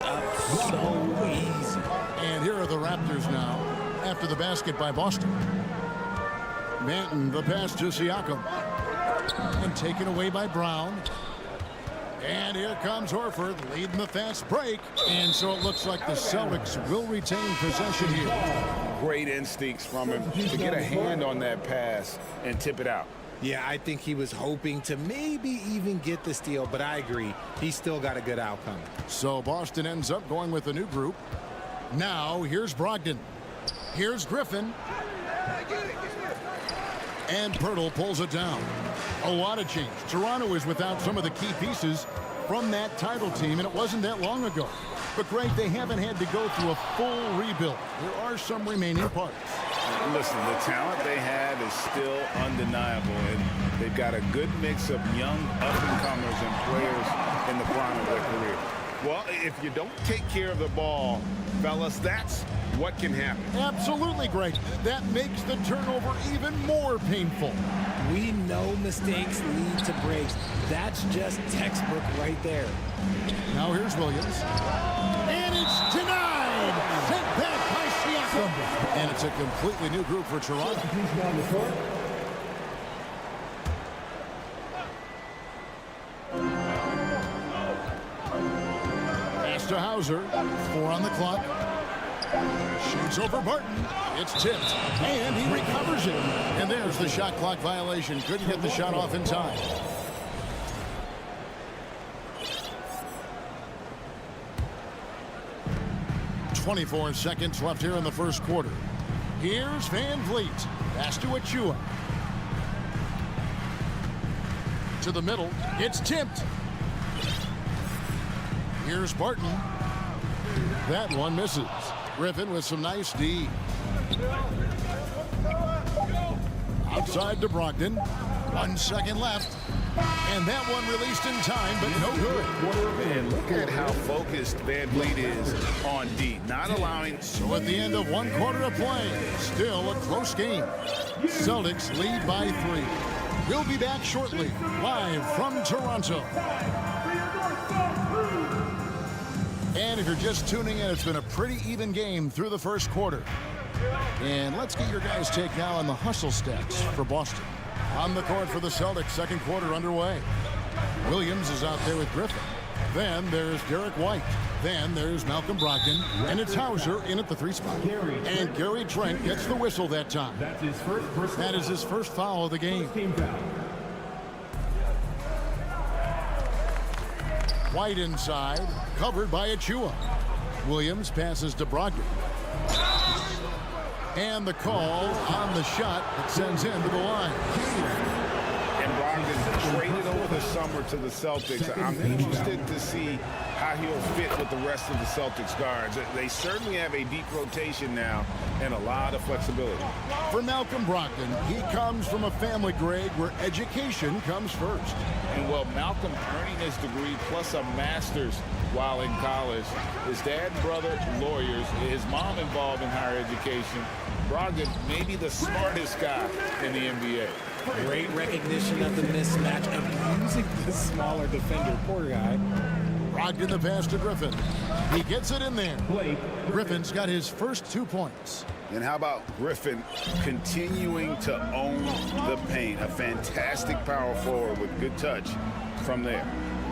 up so easy. And here are the Raptors now after the basket by Boston. Manton, the pass to Siakam. And taken away by Brown. And here comes Horford leading the fast break. And so it looks like the Celtics will retain possession here. Great instincts from him to get a hand on that pass and tip it out. Yeah, I think he was hoping to maybe even get the steal, but I agree. He still got a good outcome. So Boston ends up going with a new group. Now here's Brogdon. Here's Griffin. And Pirtle pulls it down. A lot of change. Toronto is without some of the key pieces from that title team, and it wasn't that long ago. But, Greg, they haven't had to go through a full rebuild. There are some remaining parts. Listen, the talent they have is still undeniable, and they've got a good mix of young up-and-comers and players in the prime of their career. Well, if you don't take care of the ball, fellas, that's what can happen. Absolutely, Greg. That makes the turnover even more painful. We know mistakes lead to breaks. That's just textbook right there. Now here's Williams. And it's denied! Sent back by Siakam. And it's a completely new group for Toronto. Pass to Hauser. 4 on the clock. Shoots over Barton. It's tipped. And he recovers it. And there's the shot clock violation. Couldn't get the shot off in time. .24 seconds left here in the first quarter. Here's Van Vliet. Pass to Achua. To the middle. It's tipped. Here's Barton. That one misses. Griffin with some nice D. Outside to Brogdon. 1 second left. And that one released in time, but no good. And look at how focused Van Vliet is on D, not allowing. So at the end of 1 quarter of play, still a close game. Celtics lead by 3. We'll be back shortly, live from Toronto. And if you're just tuning in, it's been a pretty even game through the first quarter. And let's get your guys' take now on the hustle stats for Boston. On the court for the Celtics, second quarter underway. Williams is out there with Griffin. Then there's Derek White. Then there's Malcolm Brogdon. And it's Hauser in at the 3 spot. And Gary Trent gets the whistle that time. That is his first foul of the game. White inside, covered by Achua. Williams passes to Brogdon. And the call on the shot that sends him to the line. And Brogdon traded over the summer to the Celtics. I'm interested to see how he'll fit with the rest of the Celtics guards. They certainly have a deep rotation now and a lot of flexibility. For Malcolm Brogdon, he comes from a family, Greg, where education comes first. And well, Malcolm earning his degree plus a master's while in college. His dad and brother, lawyers. His mom involved in higher education. Brogdon may be the smartest guy in the NBA. Great recognition of the mismatch of using the smaller defender, poor guy. Brogdon the pass to Griffin. He gets it in there. Griffin's got his first 2 points. And how about Griffin continuing to own the paint? A fantastic power forward with good touch from there.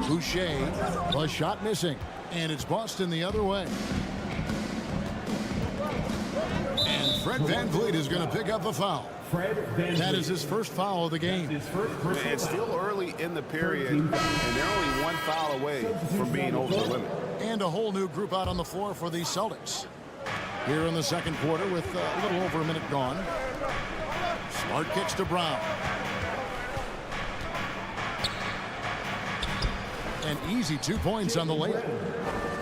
Boucher, a shot missing. And it's Boston the other way. And Fred Van Vliet is going to pick up the foul. That is his first foul of the game. It's still early in the period, and they're only 1 foul away from being over the limit. And a whole new group out on the floor for the Celtics. Here in the second quarter with a little over a minute gone. Smart kicks to Brown. An easy 2 points on the layup.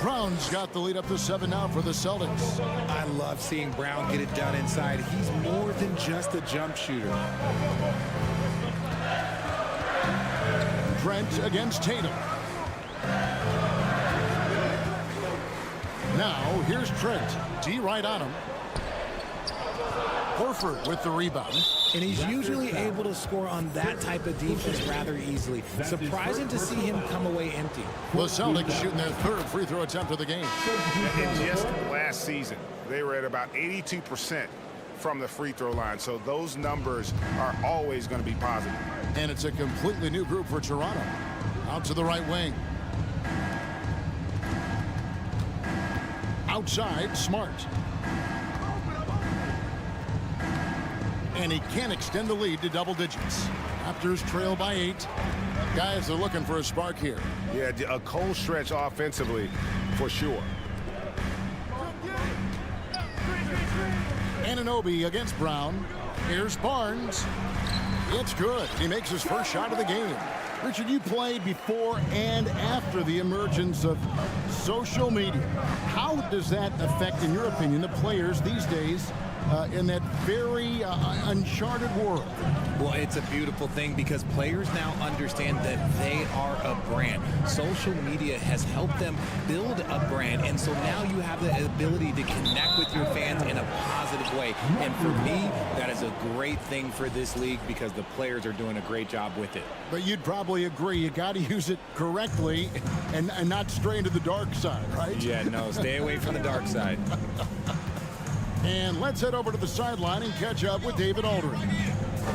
Brown's got the lead up to 7 now for the Celtics. I love seeing Brown get it done inside. He's more than just a jump shooter. Trent against Tatum. Now here's Trent. D right on him. Horford with the rebound. and he's usually able to score on that type of defense rather easily. Surprising to see him come away empty. The Celtics shooting their third free throw attempt of the game. And just last season, they were at about 82% from the free throw line, so those numbers are always going to be positive. And it's a completely new group for Toronto. Out to the right wing. Outside, Smart. And he can extend the lead to double digits. Raptors trail by 8. Guys are looking for a spark here. Yeah, a cold stretch offensively for sure. Anunoby against Brown. Here's Barnes. It's good. He makes his first shot of the game. Richard, you played before and after the emergence of social media. How does that affect, in your opinion, the players these days in that very uncharted world? Well, it's a beautiful thing because players now understand that they are a brand. Social media has helped them build a brand, and so now you have the ability to connect with your fans in a positive way. And for me, that is a great thing for this league because the players are doing a great job with it. But you'd probably agree you got to use it correctly and not stray into the dark side, right? Yeah, no, stay away from the dark side. And let's head over to the sideline and catch up with David Aldridge.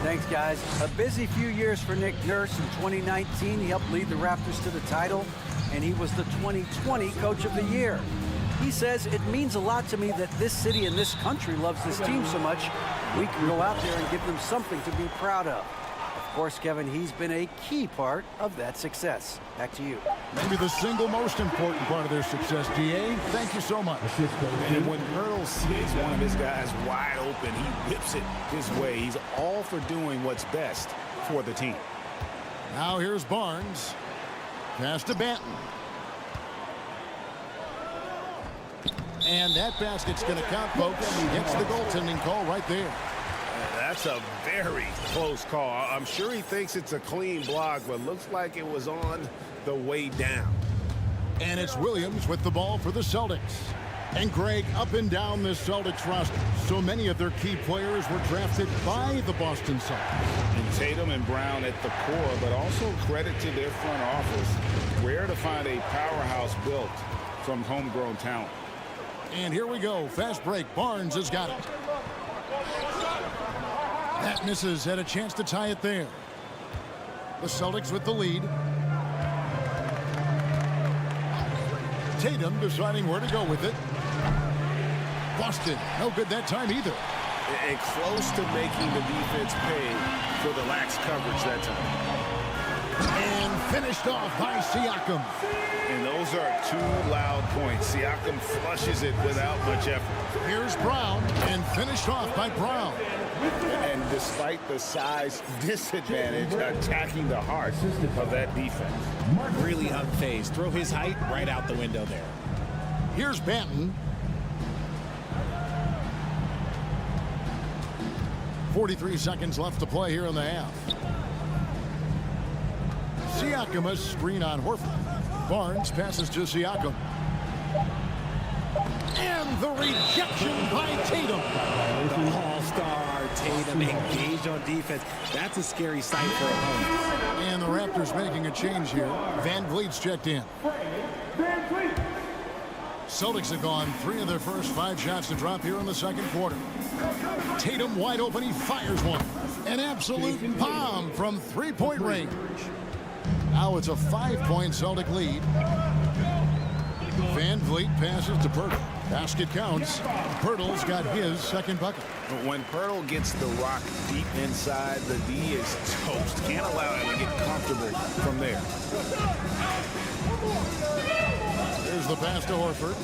Thanks, guys. A busy few years for Nick Nurse. In 2019, he helped lead the Raptors to the title, and he was the 2020 Coach of the Year. He says, it means a lot to me that this city and this country loves this team so much, we can go out there and give them something to be proud of. Of course, Kevin, he's been a key part of that success. Back to you. Maybe the single most important part of their success, DA. Thank you so much. And when Pirtle sees one of his guys wide open, he whips it his way. He's all for doing what's best for the team. Now here's Barnes. Pass to Banton. And that basket's going to count, folks. Gets the goaltending call right there. That's a very close call. I'm sure he thinks it's a clean block, but looks like it was on the way down. And it's Williams with the ball for the Celtics. And Greg, up and down this Celtics roster, so many of their key players were drafted by the Boston Celtics. And Tatum and Brown at the core, but also credit to their front office. Where to find a powerhouse built from homegrown talent. And here we go. Fast break. Barnes has got it. That misses. Had a chance to tie it there. The Celtics with the lead. Tatum deciding where to go with it. Boston, no good that time either. And close to making the defense pay for the lax coverage that time. And finished off by Siakam. And those are 2 loud points. Siakam flushes it without much effort. Here's Brown, and finished off by Brown. And despite the size disadvantage, attacking the heart of that defense. Really unfazed. Throw his height right out the window there. Here's Banton. 43 seconds left to play here in the half. Siakam, a screen on Horford. Barnes passes to Siakam. And the rejection by Tatum. The all-star Tatum engaged on defense. That's a scary sight for opponents. And the Raptors making a change here. Van Vliet's checked in. Celtics have gone 3 of their first 5 shots to drop here in the second quarter. Tatum wide open. He fires one. An absolute bomb from 3-point range. Now it's a 5-point Celtic lead. Van Vliet passes to Pirtle. Basket counts. Pirtle's got his second bucket. When Pirtle gets the rock deep inside, the D is toast. Can't allow him to get comfortable from there. Here's the pass to Horford.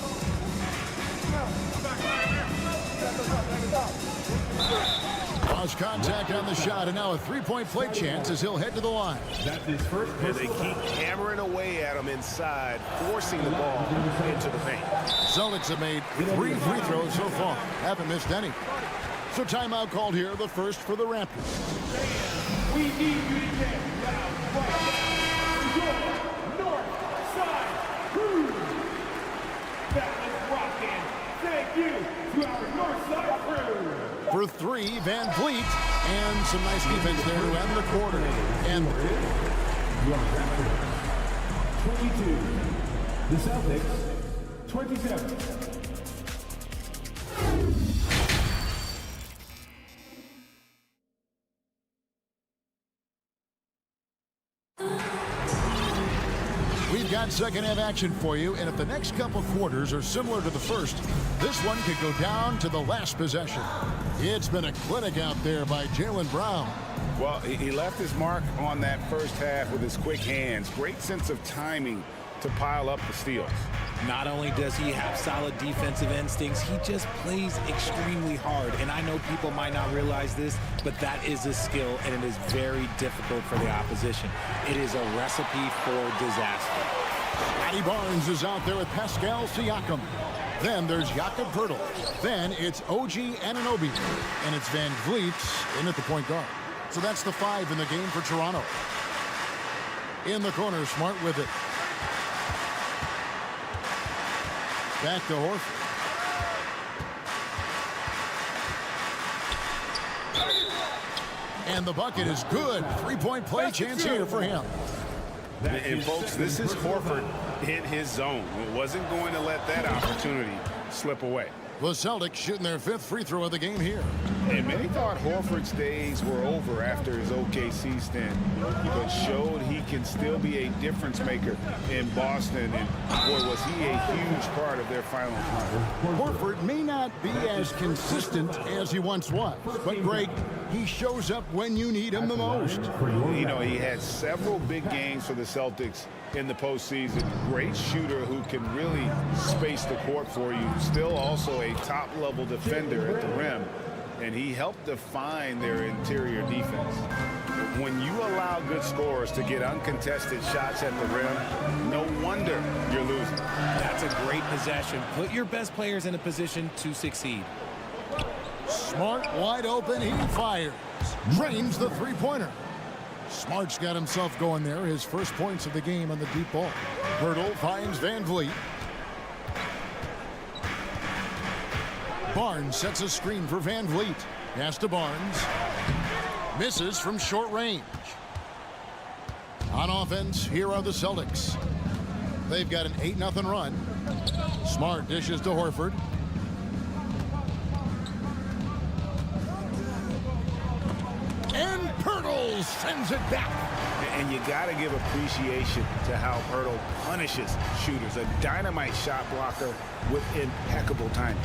Lost contact on the shot, and now a 3-point play chance as he'll head to the line. And they keep hammering away at him inside, forcing the ball into the paint. Celtics have made 3 free throws so far. Haven't missed any. So timeout called here, the first for the Raptors. We need you to get north side crew. That was rocking. Thank you to our north side crew. For for three, Van Vliet. And some nice defense there to end the quarter. And Your Raptors, 22. The Celtics, 27. we've got second half action for you, and if the next couple quarters are similar to the first, this one could go down to the last possession. It's been a clinic out there by Jaylen Brown. Well, he left his mark on that first half with his quick hands. Great sense of timing to pile up the steals. Not only does he have solid defensive instincts, he just plays extremely hard. And I know people might not realize this, but that is a skill, and it is very difficult for the opposition. It is a recipe for disaster. Scotty Barnes is out there with Pascal Siakam. Then there's Jakob Poeltl. Then it's OG Anunoby. And it's Van Vliet in at the point guard. So that's the 5 in the game for Toronto. In the corner, Smart with it. Back to Horford. And the bucket is good. Three-point play chance here for him. And folks, this is Horford in his zone. Wasn't going to let that opportunity slip away. The Celtics shooting their 5th free throw of the game here. And many thought Horford's days were over after his OKC stint, but showed he can still be a difference maker in Boston. And boy, was he a huge part of their final run. Horford may not be as consistent as he once was, but Greg, he shows up when you need him the most. You know, he had several big games for the Celtics in the postseason. Great shooter who can really space the court for you. Still also a top-level defender at the rim, and he helped define their interior defense. When you allow good scorers to get uncontested shots at the rim, no wonder you're losing. That's a great possession. Put your best players in a position to succeed. Smart wide open, he fires. Drains the three-pointer. Smart's got himself going there. His first points of the game on the deep ball. Poeltl finds Van Vliet. Barnes sets a screen for Van Vliet. Pass to Barnes. Misses from short range. On offense, here are the Celtics. They've got an 8-0 run. Smart dishes to Horford. And Poeltl sends it back. And you got to give appreciation to how Poeltl punishes shooters. A dynamite shot blocker with impeccable timing.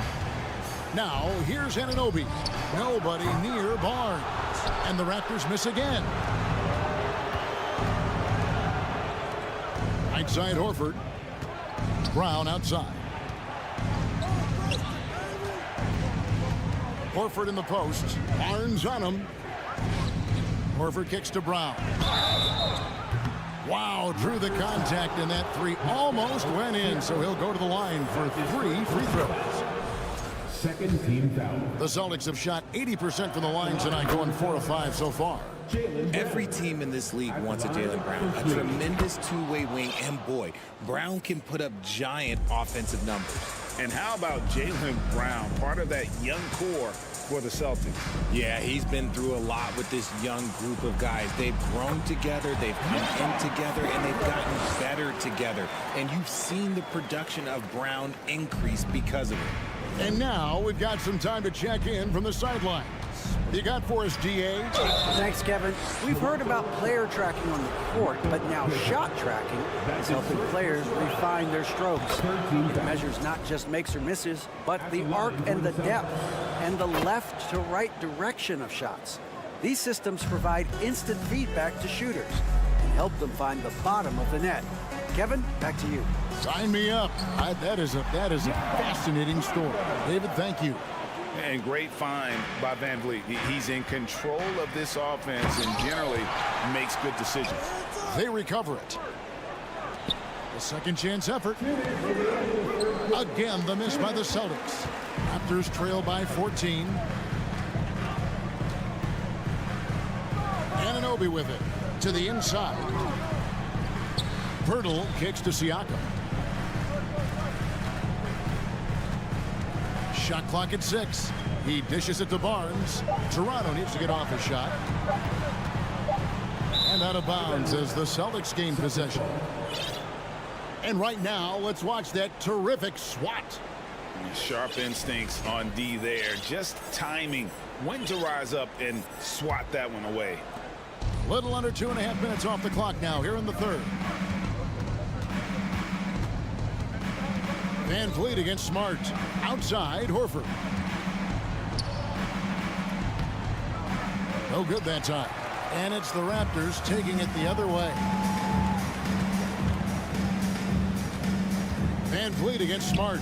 Now, here's Anunoby. Nobody near Barnes. And the Raptors miss again. Right side Horford. Brown outside. Horford in the post. Barnes on him. Horford kicks to Brown. Wow, drew the contact, and that three almost went in, so he'll go to the line for 3 free throws. Second team foul. The Celtics have shot 80% from the line tonight, going 4 of 5 so far. Every team in this league wants a Jaylen Brown, a tremendous two-way wing, and boy, Brown can put up giant offensive numbers. And how about Jaylen Brown, part of that young core for the Celtics? Yeah, he's been through a lot with this young group of guys. They've grown together, they've come in together, and they've gotten better together. And you've seen the production of Brown increase because of it. And now we've got some time to check in from the sidelines. What you got for us, DA? Thanks, Kevin. We've heard about player tracking on the court, but now shot tracking is helping players refine their strokes. It measures not just makes or misses, but the arc and the depth and the left to right direction of shots. These systems provide instant feedback to shooters and help them find the bottom of the net. Kevin, back to you. Sign me up. That is a fascinating story. David, thank you. And great find by Van Vliet. He's in control of this offense and generally makes good decisions. They recover it. The second chance effort. Again, the miss by the Celtics. Raptors trail by 14. Anunoby with it to the inside. Poeltl kicks to Siakam. Shot clock at 6. He dishes it to Barnes. Toronto needs to get off a shot. And out of bounds as the Celtics gain possession. And right now, let's watch that terrific swat. Sharp instincts on D there. Just timing when to rise up and swat that one away. Little under 2.5 minutes off the clock now here in the third. Van Vliet against Smart. Outside, Horford. No good that time. And it's the Raptors taking it the other way. Van Vliet against Smart.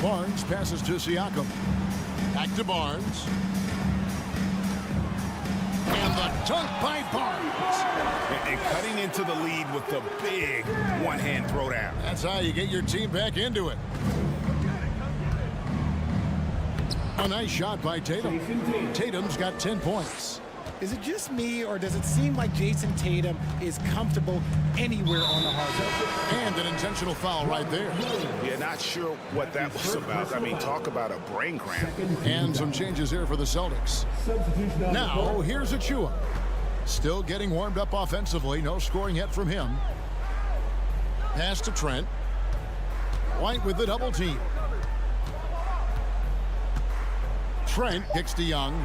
Barnes passes to Siakam. Back to Barnes. And the dunk by Barnes. And cutting into the lead with the big one-hand throwdown. That's how you get your team back into it. A nice shot by Tatum. Tatum's got 10 points. Is it just me, or does it seem like Jason Tatum is comfortable anywhere on the hard court? And an intentional foul right there. Yeah, not sure what that was about. I mean, talk about a brain cramp. And some changes here for the Celtics. Now, here's Achua. Still getting warmed up offensively. No scoring yet from him. Pass to Trent. White with the double team. Trent kicks to Young.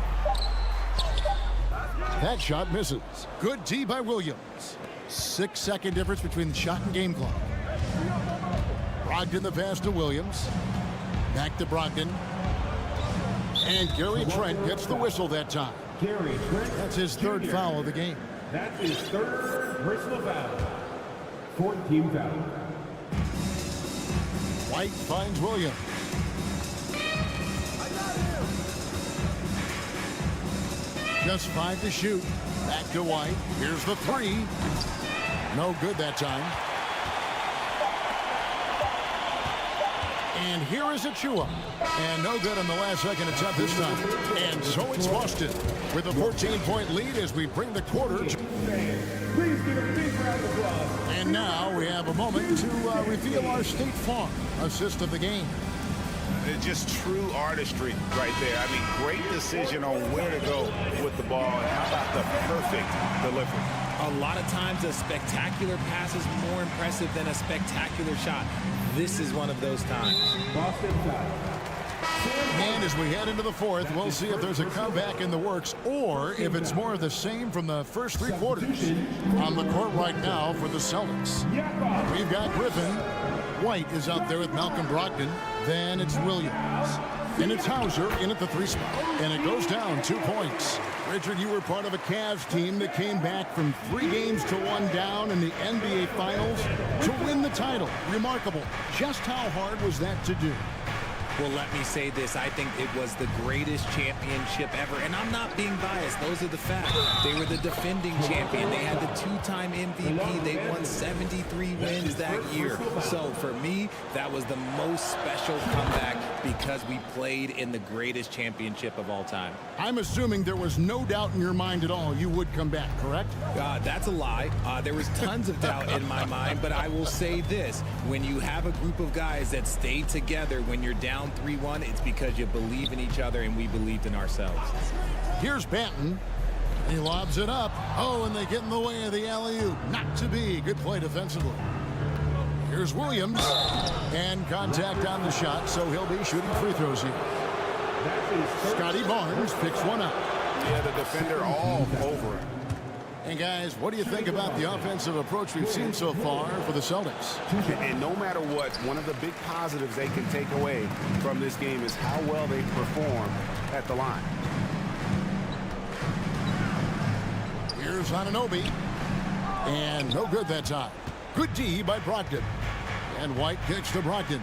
That shot misses. Good D by Williams. 6-second difference between the shot and game clock. Brogdon the pass to Williams. Back to Brogdon. And Gary Trent gets the whistle that time. Gary Trent. That's his third foul of the game. That's his third personal foul. 4th team foul. White finds Williams. Just 5 to shoot. Back to White. Here's the 3. No good that time. And here is Achua. And no good on the last second attempt this time. And so it's Boston with a 14-point lead as we bring the quarter to... Please give a big round of applause. And now we have a moment to reveal our State Farm assist of the game. It's just true artistry right there. I mean, great decision on where to go with the ball. And how about the perfect delivery? A lot of times a spectacular pass is more impressive than a spectacular shot. This is one of those times. Boston foul. And as we head into the fourth, we'll see if there's a comeback in the works or if it's more of the same from the first 3 quarters. On the court right now for the Celtics. We've got Griffin. White is out there with Malcolm Brogdon. Then it's Williams. And it's Hauser in at the 3 spot. And it goes down 2 points. Richard, you were part of a Cavs team that came back from 3 games to 1 down in the NBA Finals to win the title. Remarkable. Just how hard was that to do? Well, let me say this. I think it was the greatest championship ever. And I'm not being biased. Those are the facts. They were the defending champion. They had the 2-time MVP. They won 73 wins that year. So for me, that was the most special comeback because we played in the greatest championship of all time. I'm assuming there was no doubt in your mind at all you would come back, correct? That's a lie. There was tons of doubt in my mind, but I will say this. When you have a group of guys that stay together when you're down 3-1, it's because you believe in each other and we believed in ourselves. Here's Banton. He lobs it up. Oh, and they get in the way of the alley-oop. Not to be. Good play defensively. Here's Williams. And contact on the shot, so he'll be shooting free throws here. Scotty Barnes picks one up. Yeah, the defender all over it. And guys, what do you think about the offensive approach we've seen so far for the Celtics? And no matter what, one of the big positives they can take away from this game is how well they perform at the line. Here's Anunoby. And no good that time. Good D by Brogdon. And White kicks to Brogdon.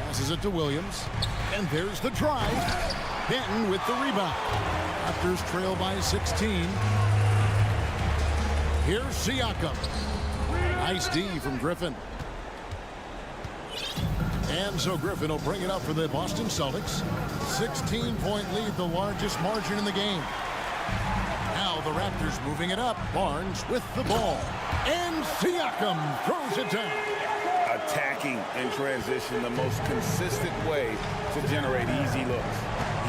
Passes it to Williams. And there's the drive. Benton with the rebound. Raptors trail by 16. Here's Siakam. Nice D from Griffin. And so Griffin will bring it up for the Boston Celtics. 16-point lead, the largest margin in the game. Now the Raptors moving it up. Barnes with the ball. And Siakam throws it down. Attacking in transition, the most consistent way to generate easy looks.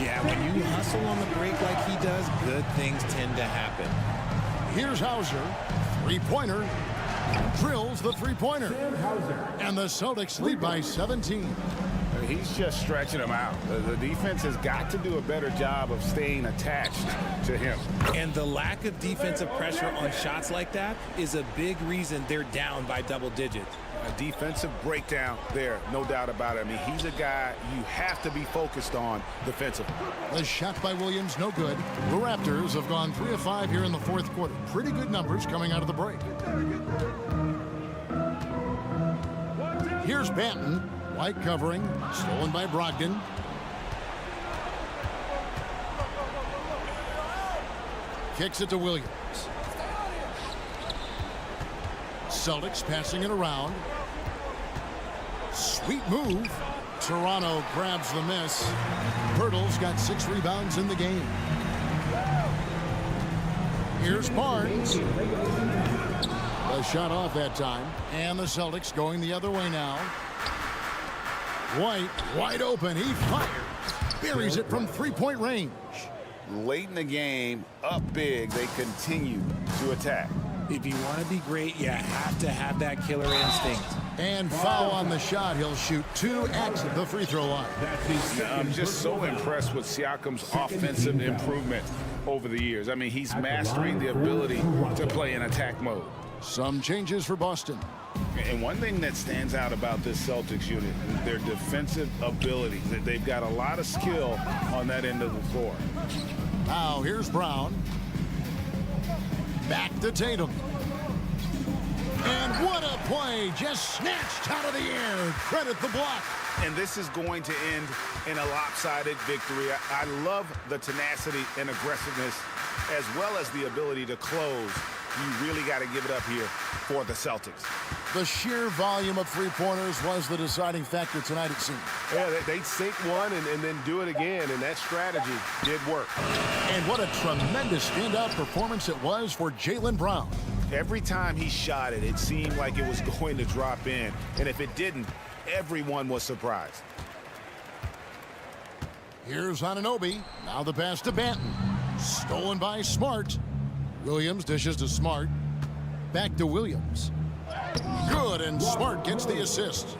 Yeah, when you hustle on the break like he does, good things tend to happen. Here's Hauser. Three-pointer. Drills the three-pointer. And the Celtics lead by 17. He's just stretching him out. The defense has got to do a better job of staying attached to him. And the lack of defensive pressure on shots like that is a big reason they're down by double digits. A defensive breakdown there, no doubt about it. I mean, he's a guy you have to be focused on defensively. The shot by Williams, no good. The Raptors have gone 3 of 5 here in the fourth quarter. Pretty good numbers coming out of the break. Here's Banton. White covering, stolen by Brogdon. Kicks it to Williams. Celtics passing it around. Sweet move. Toronto grabs the miss. Pirtle's got 6 rebounds in the game. Here's Barnes. A shot off that time. And the Celtics going the other way now. White, wide open, he fires. Buries it from three-point range. Late in the game, up big, they continue to attack. If you want to be great, you have to have that killer instinct. And foul on the shot. He'll shoot 2 at the free throw line. I'm just so impressed with Siakam's offensive improvement over the years. I mean, he's mastering the ability to play in attack mode. Some changes for Boston. And one thing that stands out about this Celtics unit is their defensive ability. They've got a lot of skill on that end of the floor. Now here's Brown. Back to Tatum. And what a play. Just snatched out of the air. Credit the block. And this is going to end in a lopsided victory. I love the tenacity and aggressiveness as well as the ability to close. You really got to give it up here for the Celtics. The sheer volume of three-pointers was the deciding factor tonight, it seemed. Yeah, they sink one and then do it again, and that strategy did work. And what a tremendous standout performance it was for Jaylen Brown. Every time he shot it, it seemed like it was going to drop in. And if it didn't, everyone was surprised. Here's Anunoby. Now the pass to Banton. Stolen by Smart. Williams dishes to Smart. Back to Williams. Good, and Smart gets the assist.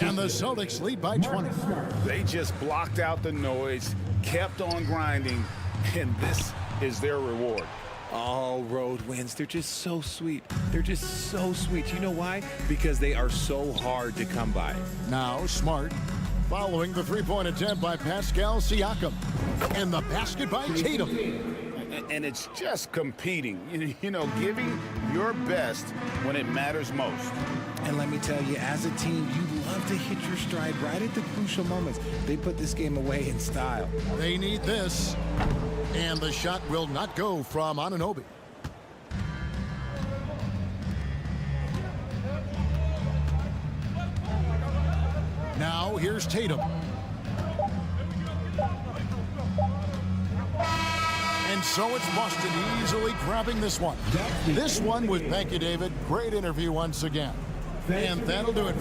And the Celtics lead by 20. They just blocked out the noise, kept on grinding, and this is their reward. All road wins. They're just so sweet. They're just so sweet. You know why? Because they are so hard to come by. Now Smart following the three-point attempt by Pascal Siakam. And the basket by Tatum. And it's just competing, you know, giving your best when it matters most. And let me tell you, as a team, you love to hit your stride right at the crucial moments. They put this game away in style. They need this. And the shot will not go from Anunoby. Now here's Tatum. And so it's Boston easily grabbing this one. This one with thank you, David. Great interview once again. And that'll do it.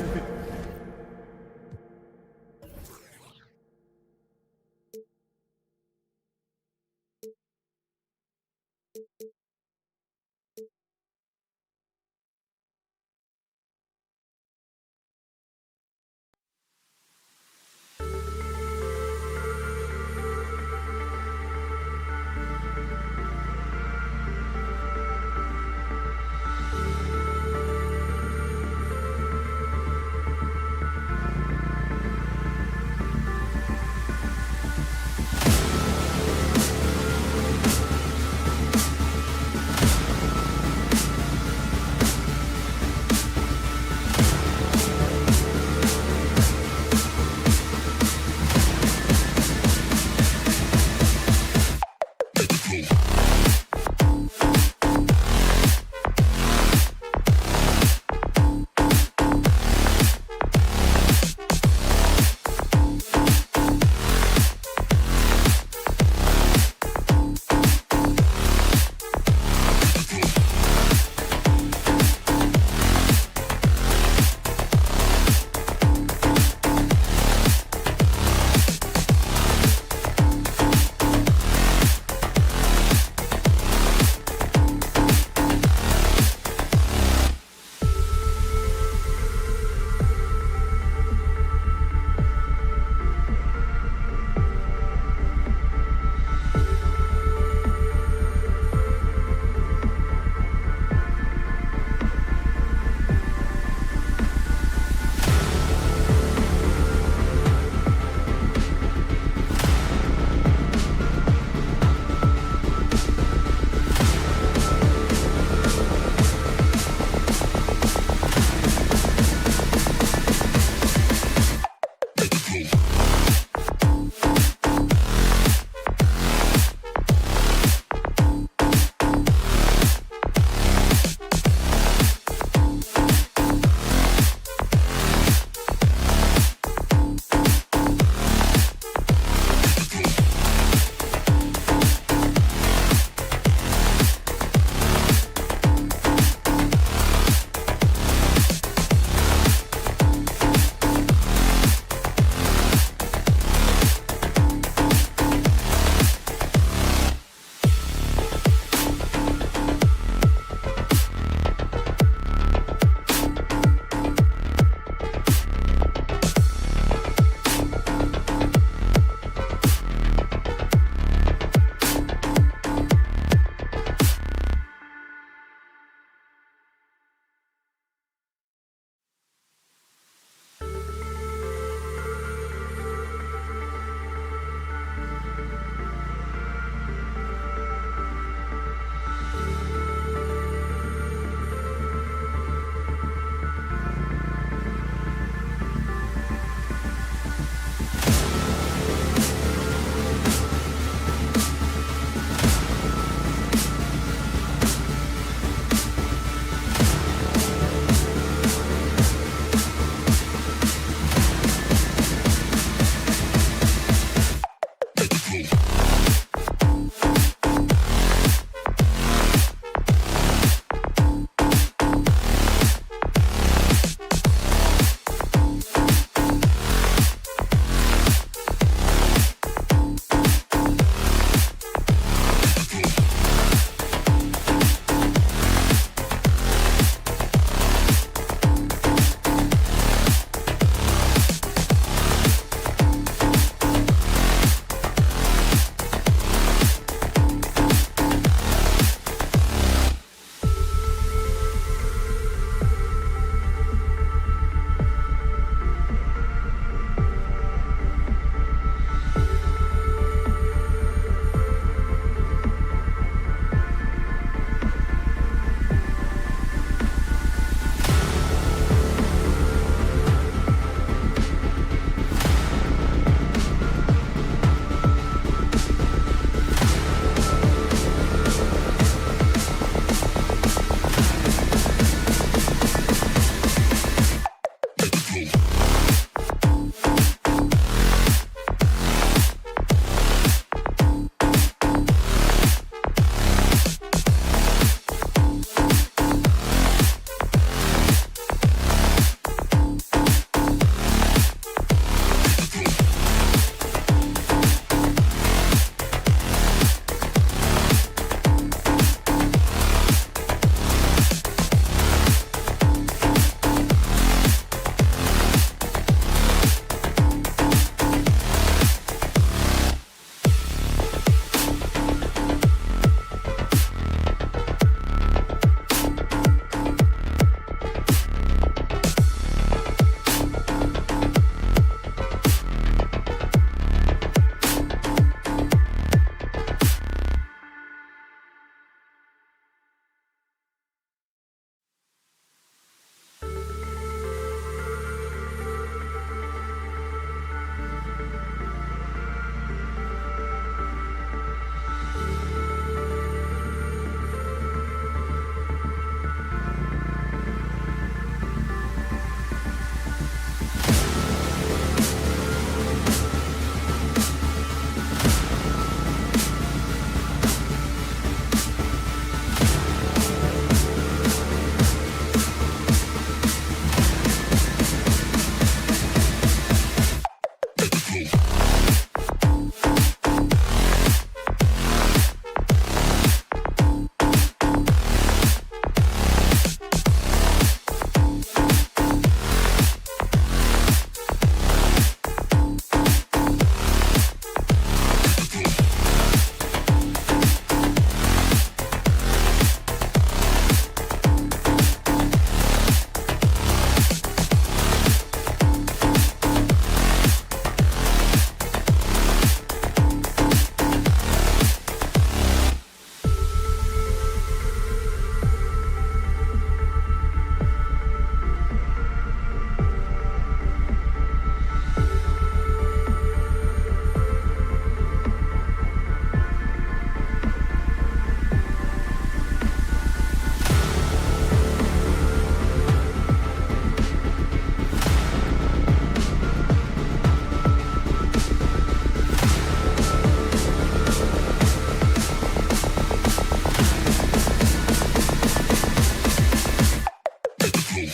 In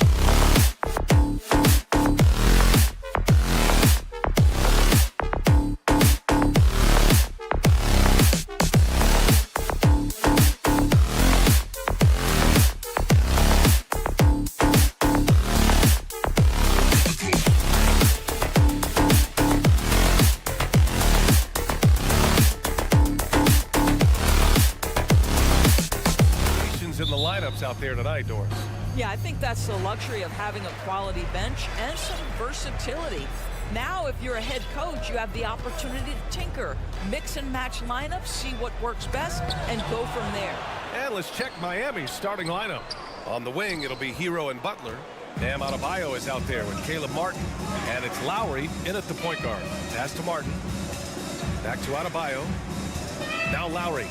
the lineups out there tonight, Doris. Yeah, I think that's the luxury of having a quality bench and some versatility. Now, if you're a head coach, you have the opportunity to tinker, mix and match lineups, see what works best, and go from there. And let's check Miami's starting lineup. On the wing, it'll be Hero and Butler. Bam Adebayo is out there with Caleb Martin. And it's Lowry in at the point guard. Pass to Martin. Back to Adebayo. Now Lowry.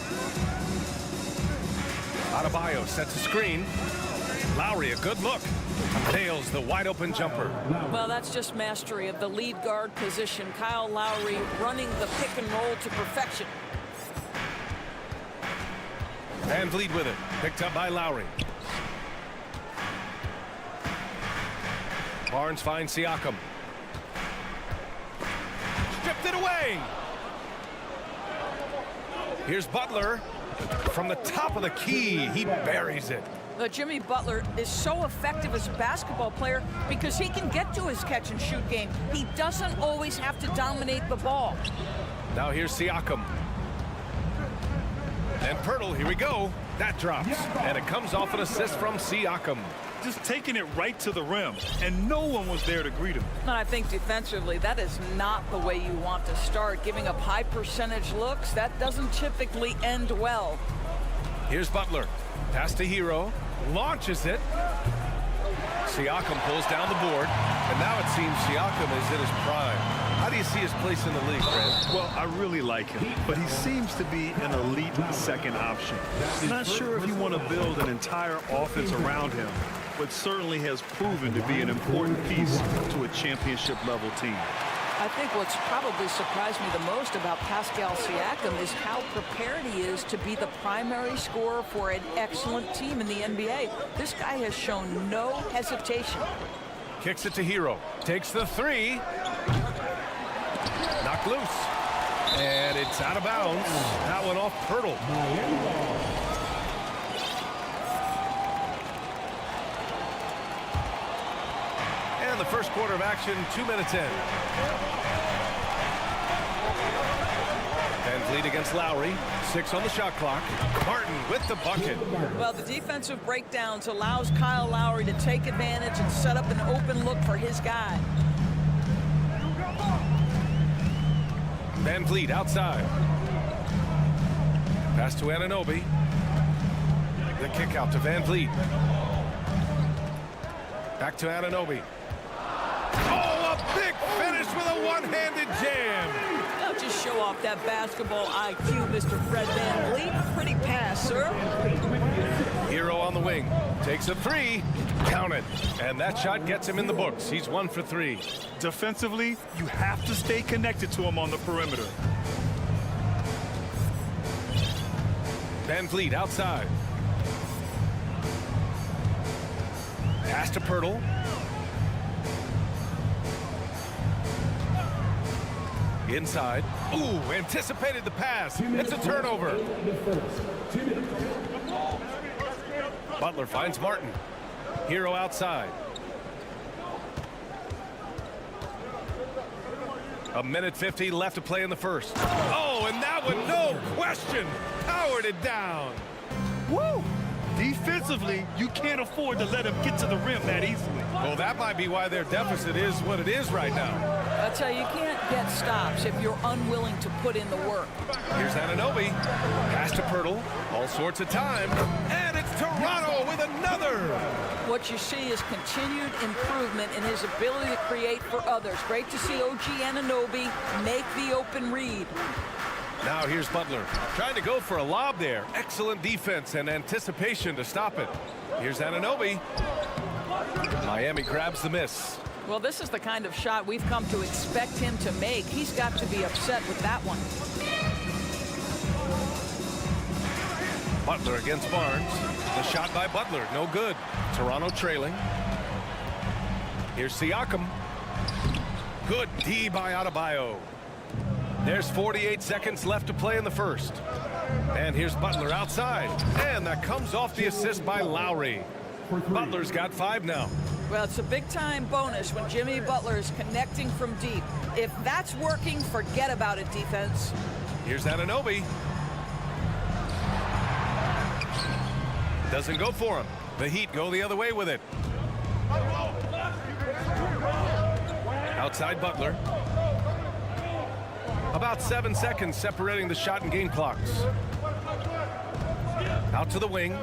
Adebayo sets a screen. Lowry, a good look. Nails the wide open jumper. Well, that's just mastery of the lead guard position. Kyle Lowry running the pick and roll to perfection. Van Vliet with it. Picked up by Lowry. Barnes finds Siakam. Stripped it away. Here's Butler. From the top of the key, he buries it. Jimmy Butler is so effective as a basketball player because he can get to his catch-and-shoot game. He doesn't always have to dominate the ball. Now here's Siakam. And Pirtle, here we go. That drops. And it comes off an assist from Siakam. Just taking it right to the rim, and no one was there to greet him. And I think defensively, that is not the way you want to start. Giving up high percentage looks, that doesn't typically end well. Here's Butler. Pass to Hero. Launches it. Siakam pulls down the board. And now it seems Siakam is in his prime. How do you see his place in the league, Brad? Well, I really like him, but he seems to be an elite second option. Not sure if you want to build an entire offense around him, but certainly has proven to be an important piece to a championship-level team. I think what's probably surprised me the most about Pascal Siakam is how prepared he is to be the primary scorer for an excellent team in the NBA. This guy has shown no hesitation. Kicks it to Hero. Takes the three. Knocked loose. And it's out of bounds. That one off Pirtle. And the first quarter of action, 2 minutes in. Van Vliet against Lowry. 6 on the shot clock. Martin with the bucket. Well, the defensive breakdowns allows Kyle Lowry to take advantage and set up an open look for his guy. Van Vliet outside. Pass to Anunoby. The kick out to Van Vliet. Back to Anunoby. Oh, a big finish with a one-handed jam. Don't just show off that basketball IQ, Mr. Fred Van Vliet. Pretty pass, sir. Hero on the wing. Takes a three. Count it. And that shot gets him in the books. He's 1 for 3. Defensively, you have to stay connected to him on the perimeter. Van Vliet outside. Pass to Pirtle. Inside. Ooh, anticipated the pass. It's a turnover. Butler finds Martin. Hero outside. A minute 50 left to play in the first. Oh, and that one, no question, powered it down. Woo! Defensively, you can't afford to let him get to the rim that easily. Well, that might be why their deficit is what it is right now. I tell you, you can't get stops if you're unwilling to put in the work. Here's Anunoby. Pass to Pirtle. All sorts of time. And it's Toronto with another. What you see is continued improvement in his ability to create for others. Great to see OG Anunoby make the open read. Now here's Butler. Trying to go for a lob there. Excellent defense and anticipation to stop it. Here's Anunoby. Miami grabs the miss. Well, this is the kind of shot we've come to expect him to make. He's got to be upset with that one. Butler against Barnes. The shot by Butler, no good. Toronto trailing. Here's Siakam. Good D by Adebayo. There's 48 seconds left to play in the first. And here's Butler outside. And that comes off the assist by Lowry. Butler's got 5 now. Well, it's a big-time bonus when Jimmy Butler is connecting from deep. If that's working, forget about it, defense. Here's Anunoby. Doesn't go for him. The Heat go the other way with it. Outside Butler. About 7 seconds separating the shot and game clocks. Out to the wing.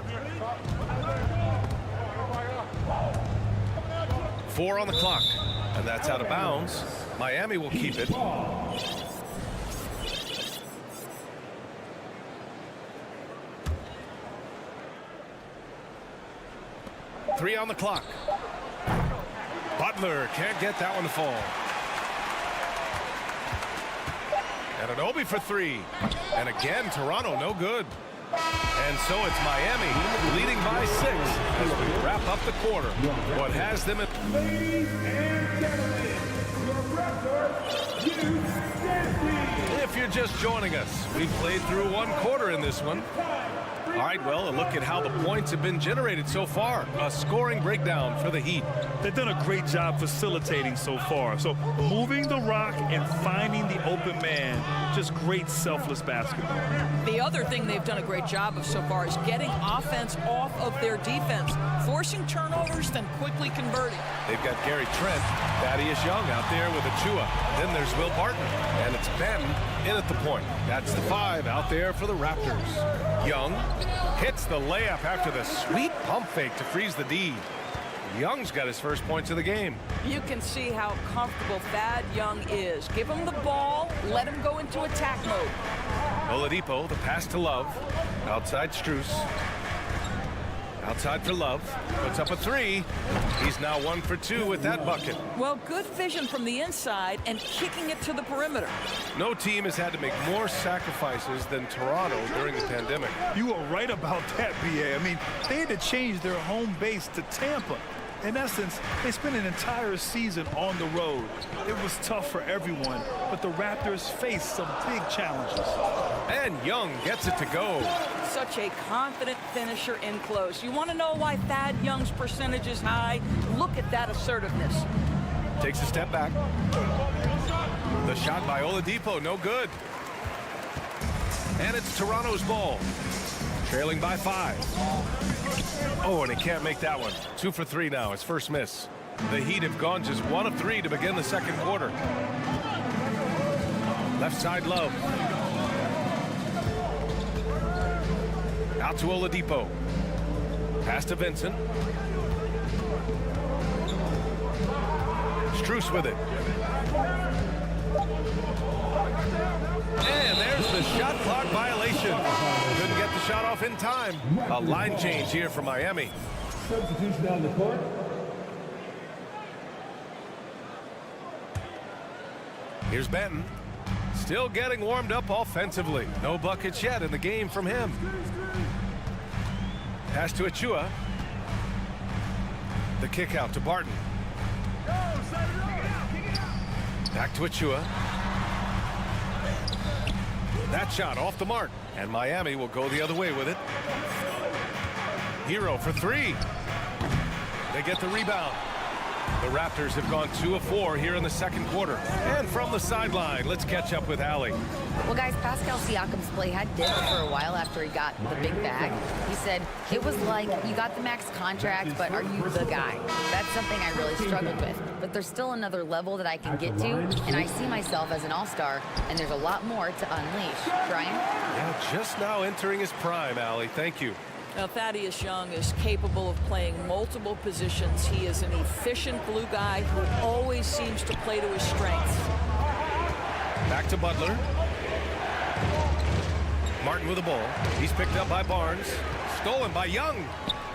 4 on the clock. And that's out of bounds. Miami will keep it. Three on the clock. Butler can't get that one to fall. Anunoby for 3. And again, Toronto no good. And so it's Miami leading by 6 as we wrap up the quarter. What has them at... Ladies and gentlemen, your Raptors, If you're just joining us, we've played through 1 quarter in this one. All right, well, a look at how the points have been generated so far. A scoring breakdown for the Heat. They've done a great job facilitating so far. So moving the rock and finding the open man, just great selfless basketball. The other thing they've done a great job of so far is getting offense off of their defense, forcing turnovers, then quickly converting. They've got Gary Trent, Thaddeus Young out there with Achua. Then there's Will Barton, and it's Venom in at the point. That's the 5 out there for the Raptors. Young hits the layup after the sweet pump fake to freeze the D. Young's got his first points of the game. You can see how comfortable Thad Young is. Give him the ball, let him go into attack mode. Oladipo, the pass to Love. Outside Strus. Outside for Love. Puts up a 3. He's now 1 for 2 with that bucket. Well, good vision from the inside and kicking it to the perimeter. No team has had to make more sacrifices than Toronto during the pandemic. You are right about that, BA. I mean, they had to change their home base to Tampa. In essence, they spent an entire season on the road. It was tough for everyone, but the Raptors faced some big challenges. And Young gets it to go. Such a confident finisher in close. You want to know why Thad Young's percentage is high? Look at that assertiveness. Takes a step back. The shot by Oladipo, no good. And it's Toronto's ball. Trailing by 5. Oh, and he can't make that one. 2 for 3 now, his first miss. The Heat have gone just 1 of 3 to begin the second quarter. Left side Love. Out to Oladipo. Pass to Vincent. Strus with it. And there's the shot clock violation. Couldn't get the shot off in time. A line change here for Miami. substitution on the court. Here's Benton. Still getting warmed up offensively. No buckets yet in the game from him. Pass to Achua. The kick out to Barton. Back to Achua. That shot off the mark. And Miami will go the other way with it. Hero for 3. They get the rebound. The Raptors have gone 2 of 4 here in the second quarter. And from the sideline, let's catch up with Allie. Well, guys, Pascal Siakam's play had dipped for a while after he got the big bag. He said, it was like, you got the max contract, but are you the guy? That's something I really struggled with. But there's still another level that I can get to, and I see myself as an all-star, and there's a lot more to unleash. Brian? Yeah, just now entering his prime, Allie. Thank you. Now, Thaddeus Young is capable of playing multiple positions. He is an efficient glue guy who always seems to play to his strengths. Back to Butler. Martin with the ball. He's picked up by Barnes. Stolen by Young.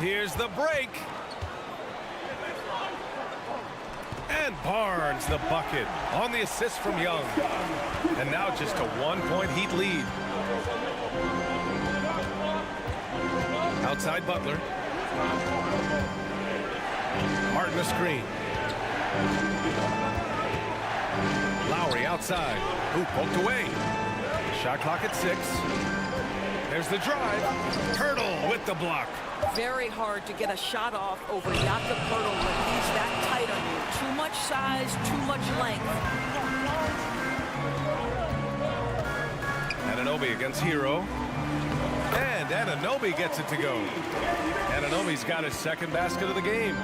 Here's the break. And Barnes the bucket on the assist from Young. And now just a 1-point Heat lead. Outside Butler. Martin a screen. Lowry outside. Hoop poked away. Shot clock at 6. There's the drive. Pirtle with the block. Very hard to get a shot off over Jakob Pirtle when he's that tight on you. Too much size, too much length. Anunoby against Hero. And Anunoby gets it to go. Anunoby's got his second basket of the game.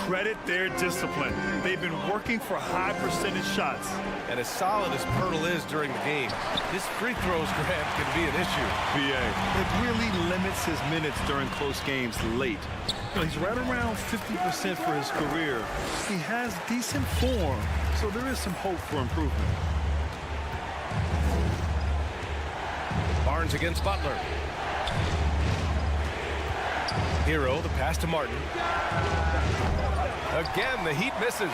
Credit their discipline. They've been working for high percentage shots. And as solid as Pirtle is during the game, his free throws grab can be an issue. BA. It really limits his minutes during close games late. You know, he's right around 50% for his career. He has decent form, so there is some hope for improvement. Barnes against Butler. Hero, the pass to Martin. Again, the Heat misses.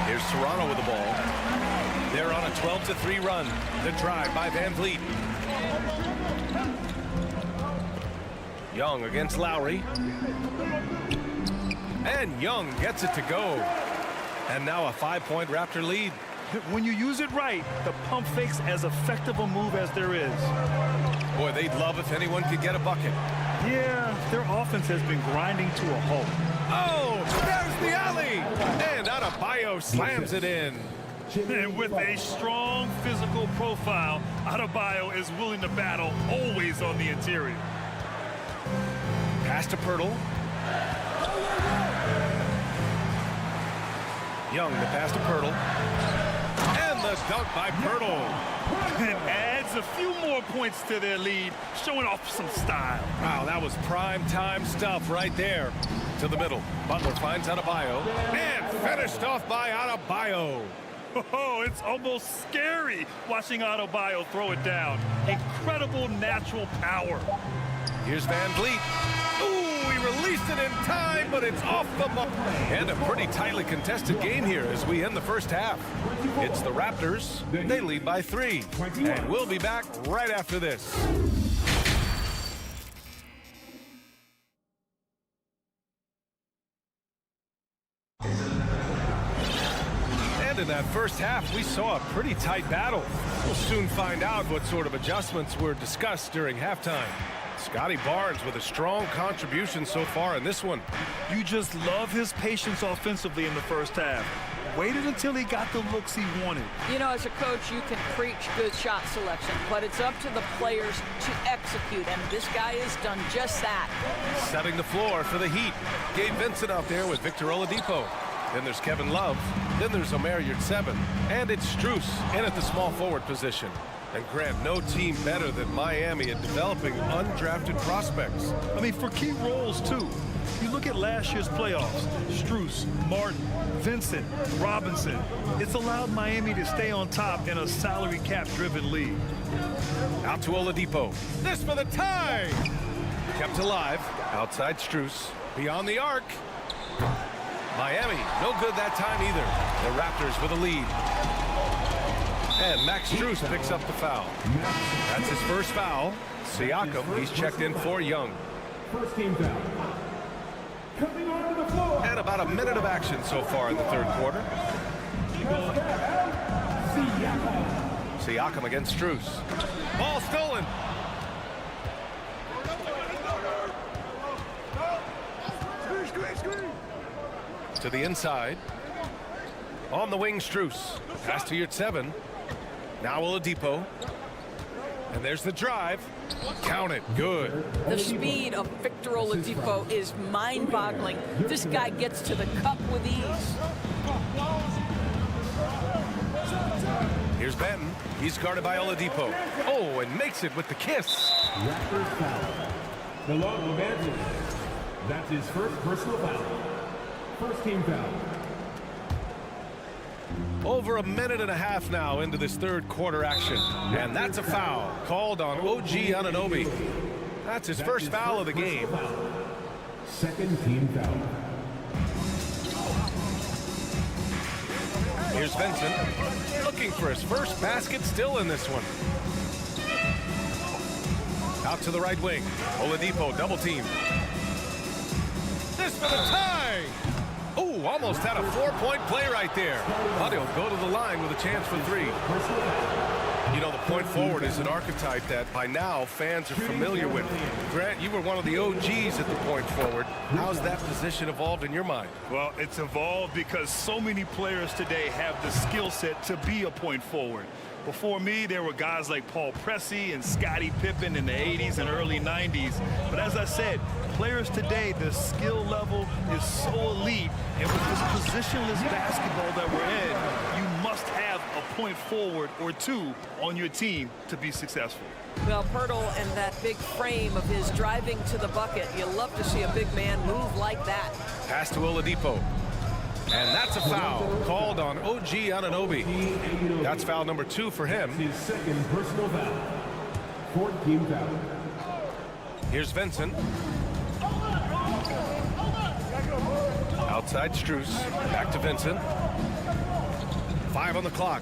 Here's Toronto with the ball. They're on a 12-3 run. The drive by Van Vliet. Young against Lowry. And Young gets it to go. And now a 5-point Raptor lead. When you use it right, the pump fake's as effective a move as there is. Boy, they'd love if anyone could get a bucket. Yeah, their offense has been grinding to a halt. Oh, there's the alley. And Adebayo slams it in. And with a strong physical profile, Adebayo is willing to battle always on the interior. Pass to Pirtle. Young, the pass to Pirtle. And the dunk by Pirtle. And adds a few more points to their lead, showing off some style. Wow, that was prime time stuff right there. To the middle. Butler finds Adebayo. And finished off by Adebayo. Oh, it's almost scary watching Adebayo throw it down. Incredible natural power. Here's Van Vliet. Ooh, he released it in time, but it's off the mark. And a pretty tightly contested game here as we end the first half. It's the Raptors. They lead by 3. And we'll be back right after this. And in that first half, we saw a pretty tight battle. We'll soon find out what sort of adjustments were discussed during halftime. Scotty Barnes with a strong contribution so far in this one. You just love his patience offensively in the first half. Waited until he got the looks he wanted. You know, as a coach, you can preach good shot selection, but it's up to the players to execute, and this guy has done just that. Setting the floor for the Heat. Gabe Vincent out there with Victor Oladipo. Then there's Kevin Love. Then there's Omer Yurtseven. And it's Strus in at the small forward position. And Grant, no team better than Miami at developing undrafted prospects. I mean, for key roles, too. You look at last year's playoffs, Strus, Martin, Vincent, Robinson. It's allowed Miami to stay on top in a salary cap-driven league. Out to Oladipo. This for the tie! Kept alive. Outside Strus. Beyond the arc. Miami, no good that time either. The Raptors with a lead. And Max Strus picks up the foul. That's his first foul. Siakam, he's checked in for Young. First team foul. Coming onto the floor. And about a minute of action so far in the third quarter. Siakam against Strus. Ball stolen. To the inside. On the wing, Strus. Pass to Yurtseven. Now Oladipo. And there's the drive. Count it. Good. The speed of Victor Oladipo is mind-boggling. This guy gets to the cup with ease. Here's Benton. He's guarded by Oladipo. Oh, and makes it with the kiss. Raptors foul. Hello, Romantic. That's his first personal foul. First team foul. Over a minute and a half now into this third quarter action. And that's a foul called on OG Anunoby. That's his first foul of the game. Second team foul. Here's Vincent looking for his first basket still in this one. Out to the right wing. Oladipo double team. This for the tie. Oh, almost had a 4-point play right there. But he'll go to the line with a chance for 3. You know, the point forward is an archetype that by now fans are familiar with. Grant, you were one of the OGs at the point forward. How's that position evolved in your mind? Well, it's evolved because so many players today have the skill set to be a point forward. Before me, there were guys like Paul Pressey and Scottie Pippen in the 80s and early 90s. But as I said, players today, the skill level is so elite. And with this positionless basketball that we're in, you must have a point forward or 2 on your team to be successful. Well, Pirtle and that big frame of his driving to the bucket. You love to see a big man move like that. Pass to Oladipo. And that's a foul called on OG Anunoby. That's foul number 2 for him. His second personal foul. 14 foul. Here's Vincent. Outside Strus. Back to Vincent. 5 on the clock.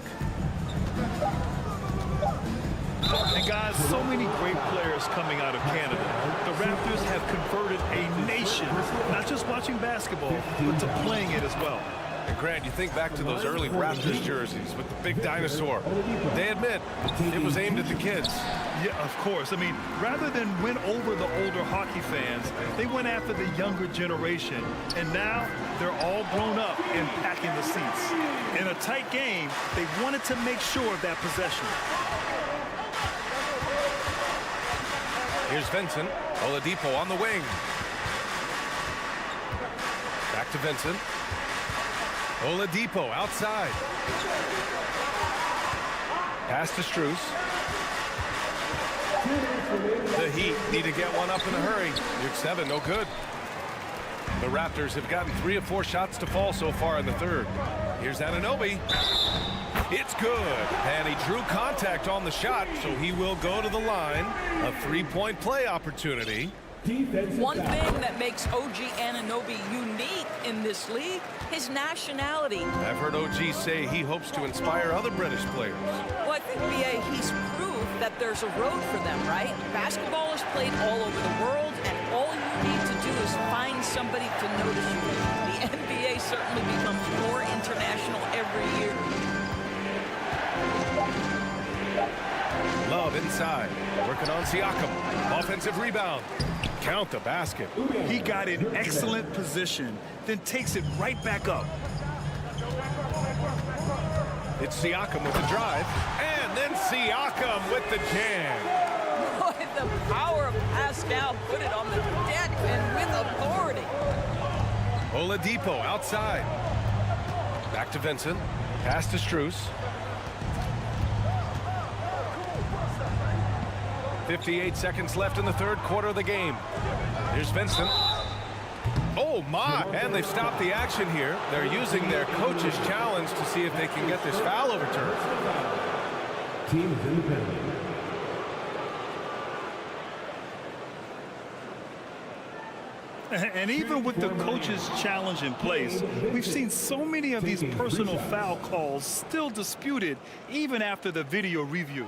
And guys, so many great players coming out of Canada. The Raptors have converted a nation, not just watching basketball, but to playing it as well. And Grant, you think back to those early Raptors jerseys with the big dinosaur. They admit it was aimed at the kids. Yeah, of course. I mean, rather than win over the older hockey fans, they went after the younger generation. And now they're all grown up and packing the seats. In a tight game, they wanted to make sure of that possession. Here's Vincent. Oladipo on the wing. Back to Vincent. Oladipo outside. Pass to Strus. The Heat need to get one up in a hurry. You're 7, no good. The Raptors have gotten 3 of 4 shots to fall so far in the third. Here's Anunoby. It's good. And he drew contact on the shot, so he will go to the line. A 3-point play opportunity. One thing that makes OG Anunoby unique in this league, his nationality. I've heard OG say he hopes to inspire other British players. Well, I think, BA, he's proved that there's a road for them, right? Basketball is played all over the world, and all you need to do is find somebody to notice you. The NBA certainly becomes more international every year. Love inside. Working on Siakam. Offensive rebound. Count the basket. He got in excellent position, then takes it right back up. It's Siakam with the drive. And then Siakam with the jam. Boy, the power of Pascal put it on the deck and with authority. Oladipo outside. Back to Vincent. Pass to Strus. 58 seconds left in the third quarter of the game. Here's Vincent. Oh, my. And they've stopped the action here. They're using their coach's challenge to see if they can get this foul overturned. Team is in the penalty. And even with the coach's challenge in place, we've seen so many of these personal foul calls still disputed even after the video review.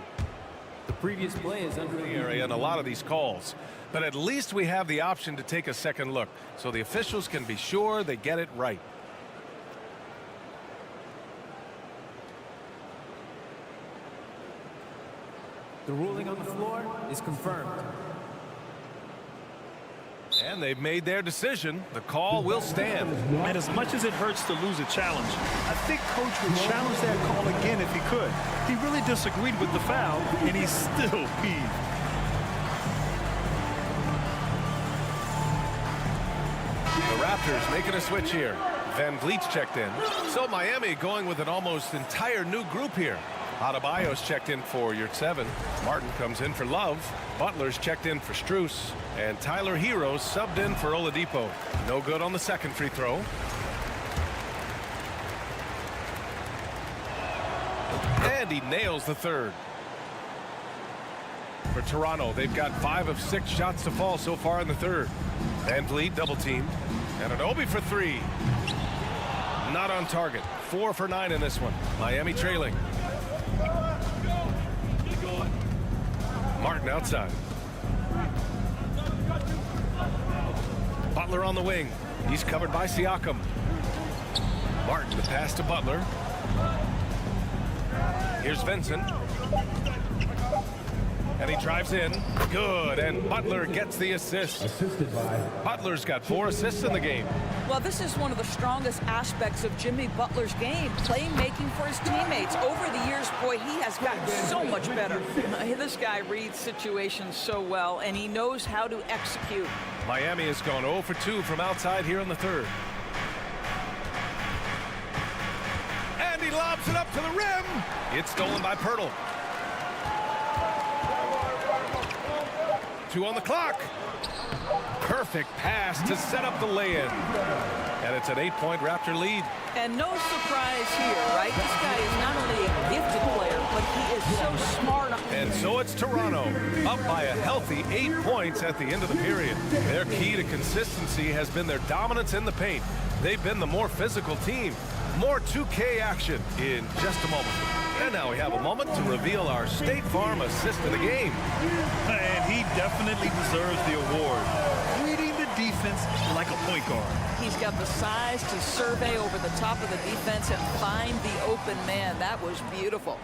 The previous play is under the area in a lot of these calls, but at least we have the option to take a second look so the officials can be sure they get it right. The ruling on the floor is confirmed. And they've made their decision. The call will stand. And as much as it hurts to lose a challenge, I think Coach would challenge that call again if he could. He really disagreed with the foul, and he's still peeved. The Raptors making a switch here. Van Vliet's checked in. So Miami going with an almost entire new group here. Adebayo's checked in for your 7. Martin comes in for Love. Butler's checked in for Strus. And Tyler Hero's subbed in for Oladipo. No good on the second free throw. And he nails the third. For Toronto, they've got 5 of 6 shots to fall so far in the third. Van Vliet double teamed. And Anunoby for 3. Not on target. 4 for 9 in this one. Miami trailing. Martin outside. Butler on the wing. He's covered by Siakam. Martin, the pass to Butler. Here's Vincent. And he drives in. Good. And Butler gets the assist. Assisted by Butler's got 4 assists in the game. Well, this is one of the strongest aspects of Jimmy Butler's game, playmaking for his teammates. Over the years, boy, he has gotten so much better. This guy reads situations so well, and he knows how to execute. Miami has gone 0 for 2 from outside here in the third. And he lobs it up to the rim. It's stolen by Pirtle. 2 on the clock. Perfect pass to set up the lay-in. And it's an 8-point Raptor lead. And no surprise here, right? This guy is not only a gifted player, but he is so smart. And so it's Toronto, up by a healthy 8 points at the end of the period. Their key to consistency has been their dominance in the paint. They've been the more physical team. More 2K action in just a moment. And now we have a moment to reveal our State Farm assist of the game. And he definitely deserves the award. Reading the defense like a point guard. He's got the size to survey over the top of the defense and find the open man. That was beautiful.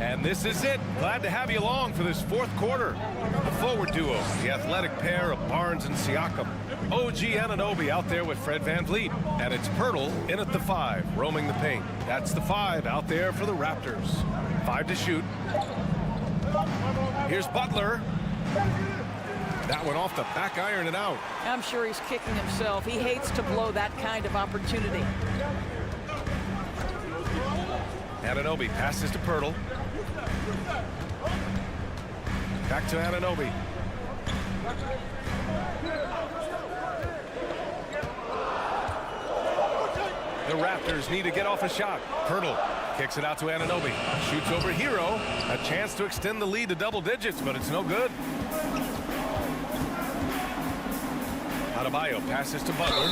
And this is it. Glad to have you along for this fourth quarter. The forward duo, the athletic pair of Barnes and Siakam. OG Anunoby out there with Fred VanVleet. And it's Pirtle in at the 5, roaming the paint. That's the 5 out there for the Raptors. 5 to shoot. Here's Butler. That one off the back iron and out. I'm sure he's kicking himself. He hates to blow that kind of opportunity. Anunoby passes to Pirtle. Back to Anunoby. The Raptors need to get off a shot. Pirtle kicks it out to Anunoby. Shoots over Hero. A chance to extend the lead to double digits, but it's no good. Adebayo passes to Butler.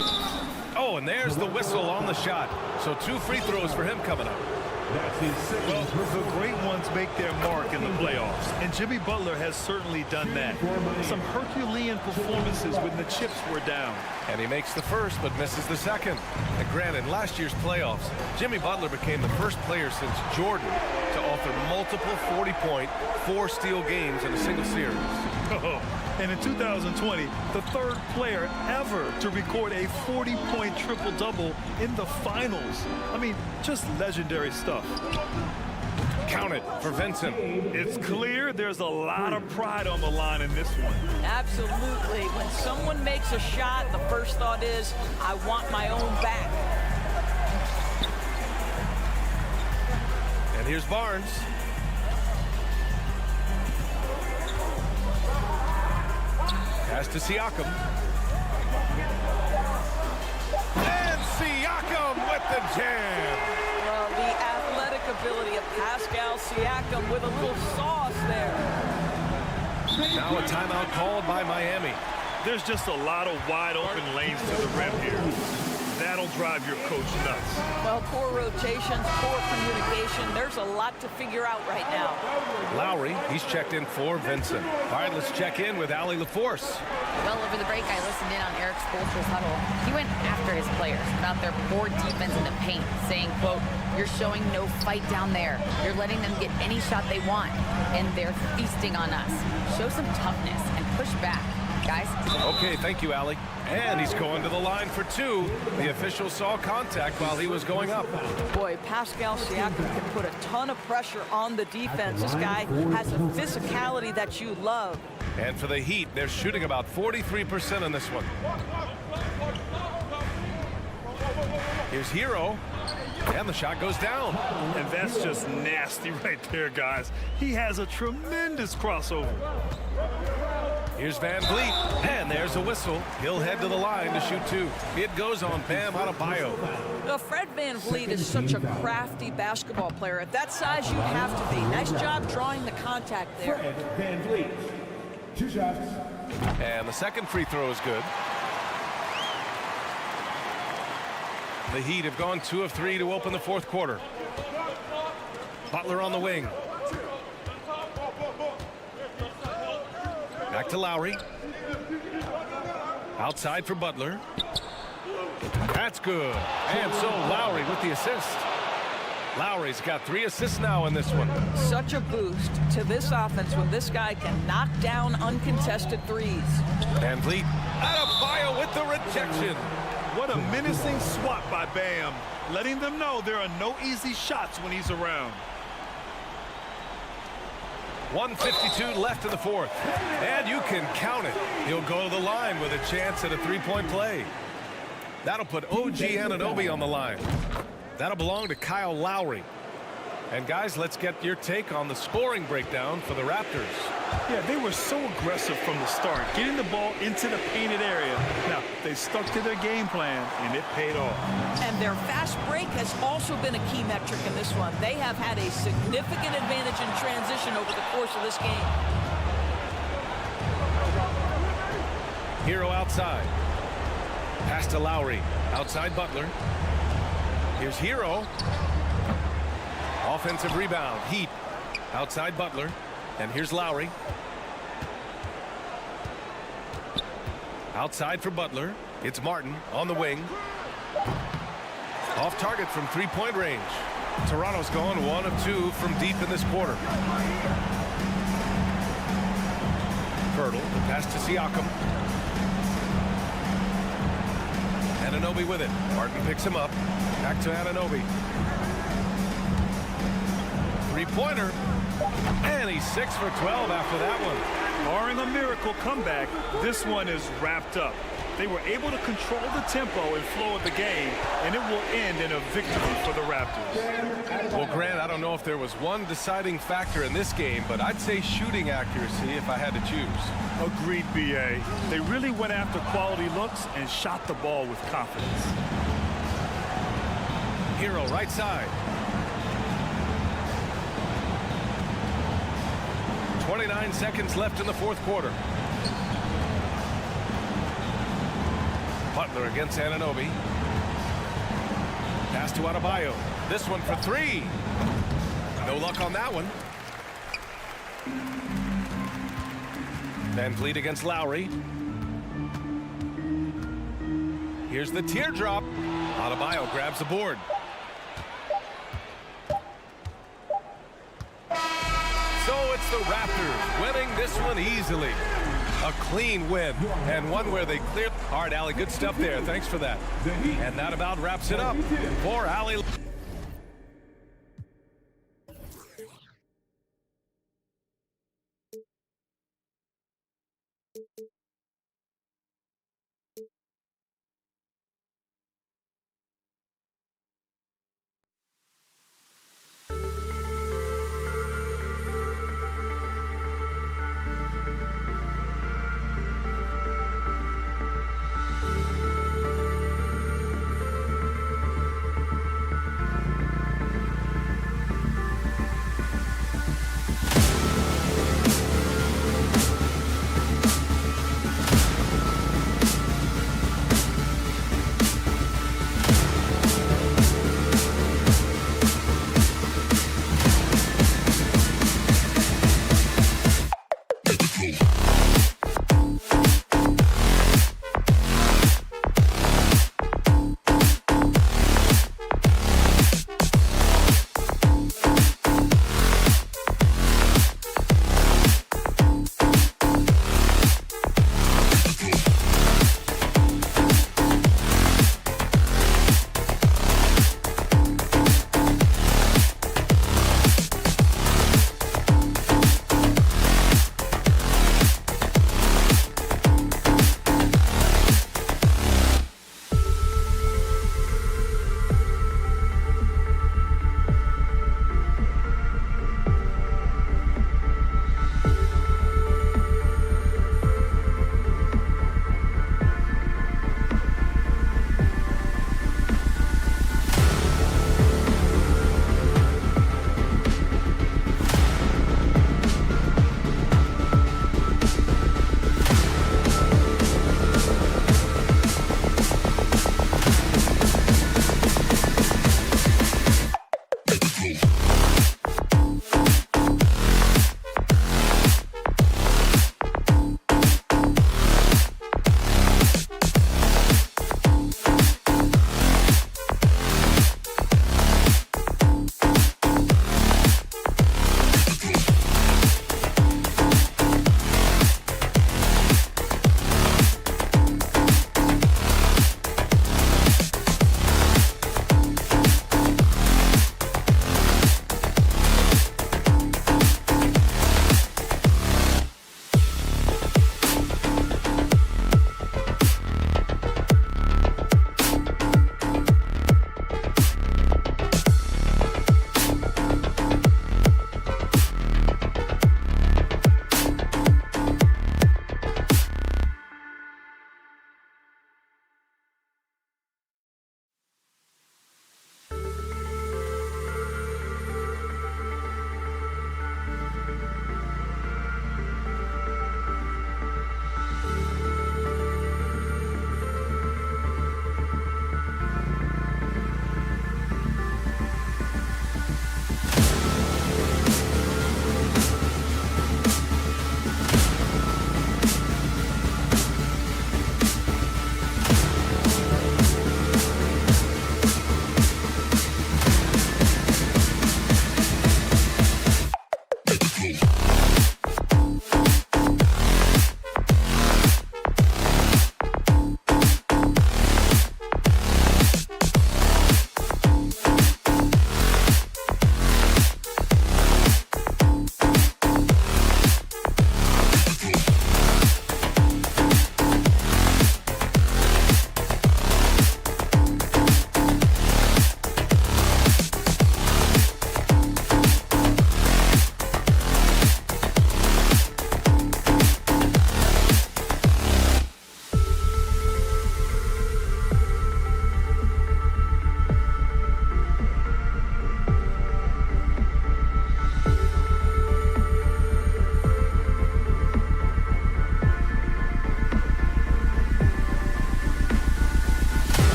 Oh, and there's the whistle on the shot. So 2 free throws for him coming up. Well, the great ones make their mark in the playoffs, and Jimmy Butler has certainly done that. Some Herculean performances when the chips were down. And he makes the first, but misses the second. And granted, in last year's playoffs, Jimmy Butler became the first player since Jordan to offer multiple 40-point, 4-steal games in a single series. Oh, and in 2020, the 3rd player ever to record a 40-point triple-double in the finals. I mean, just legendary stuff. Count it for Vincent. It's clear there's a lot of pride on the line in this one. Absolutely. When someone makes a shot, the first thought is, I want my own back. And here's Barnes. Pass to Siakam. And Siakam with the jam. Well, the athletic ability of Pascal Siakam with a little sauce there. Now a timeout called by Miami. There's just a lot of wide open lanes to the rim here. That'll drive your coach nuts. Well, poor rotations, poor communication. There's a lot to figure out right now. Lowry, he's checked in for Vincent. All right, let's check in with Allie LaForce. Well, over the break, I listened in on Eric Spoelstra's huddle. He went after his players about their poor defense in the paint, saying, quote, "You're showing no fight down there. You're letting them get any shot they want, and they're feasting on us. Show some toughness and push back, guys." Okay, thank you, Allie. And he's going to the line for 2. The official saw contact while he was going up. Boy, Pascal Siakam can put a ton of pressure on the defense. This guy has a physicality that you love. And for the Heat, they're shooting about 43% in this one. Here's Hero. And the shot goes down. And that's just nasty right there, guys. He has a tremendous crossover. Here's VanVleet, and there's a whistle. He'll head to the line to shoot 2. It goes on Bam Adebayo. Well, Fred VanVleet is such a crafty basketball player. At that size, you have to be. Nice job drawing the contact there. VanVleet. 2 shots. And the second free throw is good. The Heat have gone 2 of 3 to open the fourth quarter. Butler on the wing. Back to Lowry. Outside for Butler. That's good. And so Lowry with the assist. Lowry's got 3 assists now in this one. Such a boost to this offense when this guy can knock down uncontested threes. Van Vliet. Adebayo with the rejection. What a menacing swat by Bam, letting them know there are no easy shots when he's around. 1:52 left in the fourth. And you can count it. He'll go to the line with a chance at a 3-point play. That'll put OG Anunoby on the line. That'll belong to Kyle Lowry. And guys, let's get your take on the scoring breakdown for the Raptors. Yeah, they were so aggressive from the start, getting the ball into the painted area. Now, they stuck to their game plan, and it paid off. And their fast break has also been a key metric in this one. They have had a significant advantage in transition over the course of this game. Hero outside. Pass to Lowry. Outside Butler. Here's Hero. Offensive rebound. Heat. Outside Butler. And here's Lowry. Outside for Butler. It's Martin on the wing. Off target from 3-point range. Toronto's going 1 of 2 from deep in this quarter. Pirtle. The pass to Siakam. Anunoby with it. Martin picks him up. Back to Anunoby. 3-pointer. And he's 6 for 12 after that one. Barring a miracle comeback, this one is wrapped up. They were able to control the tempo and flow of the game, and it will end in a victory for the Raptors. Well, Grant, I don't know if there was one deciding factor in this game, but I'd say shooting accuracy if I had to choose. Agreed, B.A. They really went after quality looks and shot the ball with confidence. Hero right side. 29 seconds left in the fourth quarter. Butler against Anunoby. Pass to Adebayo. This one for 3. No luck on that one. Van Vliet against Lowry. Here's the teardrop. Adebayo grabs the board. So it's the Raptors winning this one easily. A clean win, and one where they cleared. All right, Allie, good stuff there. Thanks for that. And that about wraps it up for Allie.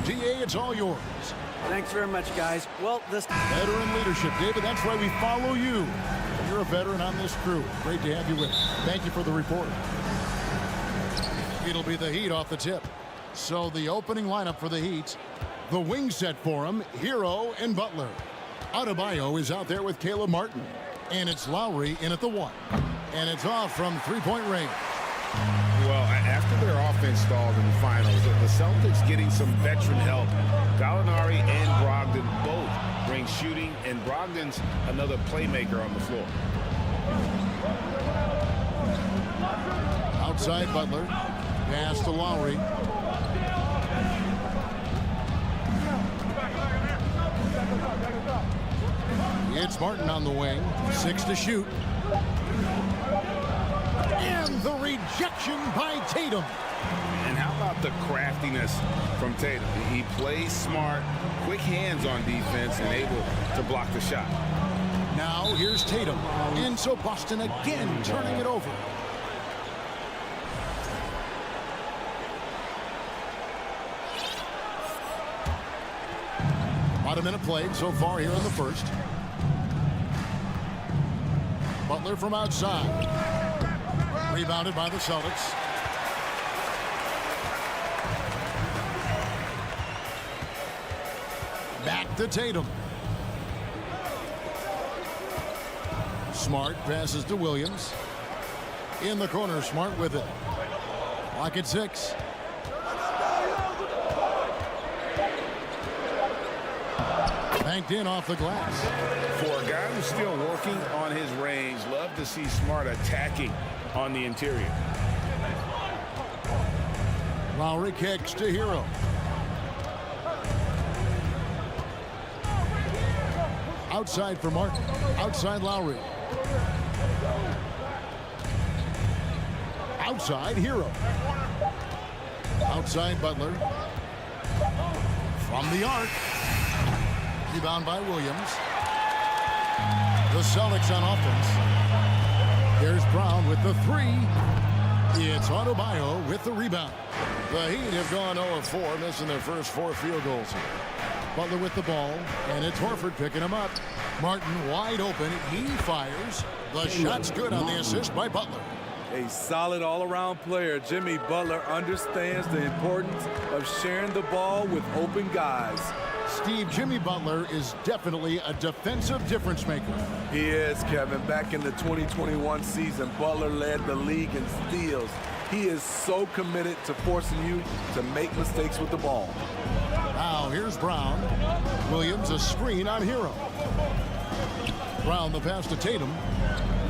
DA, it's all yours. Thanks very much, guys. Well, this Veteran leadership, David. That's why we follow you. You're a veteran on this crew. Great to have you with us. Thank you for the report. It'll be the Heat off the tip. So the opening lineup for the Heat, the wing set for him, Hero and Butler. Adebayo is out there with Caleb Martin. And it's Lowry in at the 1. And it's off from three-point range. Well, after their offense stalled in the finals, the Celtics getting some veteran help. Gallinari and Brogdon both bring shooting, and Brogdon's another playmaker on the floor. Outside Butler. Pass to Lowry. It's Martin on the wing. 6 to shoot. And the rejection by Tatum. And how about the craftiness from Tatum? He plays smart, quick hands on defense, and able to block the shot. Now here's Tatum. And so Boston again turning it over. About a minute played so far here in the first. Butler from outside. Rebounded by the Celtics. Back to Tatum. Smart passes to Williams. In the corner, Smart with it. Clock at 6. Banked in off the glass. For a guy who's still working on his range, love to see Smart attacking on the interior. Lowry kicks to Hero. Outside for Martin. Outside Lowry. Outside Hero. Outside Butler. From the arc. Rebound by Williams. The Celtics on offense. There's Brown with the 3. It's Adebayo with the rebound. The Heat have gone 0 of 4, missing their first 4 field goals here. Butler with the ball, and it's Horford picking him up. Martin wide open. He fires. The shot's good on the assist by Butler. A solid all-around player. Jimmy Butler understands the importance of sharing the ball with open guys. Steve, Jimmy Butler is definitely a defensive difference maker. He is, Kevin. Back in the 2021 season, Butler led the league in steals. He is so committed to forcing you to make mistakes with the ball. Now here's Brown. Williams a screen on Hero. Brown the pass to Tatum.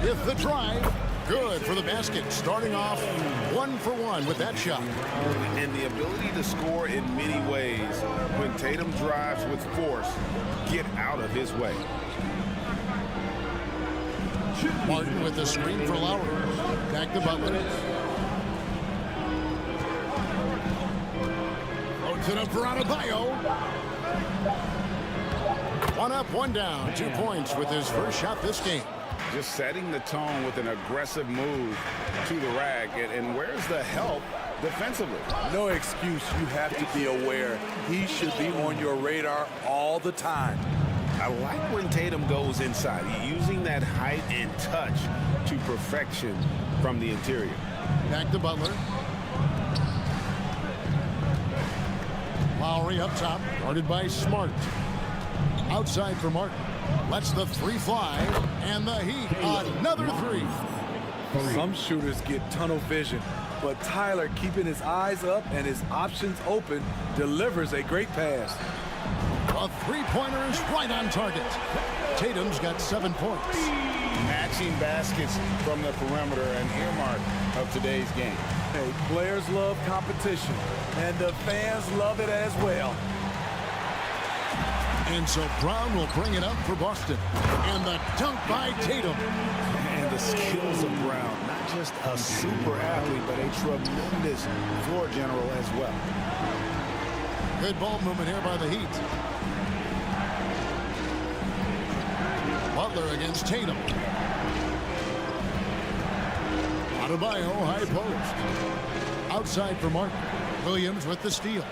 With the drive. Good for the basket. Starting off 1 for 1 with that shot. And the ability to score in many ways. When Tatum drives with force, get out of his way. Martin with the screen for Lowry. Back to Butler. Puts it up for Adebayo. 1 up, 1 down. 2 points with his first shot this game. Just setting the tone with an aggressive move to the rack. And where's the help defensively? No excuse. You have to be aware. He should be on your radar all the time. I like when Tatum goes inside. He's using that height and touch to perfection from the interior. Back to Butler. Lowry up top, guarded by Smart. Outside for Martin. Lets the 3 fly, and the Heat another 3. Some shooters get tunnel vision, but Tyler, keeping his eyes up and his options open, delivers a great pass. A 3-pointer is right on target. Tatum's got 7 points. Matching baskets from the perimeter, an earmark of today's game. Hey, players love competition, and the fans love it as well. And so Brown will bring it up for Boston. And the dunk by Tatum. And the skills of Brown, not just a super athlete, but a tremendous floor general as well. Good ball movement here by the Heat. Butler against Tatum. Adebayo high post. Outside for Martin. Williams with the steal.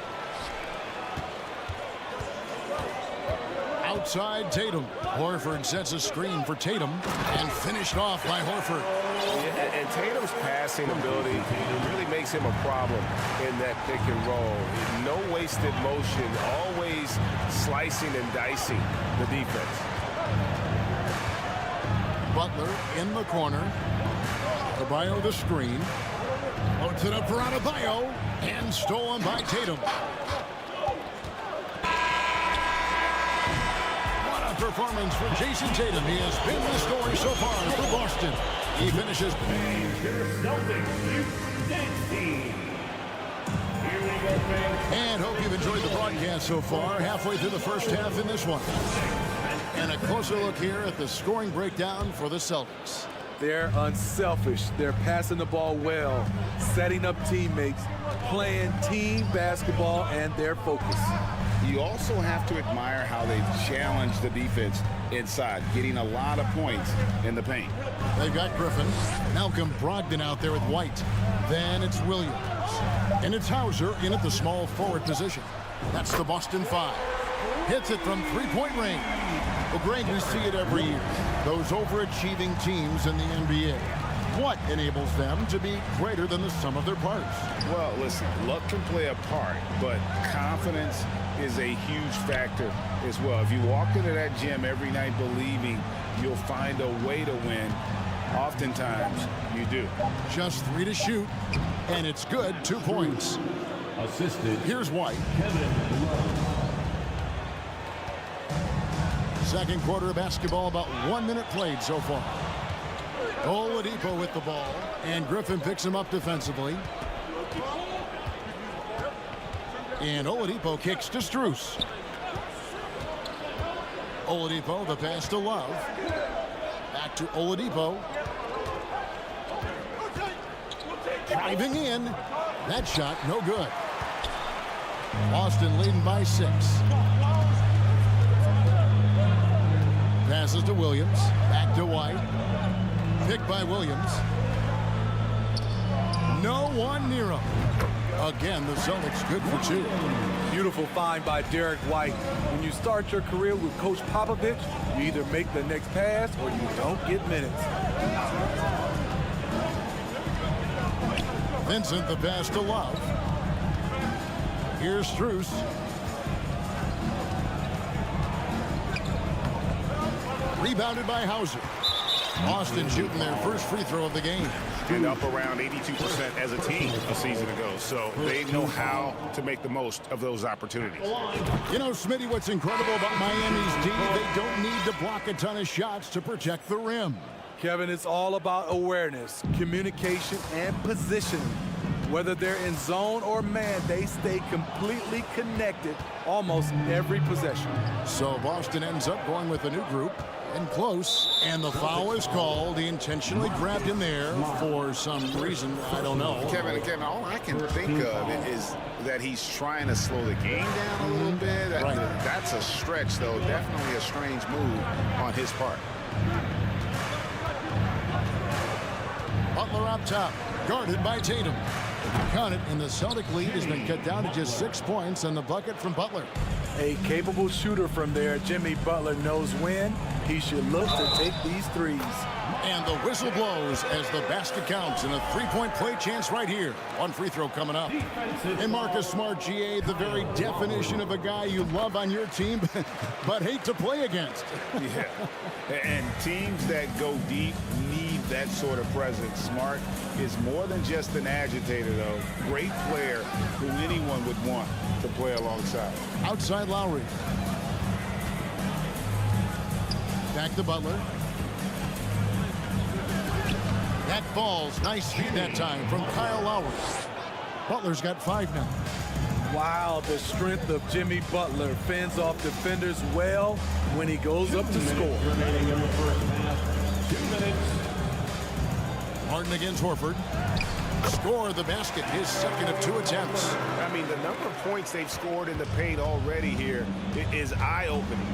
outside Tatum. Horford sets a screen for Tatum and finished off by Horford. Yeah, and Tatum's passing ability really makes him a problem in that pick and roll. No wasted motion, always slicing and dicing the defense. Butler in the corner. Adebayo the screen. Loads it up for Adebayo and stolen by Tatum. What a performance for Jason Tatum. He has been the story so far for Boston. He finishes. And hope you've enjoyed the broadcast so far. Halfway through the first half in this one. And a closer look here at the scoring breakdown for the Celtics. They're unselfish. They're passing the ball well, setting up teammates, playing team basketball, and their focus. You also have to admire how they challenge the defense inside, getting a lot of points in the paint. They've got Griffin, Malcolm Brogdon out there with White. Then it's Williams. And it's Hauser in at the small forward position. That's the Boston 5. Hits it from three-point range. Well, Greg, we see it every year. Those overachieving teams in the NBA. What enables them to be greater than the sum of their parts? Well, listen, luck can play a part, but confidence is a huge factor as well. If you walk into that gym every night believing you'll find a way to win, oftentimes you do. Just 3 to shoot, and it's good. 2 points. Assisted. Here's White. Second quarter of basketball, about 1 minute played so far. Oladipo with the ball, and Griffin picks him up defensively. And Oladipo kicks to Strus. Oladipo, the pass to Love. Back to Oladipo. Driving in. That shot, no good. Boston leading by 6. Passes to Williams. Back to White. Picked by Williams. No one near him. Again, the Celtics good for 2. Beautiful find by Derek White. When you start your career with Coach Popovich, you either make the next pass or you don't get minutes. Vincent, the pass to Love. Here's Strus. Rebounded by Hauser. Boston shooting their first free throw of the game. And up around 82% as a team a season ago. So they know how to make the most of those opportunities. You know, Smitty, what's incredible about Miami's team, they don't need to block a ton of shots to protect the rim. Kevin, it's all about awareness, communication, and positioning. Whether they're in zone or man, they stay completely connected almost every possession. So Boston ends up going with a new group. And close, and the foul is called. He intentionally grabbed him there for some reason. I don't know. Kevin, all I can think of is that he's trying to slow the game down a little bit. That's a stretch, though. Definitely a strange move on his part. Butler up top, guarded by Tatum. Count it, and the Celtic lead has been cut down to just 6 points, and the bucket from Butler. A capable shooter from there. Jimmy Butler knows when he should look to take these threes. And the whistle blows as the basket counts, and a three-point play chance right here. One free throw coming up. And Marcus Smart, GA, the very definition of a guy you love on your team, but hate to play against. Yeah, and teams that go deep need that sort of presence. Smart is more than just an agitator, though. Great player who anyone would want to play alongside. Outside Lowry. Back to Butler. That falls. Nice feed that time from Kyle Lowry. Butler's got 5 now. Wow, the strength of Jimmy Butler fends off defenders well when he goes up to score. Remaining in the first half. 2 minutes. Martin against Horford. Score the basket, his second of 2 attempts. I mean, the number of points they've scored in the paint already here is eye-opening.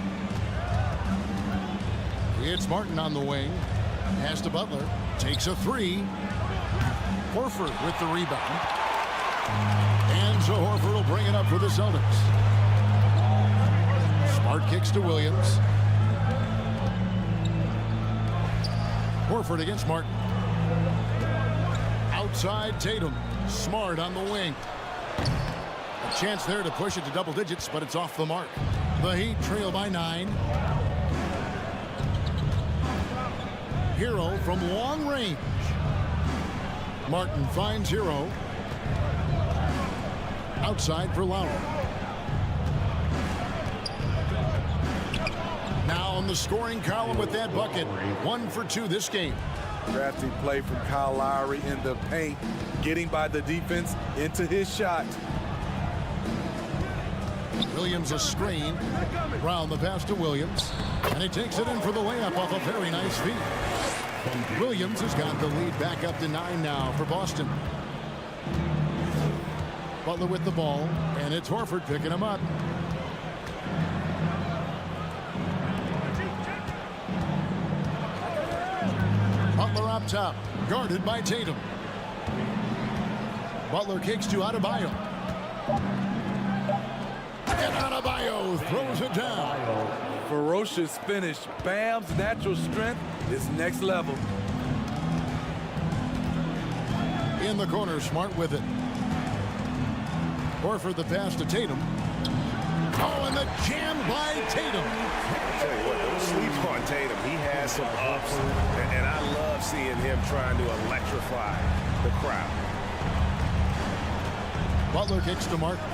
It's Martin on the wing. Pass to Butler. Takes a 3. Horford with the rebound. And so Horford will bring it up for the Celtics. Smart kicks to Williams. Horford against Martin. Outside Tatum. Smart on the wing. A chance there to push it to double digits, but it's off the mark. The Heat trail by 9. Hero from long range. Martin finds Hero. Outside for Lowry. Now on the scoring column with that bucket. 1 for 2 this game. Drafting play from Kyle Lowry in the paint, getting by the defense into his shot. Williams a screen. Brown the pass to Williams. And he takes it in for the layup off a very nice feed. Williams has got the lead back up to 9 now for Boston. Butler with the ball, and it's Horford picking him up. Butler up top, guarded by Tatum. Butler kicks to Adebayo. And Adebayo throws it down. Ferocious finish. Bam's natural strength is next level. In the corner, Smart with it. Horford the pass to Tatum. Oh, and the jam by Tatum. I'll tell you what, don't sleep on Tatum. He has some ups, and I love seeing him trying to electrify the crowd. Butler kicks to Martin.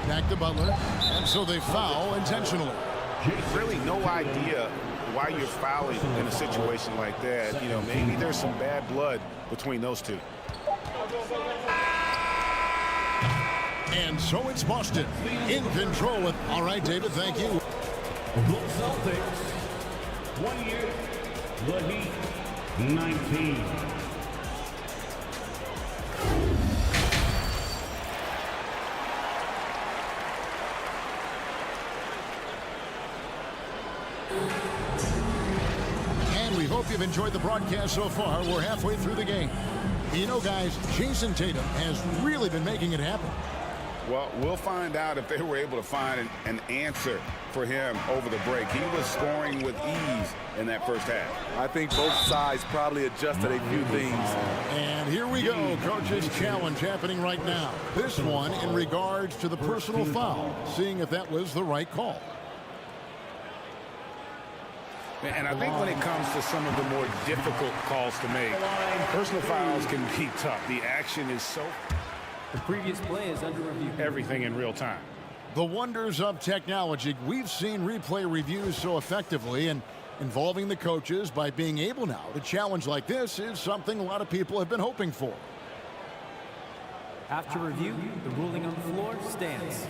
Back to Butler, and so they foul intentionally. Really no idea why you're fouling in a situation like that. You know, maybe there's some bad blood between those two. And so it's Boston in control with, all right, David, thank you. The Celtics, 1 year, the Heat, 19. And we hope you've enjoyed the broadcast so far. We're halfway through the game. You know, guys, Jason Tatum has really been making it happen. Well, we'll find out if they were able to find an answer for him over the break. He was scoring with ease in that first half. I think both sides probably adjusted a few things. And here we go. Coach's challenge happening right now. This one in regards to the personal foul, seeing if that was the right call. And I think when it comes to some of the more difficult calls to make, personal fouls can be tough. The action is so... The previous play is under review. Everything in real time. The wonders of technology. We've seen replay reviews so effectively, and involving the coaches by being able now to challenge like this is something a lot of people have been hoping for. After review, the ruling on the floor stands.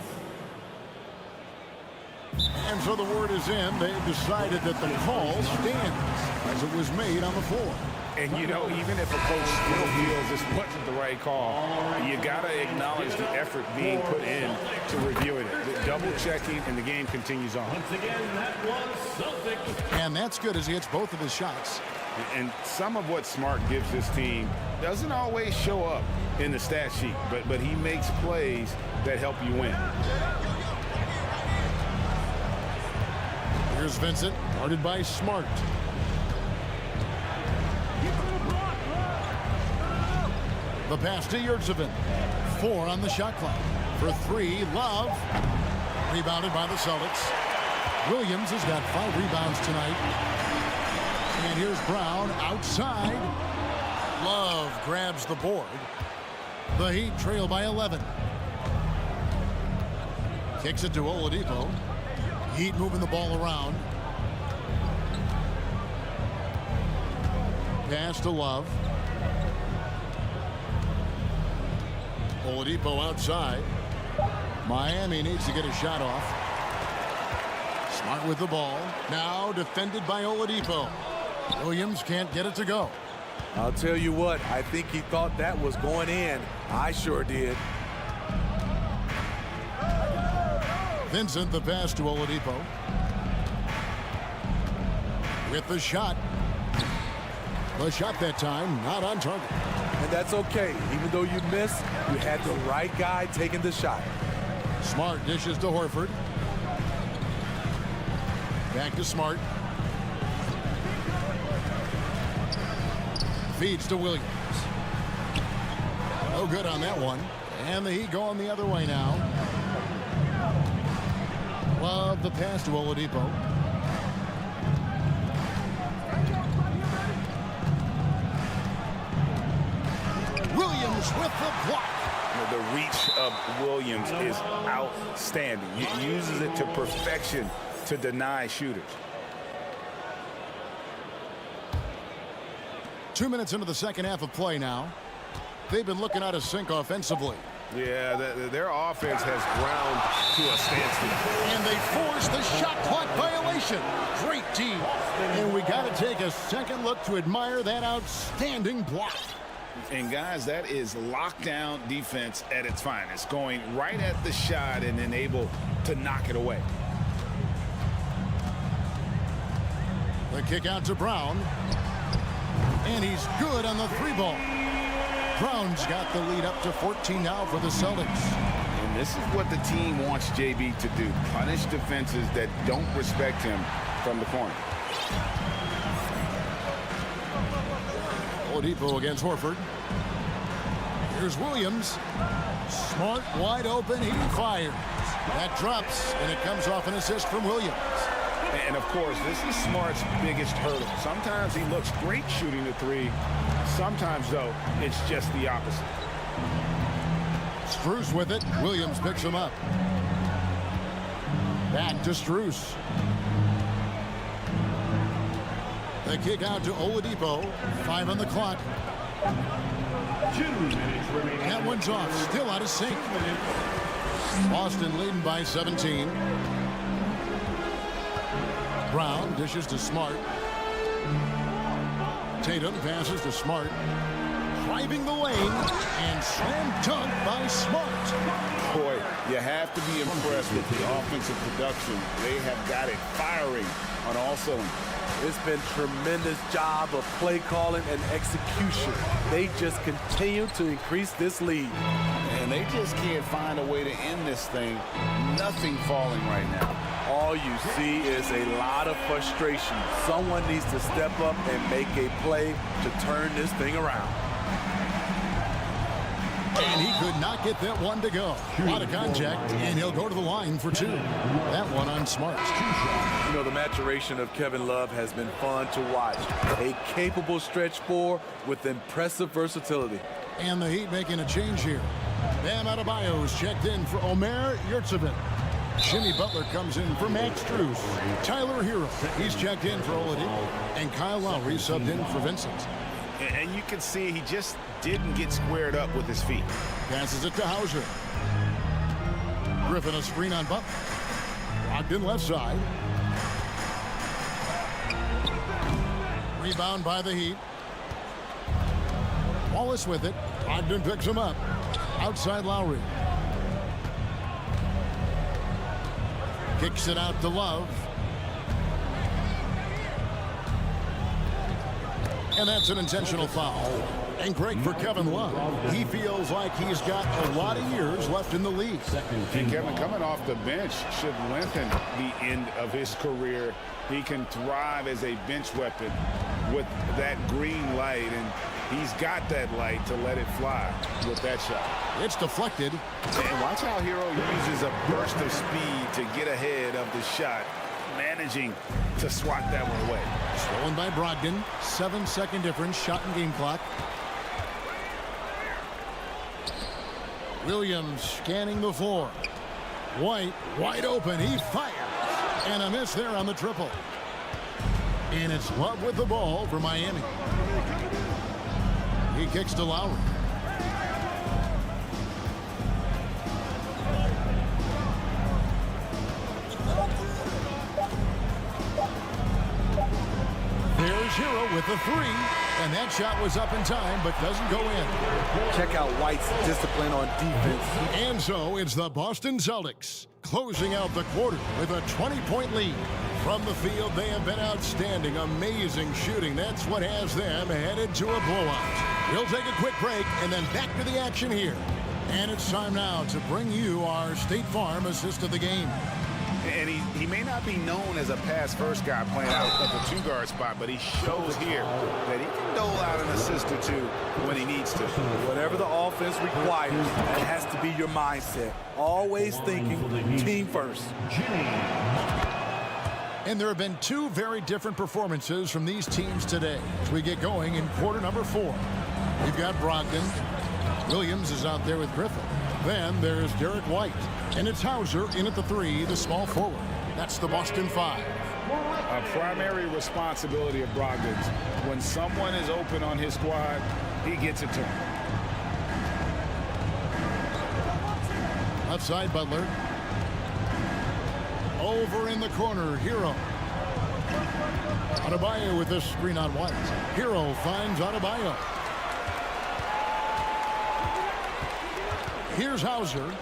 And so the word is in. They've decided that the call stands as it was made on the floor. And, you know, even if a coach still feels this wasn't the right call, you got to acknowledge the effort being put in to reviewing it. The double checking, and the game continues on. Once again, that was Celtics. And that's good as he hits both of his shots. And some of what Smart gives this team doesn't always show up in the stat sheet, but he makes plays that help you win. Here's Vincent, guarded by Smart. The pass to Yurtsevin. 4 on the shot clock. For 3, Love. Rebounded by the Celtics. Williams has got 5 rebounds tonight. And here's Brown outside. Love grabs the board. The Heat trail by 11. Kicks it to Oladipo. Heat moving the ball around. Pass to Love. Oladipo outside. Miami needs to get a shot off. Smart with the ball. Now defended by Oladipo. Williams can't get it to go. I'll tell you what, I think he thought that was going in. I sure did. Vincent the pass to Oladipo. With the shot. The shot that time not on target. And that's okay. Even though you missed, you had the right guy taking the shot. Smart dishes to Horford. Back to Smart. Feeds to Williams. No good on that one. And the Heat going the other way now. Love the pass to Oladipo. Williams with the block. The reach of Williams is outstanding. He uses it to perfection to deny shooters. 2 minutes into the second half of play now. They've been looking out of sync offensively. Yeah, their offense has ground to a standstill. And they force the shot clock violation. Great team. And we got to take a second look to admire that outstanding block. And guys, that is lockdown defense at its finest. Going right at the shot and then able to knock it away. The kick out to Brown. And he's good on the three ball. Brown's got the lead up to 14 now for the Celtics. And this is what the team wants JB to do. Punish defenses that don't respect him from the corner. Oladipo against Horford. Here's Williams. Smart, wide open. He fires. That drops, and it comes off an assist from Williams. And, of course, this is Smart's biggest hurdle. Sometimes he looks great shooting the three. Sometimes, though, it's just the opposite. Strus with it. Williams picks him up. Back to Strus. The kick out to Oladipo. 5 on the clock. 2 minutes remaining. That one's off. Still out of sync. Boston leading by 17. Brown dishes to Smart. Tatum passes to Smart. Driving the lane and slam dunk by Smart. Boy, you have to be impressed with the offensive production. They have got it firing on all cylinders. It's been tremendous job of play calling and execution. They just continue to increase this lead. And they just can't find a way to end this thing. Nothing falling right now. All you see is a lot of frustration. Someone needs to step up and make a play to turn this thing around. And he could not get that one to go. A lot of contact, and he'll go to the line for 2. That one on Smart. You know, the maturation of Kevin Love has been fun to watch. A capable stretch 4 with impressive versatility. And the Heat making a change here. Bam Adebayo's checked in for Omer Yurtseven. Jimmy Butler comes in for Max Strus. Tyler Hero, he's checked in for Oladipo. And Kyle Lowry subbed in for Vincent. And you can see he just didn't get squared up with his feet. Passes it to Hauser. Griffin a screen on Butler. Locked in left side. Rebound by the Heat. Wallace with it. Ogden picks him up. Outside Lowry. Kicks it out to Love. And that's an intentional foul. And great for Kevin Love. He feels like he's got a lot of years left in the league. And Kevin, coming off the bench, should lengthen the end of his career. He can thrive as a bench weapon with that green light, and he's got that light to let it fly with that shot. It's deflected. And watch how Hero uses a burst of speed to get ahead of the shot, managing to swat that one away. Stolen by Brogdon. 7-second difference, shot and game clock. Williams scanning the floor. White, wide open, he fires. And a miss there on the triple. And it's Love with the ball for Miami. He kicks to Lowry. There's Hero with the 3. And that shot was up in time, but doesn't go in. Check out White's discipline on defense. And so it's the Boston Celtics closing out the quarter with a 20-point lead. From the field, they have been outstanding, amazing shooting. That's what has them headed to a blowout. We'll take a quick break and then back to the action here. And it's time now to bring you our State Farm assist of the game. And he may not be known as a pass-first guy playing out of the two-guard spot, but he shows here that he can dole out an assist or two when he needs to. Whatever the offense requires, that has to be your mindset. Always thinking team first. And there have been two very different performances from these teams today as we get going in quarter number 4. We've got Brogdon. Williams is out there with Griffin. Then there's Derek White. And it's Hauser in at the 3, the small forward. That's the Boston 5. A primary responsibility of Brogdon's. When someone is open on his squad, he gets it to him. Left side, Butler. Over in the corner, Hero. Adebayo with this screen on White. Hero finds Adebayo. Here's Hauser.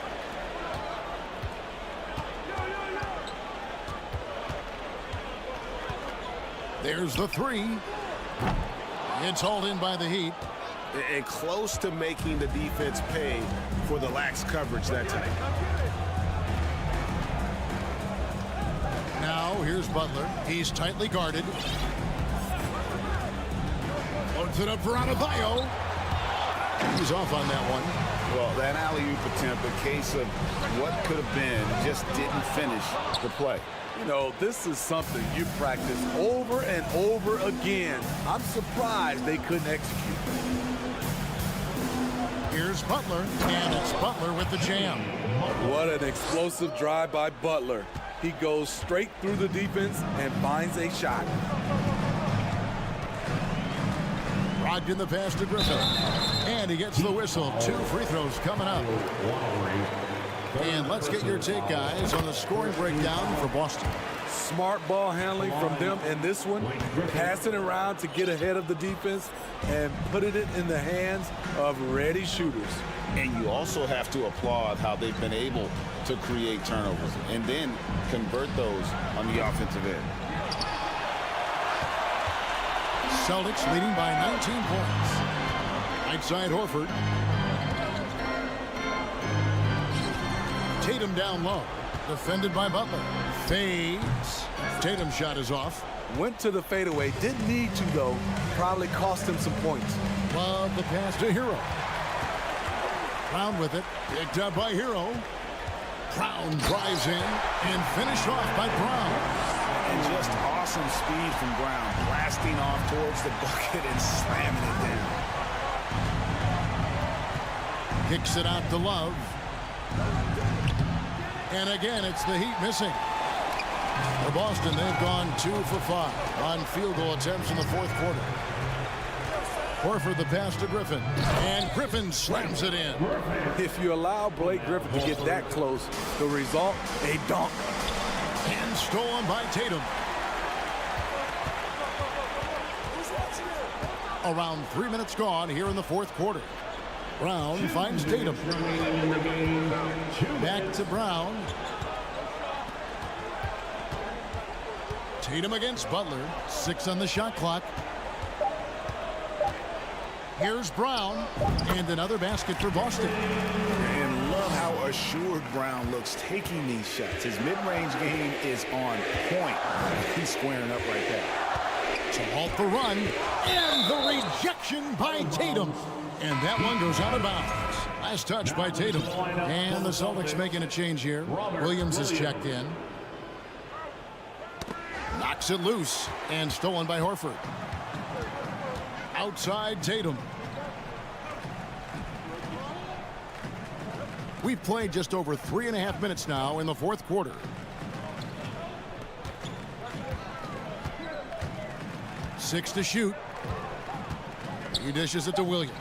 There's the 3. It's hauled in by the Heat. And close to making the defense pay for the lax coverage that time. Now, here's Butler. He's tightly guarded. Loads it up for Adebayo. He's off on that one. Well, that alley-oop attempt, a case of what could have been, just didn't finish the play. You know, this is something you practice over and over again. I'm surprised they couldn't execute. Here's Butler, and it's Butler with the jam. What an explosive drive by Butler. He goes straight through the defense and finds a shot. Brogdon the pass to Griffin. And he gets the whistle. 2 free throws coming up. And let's get your take, guys, on the scoring breakdown for Boston. Smart ball handling from them in this one. Passing around to get ahead of the defense and putting it in the hands of ready shooters. And you also have to applaud how they've been able to create turnovers and then convert those on the offensive end. Celtics leading by 19 points. Right side, Horford. Tatum down low. Defended by Butler. Fades. Tatum's shot is off. Went to the fadeaway. Didn't need to, though. Probably cost him some points. Love the pass to Hero. Brown with it. Picked up by Hero. Brown drives in and finished off by Brown. And just awesome speed from Brown. Blasting off towards the bucket and slamming it down. Kicks it out to Love. And again, it's the Heat missing. For Boston, they've gone 2 for 5 on field goal attempts in the 4th quarter. Horford the pass to Griffin. And Griffin slams it in. If you allow Blake Griffin to get that close, the result, a dunk. And stolen by Tatum. Around 3 minutes gone here in the 4th quarter. Brown finds Tatum. Back to Brown. Tatum against Butler. 6 on the shot clock. Here's Brown. And another basket for Boston. And love how assured Brown looks taking these shots. His mid-range game is on point. He's squaring up right there. To halt the run. And the rejection by Tatum. And that one goes out of bounds. Last touch by Tatum. And the Celtics making a change here. Williams is checked in. Knocks it loose. And stolen by Horford. Outside Tatum. We've played just over 3.5 minutes now in the 4th quarter. Six to shoot. He dishes it to Williams.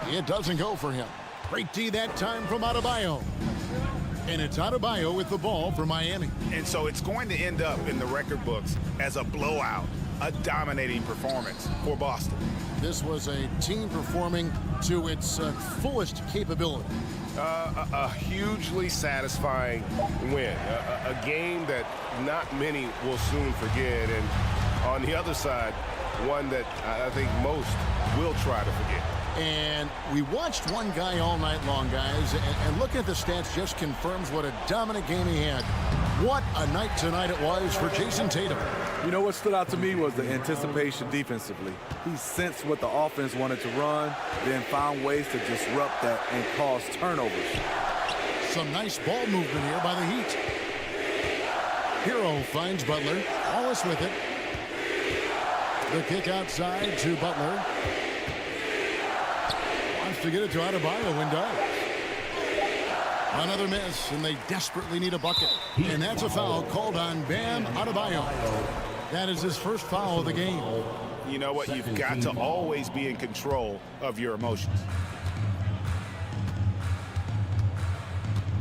It doesn't go for him. Great D that time from Adebayo. And it's Adebayo with the ball for Miami. And so it's going to end up in the record books as a blowout, a dominating performance for Boston. This was a team performing to its fullest capability. A hugely satisfying win. A game that not many will soon forget. And on the other side, one that I think most will try to forget. And we watched one guy all night long, guys, and looking at the stats just confirms what a dominant game he had. What a night tonight it was for Jason Tatum. You know what stood out to me was the anticipation defensively. He sensed what the offense wanted to run, then found ways to disrupt that and cause turnovers. Some nice ball movement here by the Heat. Hero finds Butler. Wallace with it. The kick outside to Butler. Wants to get it to Adebayo and does. Another miss, and they desperately need a bucket. And that's a foul called on Bam Adebayo. That is his first foul of the game. You know what? You've got to always be in control of your emotions.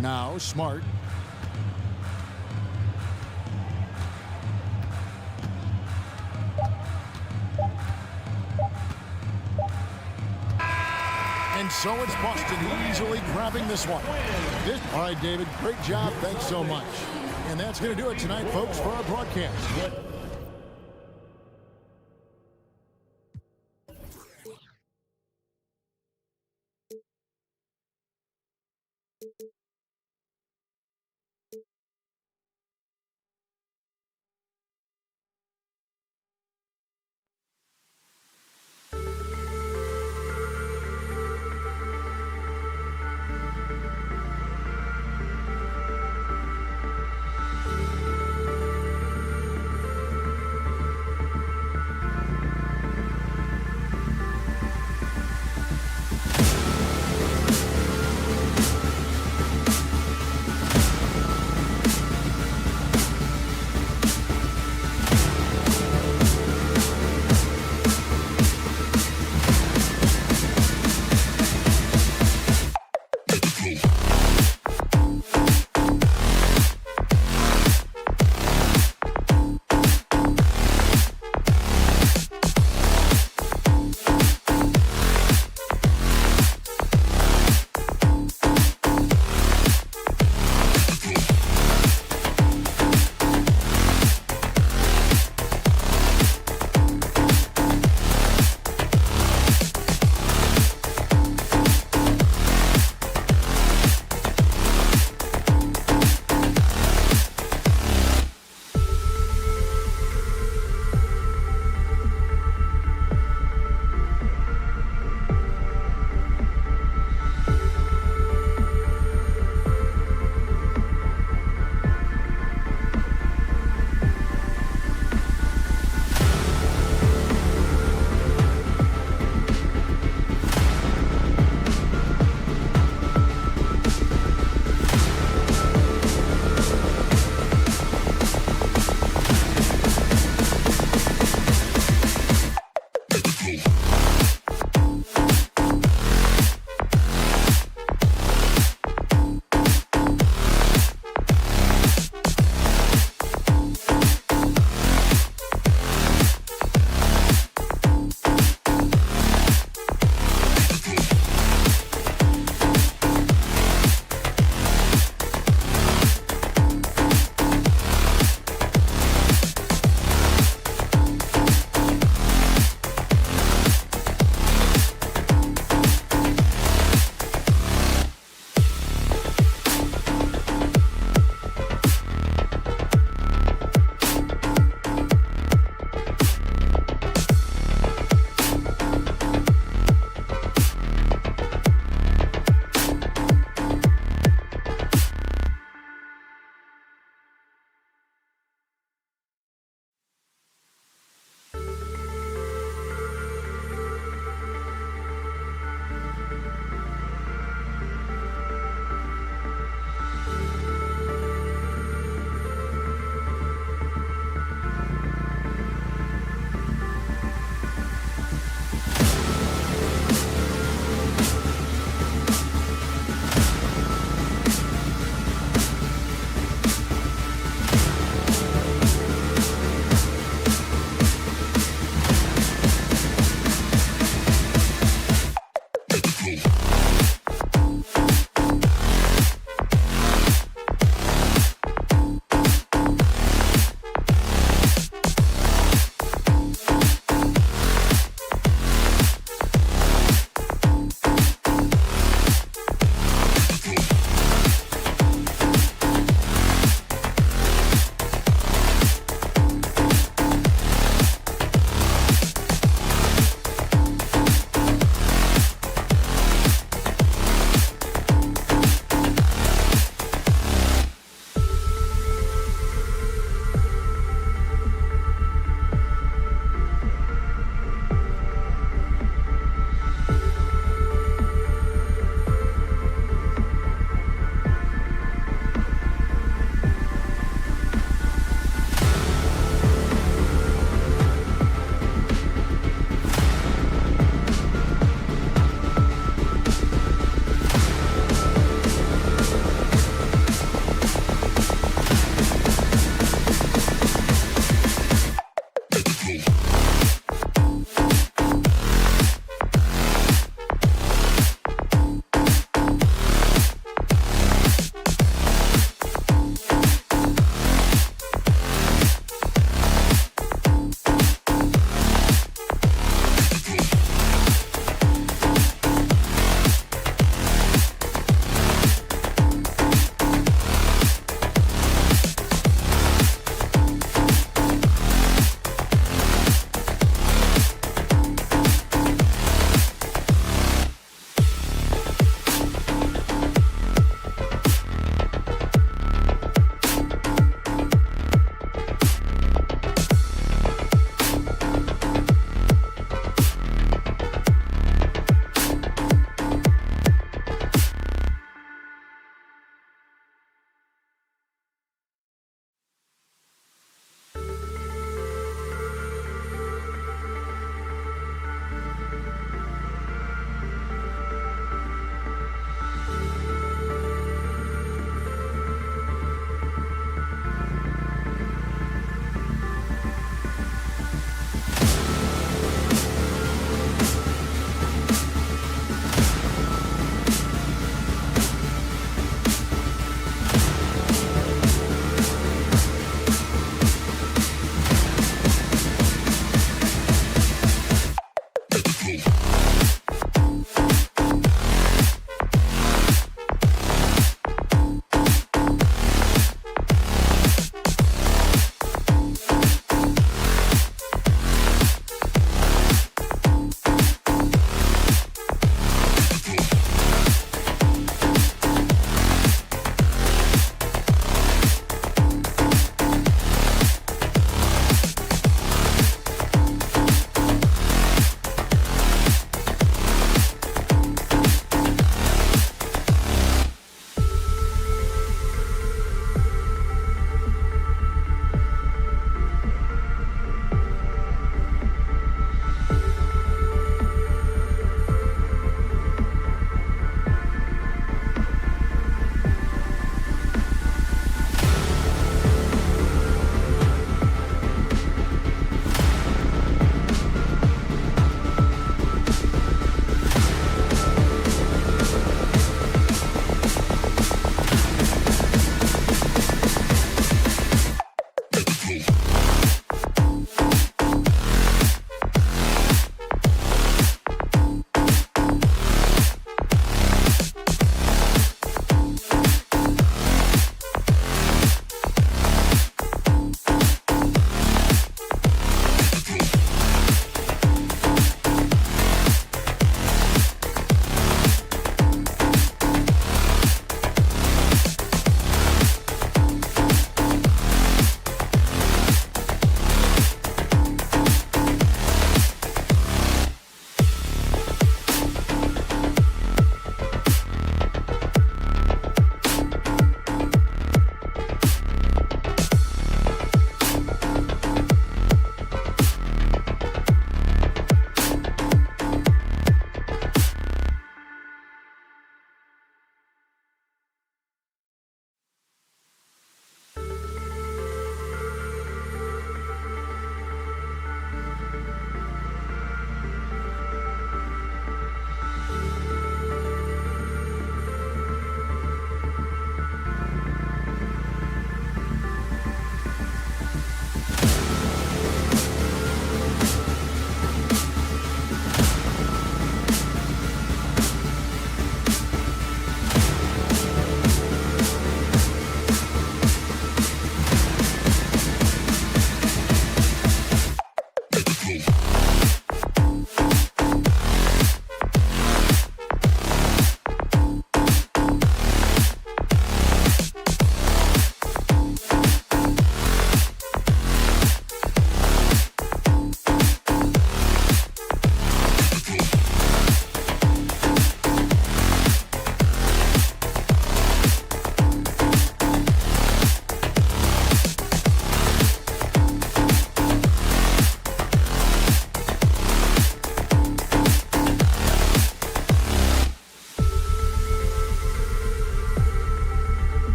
Now Smart. And so it's Boston easily grabbing this one. All right, David, great job. Thanks so much. And that's going to do it tonight, folks, for our broadcast.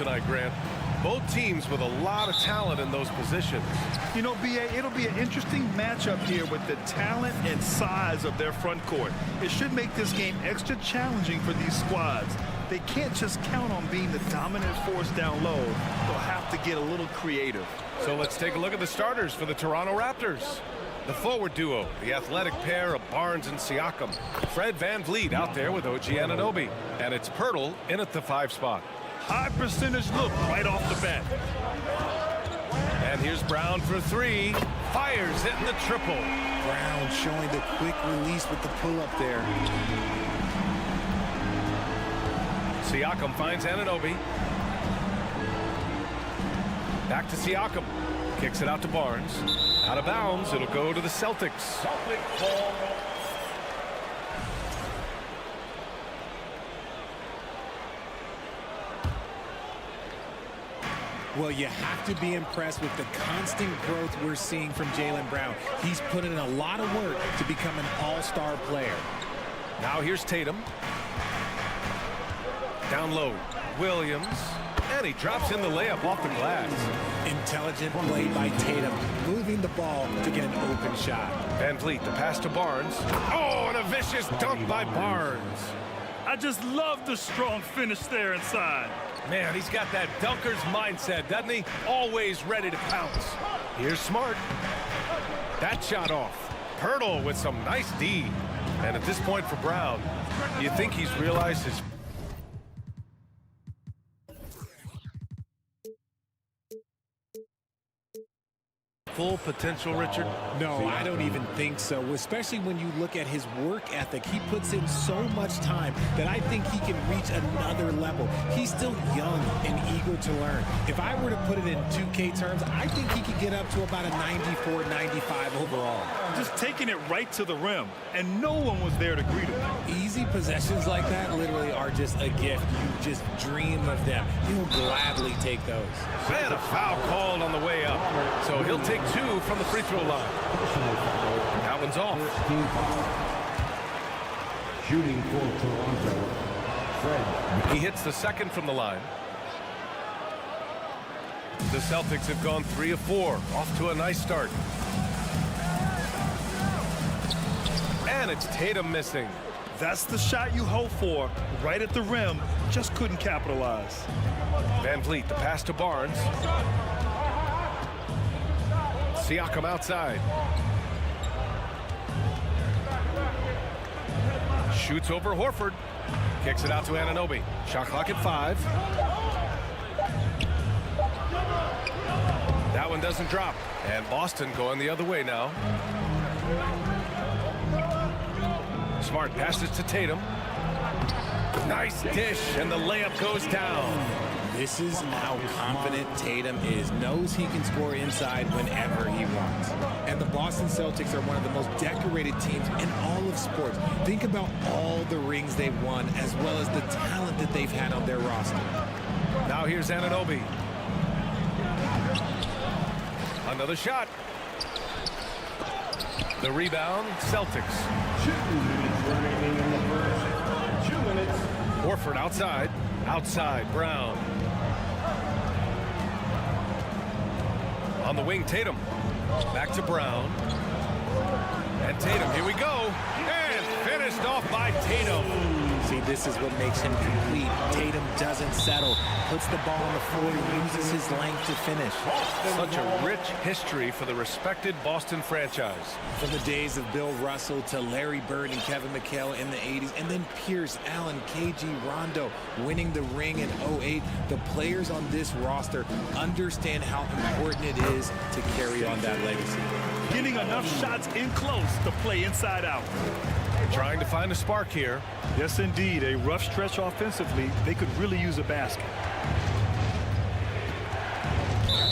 tonight, Grant. Both teams with a lot of talent in those positions. You know, B.A., it'll be an interesting matchup here with the talent and size of their front court. It should make this game extra challenging for these squads. They can't just count on being the dominant force down low. They'll have to get a little creative. So let's take a look at the starters for the Toronto Raptors. The forward duo, the athletic pair of Barnes and Siakam. Fred VanVleet out there with OG Anunoby. And it's Pirtle in at the 5 spot. High percentage look right off the bat. And here's Brown for 3. Fires hitting the triple. Brown showing the quick release with the pull-up there. Siakam finds Anunoby. Back to Siakam. Kicks it out to Barnes. Out of bounds. It'll go to the Celtics. Well, you have to be impressed with the constant growth we're seeing from Jaylen Brown. He's put in a lot of work to become an all-star player. Now here's Tatum. Down low, Williams. And he drops in the layup off the glass. Intelligent play by Tatum, moving the ball to get an open shot. VanVleet, the pass to Barnes. Oh, and a vicious dunk by Barnes. I just love the strong finish there inside. Man, he's got that dunker's mindset, doesn't he? Always ready to pounce. Here's Smart. That shot off. Pirtle with some nice D. And at this point for Brown, you think he's realized his full potential, Richard? No, I don't even think so, especially when you look at his work ethic. He puts in so much time that I think he can reach another level. He's still young and eager to learn. If I were to put it in 2K terms, I think he could get up to about a 94, 95 overall. Just taking it right to the rim, and no one was there to greet him. Easy possessions like that literally are just a gift. You just dream of them. He'll gladly take those. Man, a foul called on the way up. So he'll take 2 from the free throw line. That one's off. Shooting for Toronto, Fred. He hits the second from the line. The Celtics have gone 3 of 4. Off to a nice start. And it's Tatum missing. That's the shot you hope for. Right at the rim. Just couldn't capitalize. VanVleet, the pass to Barnes. Siakam outside. Shoots over Horford. Kicks it out to Anunoby. Shot clock at 5. That one doesn't drop. And Boston going the other way now. Smart passes to Tatum. Nice dish, and the layup goes down. This is how confident Tatum is. Knows he can score inside whenever he wants. And the Boston Celtics are one of the most decorated teams in all of sports. Think about all the rings they've won, as well as the talent that they've had on their roster. Now here's Anunoby. Another shot. The rebound, Celtics. 2 minutes remaining in the first. 2 minutes. Horford outside. Outside, Brown. On the wing, Tatum. Back to Brown. And Tatum, here we go. And finished off by Tatum. See, this is what makes him complete. Tatum doesn't settle. Puts the ball on the floor and uses his length to finish. Such a rich history for the respected Boston franchise. From the days of Bill Russell to Larry Bird and Kevin McHale in the 80s, and then Pierce, Allen, KG, Rondo winning the ring in 08. The players on this roster understand how important it is to carry on that legacy. Getting enough shots in close to play inside out. Trying to find a spark here. Yes, indeed. A rough stretch offensively. They could really use a basket.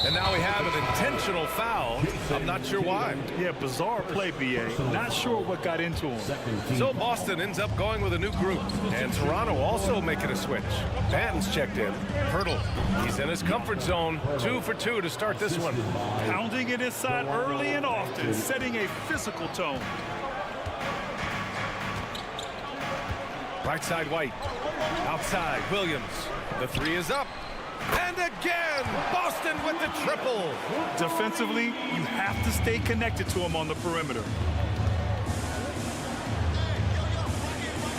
And now we have an intentional foul. I'm not sure why. Yeah, bizarre play, B.A. Not sure what got into him. So Boston ends up going with a new group. And Toronto also making a switch. Patton's checked in. Pirtle, he's in his comfort zone. 2 for 2 to start this one. Pounding it inside early and often, setting a physical tone. Right side, White. Outside, Williams. The 3 is up. And again, Boston with the triple. Defensively, you have to stay connected to him on the perimeter.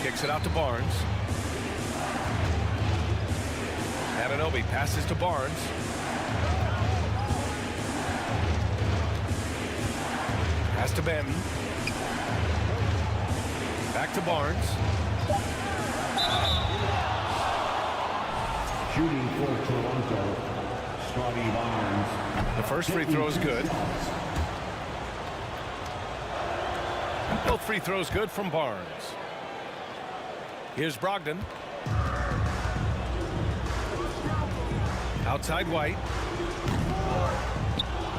Kicks it out to Barnes. Anunoby passes to Barnes. Pass to Benton. Back to Barnes. Shooting for Toronto, Scotty Barnes. The first free throw is good. Both free throws good from Barnes. Here's Brogdon. Outside White.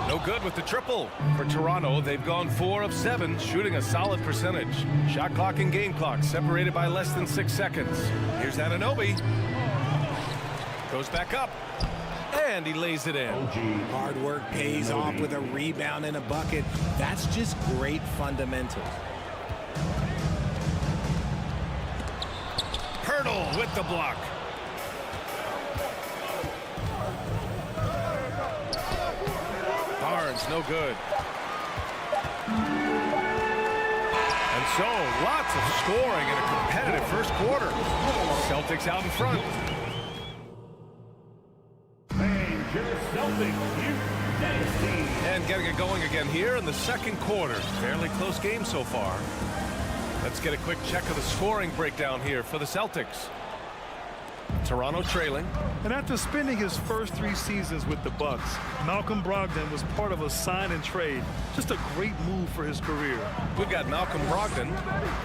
No good with the triple. For Toronto, they've gone 4 of 7, shooting a solid percentage. Shot clock and game clock separated by less than 6 seconds. Here's Anunoby. Goes back up. And he lays it in. Hard work pays off with a rebound and a bucket. That's just great fundamentals. Hurdle with the block. Barnes, no good. And so, lots of scoring in a competitive first quarter. Celtics out in front. And getting it going again here in the second quarter. Fairly close game so far. Let's get a quick check of the scoring breakdown here for the Celtics. Toronto trailing. And after spending his first 3 seasons with the Bucks, Malcolm Brogdon was part of a sign and trade. Just a great move for his career. We've got Malcolm Brogdon,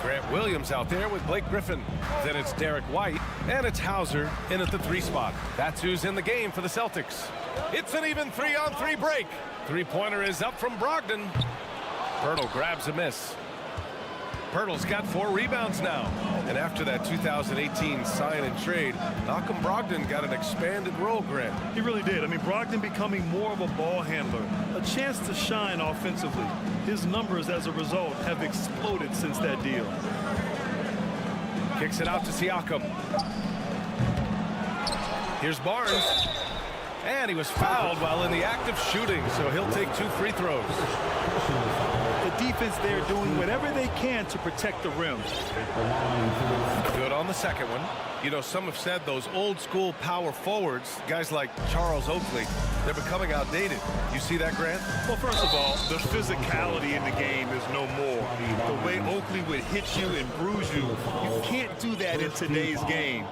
Grant Williams out there with Blake Griffin. Then it's Derek White, and it's Hauser in at the 3 spot. That's who's in the game for the Celtics. It's an even 3-on-3 break. Three-pointer is up from Brogdon. Pirtle grabs a miss. Pirtle's got 4 rebounds now. And after that 2018 sign and trade, Malcolm Brogdon got an expanded role, Grant. He really did. I mean, Brogdon becoming more of a ball handler, a chance to shine offensively. His numbers as a result have exploded since that deal. Kicks it out to Siakam. Here's Barnes. And he was fouled while in the act of shooting, so he'll take 2 free throws. The defense there doing whatever they can to protect the rim. Good on the second one. You know, some have said those old school power forwards, guys like Charles Oakley, they're becoming outdated. You see that, Grant? Well, first of all, the physicality in the game is no more. The way Oakley would hit you and bruise you, you can't do that in today's game.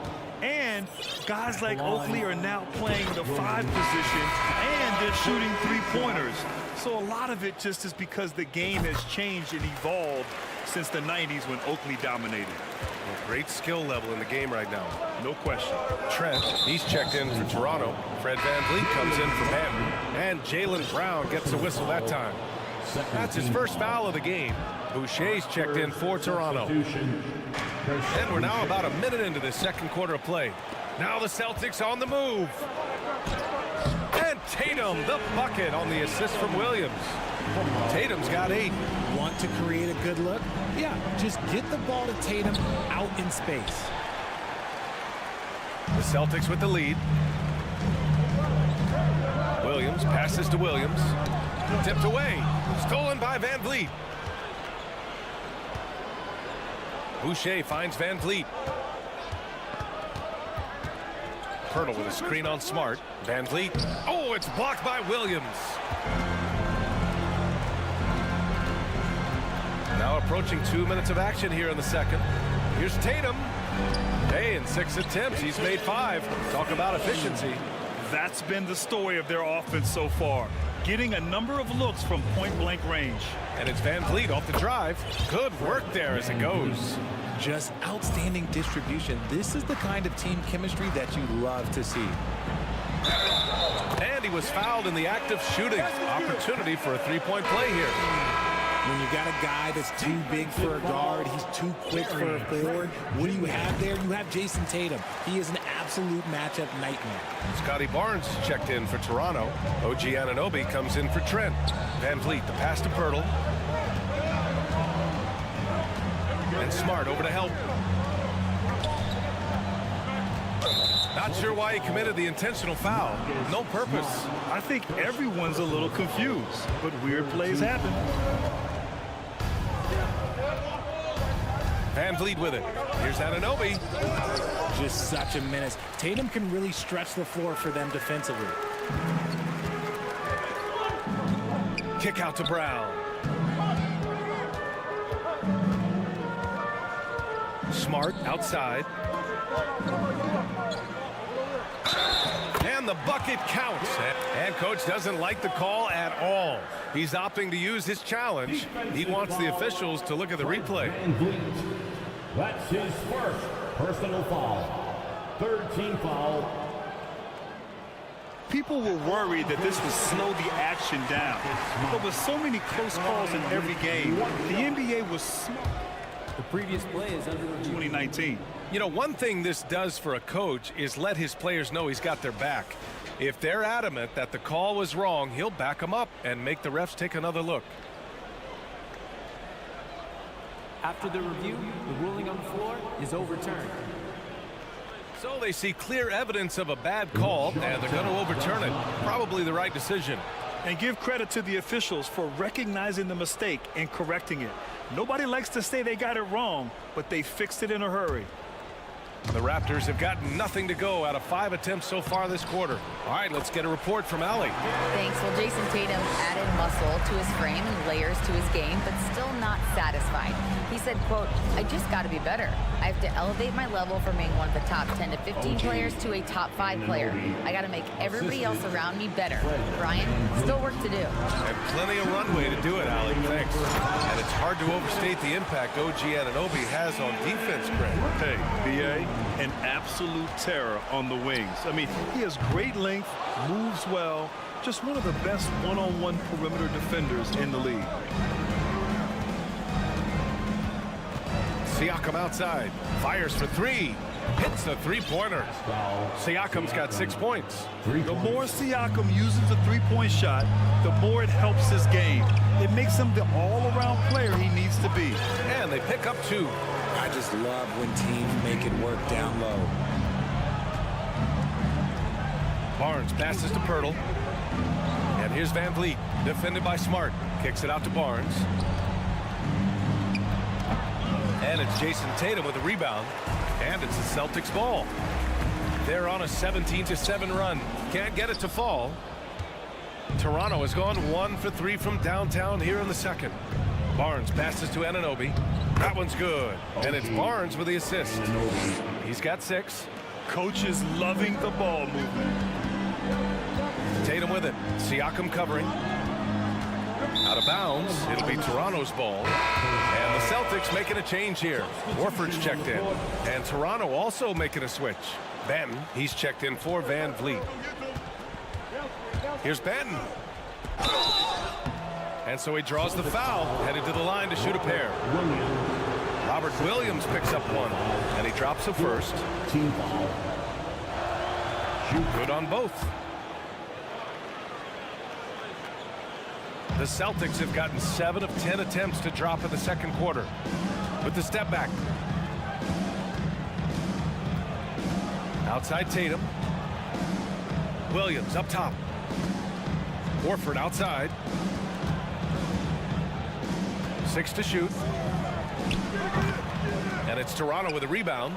And guys like Oakley are now playing the 5 position, and they're shooting 3-pointers. So a lot of it just is because the game has changed and evolved since the 90s when Oakley dominated. Well, great skill level in the game right now. No question. Trent, he's checked in for Toronto. Fred VanVleet comes in for Benton. And Jaylen Brown gets a whistle that time. That's his first foul of the game. Boucher's checked in for Toronto. And we're now about a minute into the second quarter of play. Now the Celtics on the move. And Tatum, the bucket on the assist from Williams. Tatum's got 8. Want to create a good look? Yeah, just get the ball to Tatum out in space. The Celtics with the lead. Williams passes to Williams. Tipped away. Stolen by VanVleet. Boucher finds VanVleet. Pirtle with a screen on Smart. VanVleet. Oh, it's blocked by Williams. Now approaching 2 minutes of action here in the second. Here's Tatum. Hey, in 6 attempts, he's made 5. Talk about efficiency. That's been the story of their offense so far. Getting a number of looks from point-blank range. And it's VanVleet off the drive. Good work there as it goes. Just outstanding distribution. This is the kind of team chemistry that you love to see. And he was fouled in the act of shooting. Opportunity for a 3-point play here. When you got a guy that's too big for a guard, he's too quick for a forward, what do you have there? You have Jason Tatum. He is an absolute matchup nightmare. Scotty Barnes checked in for Toronto. OG Anunoby comes in for Trent. VanVleet, the pass to Pirtle. And Smart over to help. Not sure why he committed the intentional foul. No purpose. I think everyone's a little confused, but weird plays happen. Van Vliet with it. Here's Anunoby. Just such a menace. Tatum can really stretch the floor for them defensively. Kick out to Brown. Smart outside. And the bucket counts. And coach doesn't like the call at all. He's opting to use his challenge. He wants the officials to look at the replay. That's his first personal foul. Third team foul. People were worried that this would slow the action down. But with so many close calls in every game, the NBA was smart. The previous play is under review. 2019. You know, one thing this does for a coach is let his players know he's got their back. If they're adamant that the call was wrong, he'll back them up and make the refs take another look. After the review, the ruling on the floor is overturned. So they see clear evidence of a bad call, and they're going to overturn it. Probably the right decision. And give credit to the officials for recognizing the mistake and correcting it. Nobody likes to say they got it wrong, but they fixed it in a hurry. The Raptors have got nothing to go out of 5 attempts so far this quarter. All right, let's get a report from Allie. Thanks. Well, Jason Tatum added muscle to his frame and layers to his game, but still not satisfied. He said, quote, I just got to be better. I have to elevate my level from being one of the top 10 to 15 players to a top 5 player. I got to make everybody else around me better. Brian, still work to do. And plenty of runway to do it, Allie. Thanks. And it's hard to overstate the impact OG Anunoby has on defense, Greg. Hey, B.A., an absolute terror on the wings. I mean, he has great length, moves well, just one of the best one-on-one perimeter defenders in the league. Siakam outside, fires for 3, hits the three-pointer. Siakam's got 6 points. The more Siakam uses the three-point shot, the more it helps his game. It makes him the all-around player he needs to be. And they pick up 2. I just love when teams make it work down low. Barnes passes to Pirtle. And here's Van Vliet, defended by Smart. Kicks it out to Barnes. And it's Jason Tatum with a rebound. And it's the Celtics ball. They're on a 17-7 run. Can't get it to fall. Toronto has gone 1 for 3 from downtown here in the second. Barnes passes to Anunoby. That one's good. And it's Barnes with the assist. He's got 6. Coach is loving the ball movement. Tatum with it. Siakam covering. Out of bounds. It'll be Toronto's ball. And the Celtics making a change here. Warford's checked in. And Toronto also making a switch. Benton, he's checked in for Van Vliet. Here's Benton. And so he draws the foul, headed to the line to shoot a pair. Robert Williams picks up 1, and he drops a first. Good on both. The Celtics have gotten 7 of 10 attempts to drop in the second quarter. With the step back. Outside Tatum. Williams up top. Warford outside. 6 to shoot. And it's Toronto with a rebound.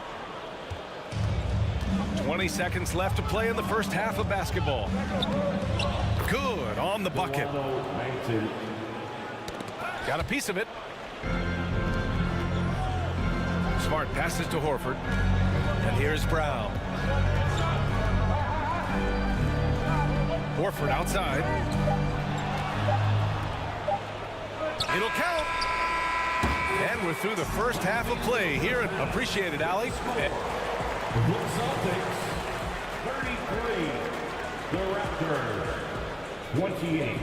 20 seconds left to play in the first half of basketball. Good on the bucket. Got a piece of it. Smart passes to Horford. And here's Brown. Horford outside. It'll count. And we're through the first half of play here. Appreciate it, Allie. The Celtics, 33. The Raptors, 28.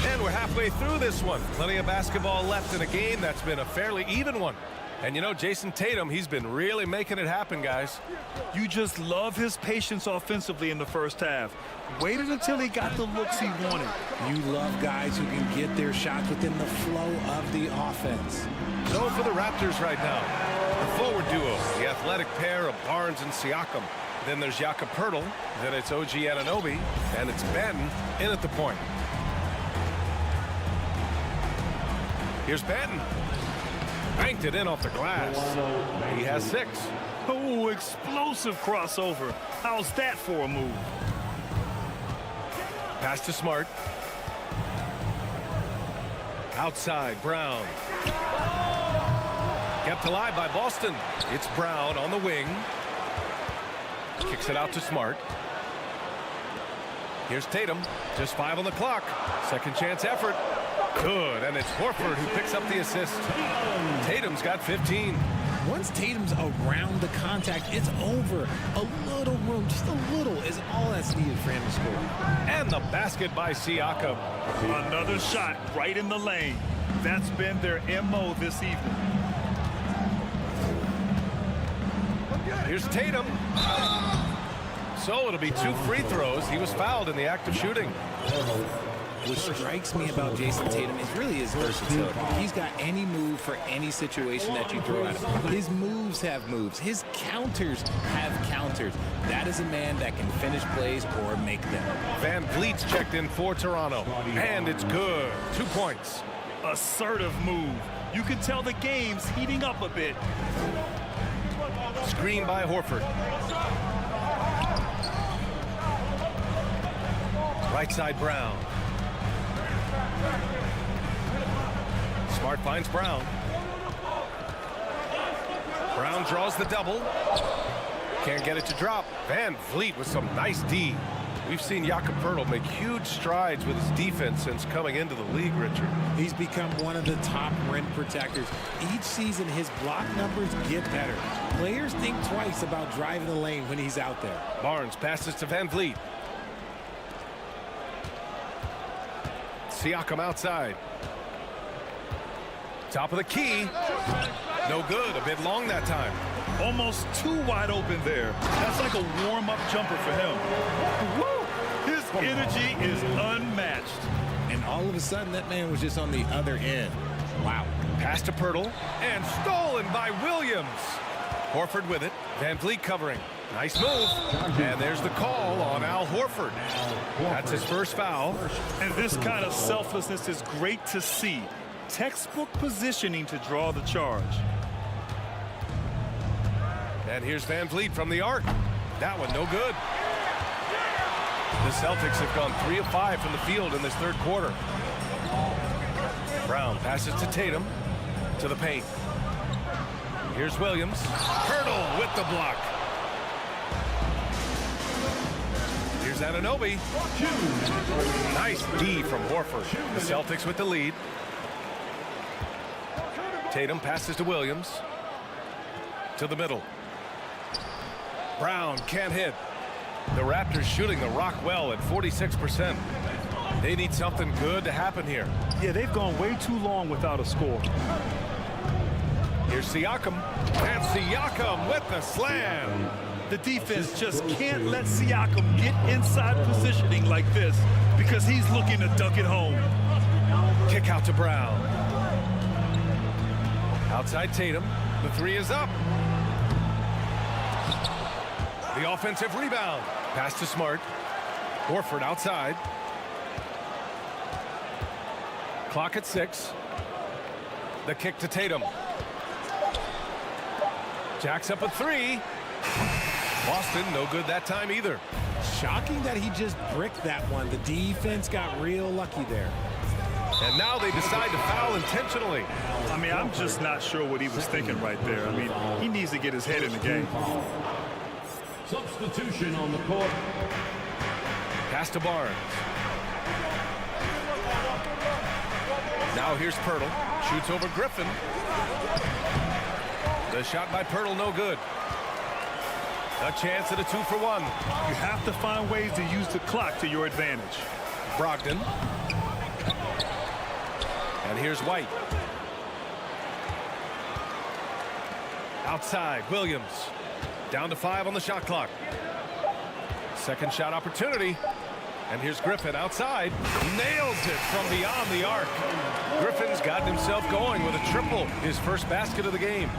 And we're halfway through this one. Plenty of basketball left in a game that's been a fairly even one. And you know, Jason Tatum, he's been really making it happen, guys. You just love his patience offensively in the first half. Waited until he got the looks he wanted. You love guys who can get their shots within the flow of the offense. So for the Raptors right now, the forward duo, the athletic pair of Barnes and Siakam. Then there's Jakob Poeltl, then it's OG Anunoby, and it's Banton in at the point. Here's Banton. Banked it in off the glass. He has 6. Oh, explosive crossover. How's that for a move? Pass to Smart. Outside, Brown. Kept alive by Boston. It's Brown on the wing. Kicks it out to Smart. Here's Tatum. Just 5 on the clock. Second chance effort. Good, and it's Horford who picks up the assist. Tatum's got 15. Once Tatum's around the contact, it's over. A little room, just a little, is all that's needed for him to score. And the basket by Siakam. Another shot right in the lane. That's been their MO this evening. Here's Tatum. So it'll be 2 free throws. He was fouled in the act of shooting. What strikes me about Jason Tatum is really his versatility. He's got any move for any situation that you throw at him. His moves have moves. His counters have counters. That is a man that can finish plays or make them. Van Vliet's checked in for Toronto. And it's good. 2 points. Assertive move. You can tell the game's heating up a bit. Screen by Horford. Right side, Brown. Smart finds Brown. Brown draws the double. Can't get it to drop. Van Vliet with some nice D. We've seen Jakob Poeltl make huge strides with his defense since coming into the league, Richard. He's become one of the top rim protectors. Each season, his block numbers get better. Players think twice about driving the lane when he's out there. Barnes passes to Van Vliet. Siakam outside. Top of the key. No good. A bit long that time. Almost too wide open there. That's like a warm-up jumper for him. Woo! His energy is unmatched. And all of a sudden, that man was just on the other end. Wow. Pass to Poeltl. And stolen by Williams. Horford with it. Van Vliet covering. Nice move. And there's the call on Al Horford. That's his first foul. And this kind of selflessness is great to see. Textbook positioning to draw the charge. And here's Van Vliet from the arc. That one no good. The Celtics have gone 3 of 5 from the field in this third quarter. Brown passes to Tatum. To the paint. Here's Williams. Poeltl with the block. Here's Anunoby. Nice D from Horford. The Celtics with the lead. Tatum passes to Williams. To the middle. Brown can't hit. The Raptors shooting the rock well at 46%. They need something good to happen here. Yeah, they've gone way too long without a score. Here's Siakam. And Siakam with the slam. The defense just can't let Siakam get inside positioning like this because he's looking to dunk it home. Kick out to Brown. Outside Tatum. The 3 is up. The offensive rebound. Pass to Smart. Horford outside. Clock at 6. The kick to Tatum. Jacks up a 3. Boston, no good that time either. Shocking that he just bricked that one. The defense got real lucky there. And now they decide to foul intentionally. I mean, I'm just not sure what he was thinking right there. I mean, he needs to get his head in the game. Substitution on the court. Pass to Barnes. Now here's Poeltl. Shoots over Griffin. The shot by Poeltl, no good. A chance at a 2-for-1. You have to find ways to use the clock to your advantage. Brogdon. And here's White. Outside, Williams. Down to 5 on the shot clock. Second shot opportunity. And here's Griffin outside. Nails it from beyond the arc. Griffin's gotten himself going with a triple. His first basket of the game.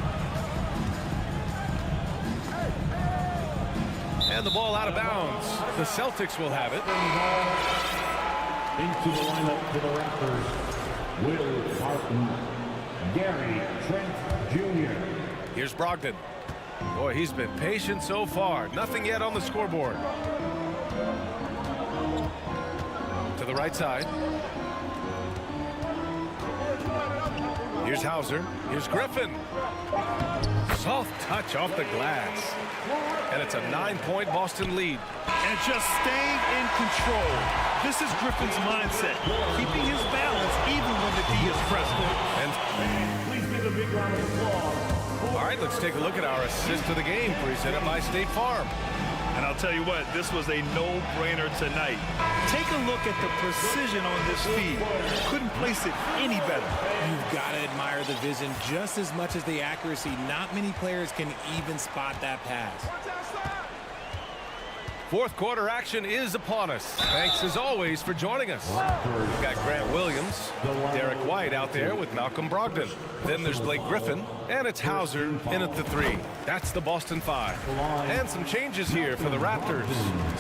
And the ball out of bounds. The Celtics will have it. Into the lineup for the Raptors, Will Martin, Gary Trent Jr. Here's Brogdon. Boy, he's been patient so far. Nothing yet on the scoreboard. To the right side. Here's Hauser. Here's Griffin. Soft touch off the glass. And it's a 9-point Boston lead. And just staying in control. This is Griffin's mindset, keeping his balance even when the D is present. And Please give a big round of applause. all right, let's take a look at our assist of the game presented by State Farm. And I'll tell you what, this was a no-brainer tonight. Take a look at the precision on this feed. Couldn't place it any better. You've got to admire the vision just as much as the accuracy. Not many players can even spot that pass. Fourth quarter action is upon us. Thanks as always for joining us. We've got Grant Williams, Derek White out there with Malcolm Brogdon. Then there's Blake Griffin, and it's Hauser in at the 3. That's the Boston 5. And some changes here for the Raptors.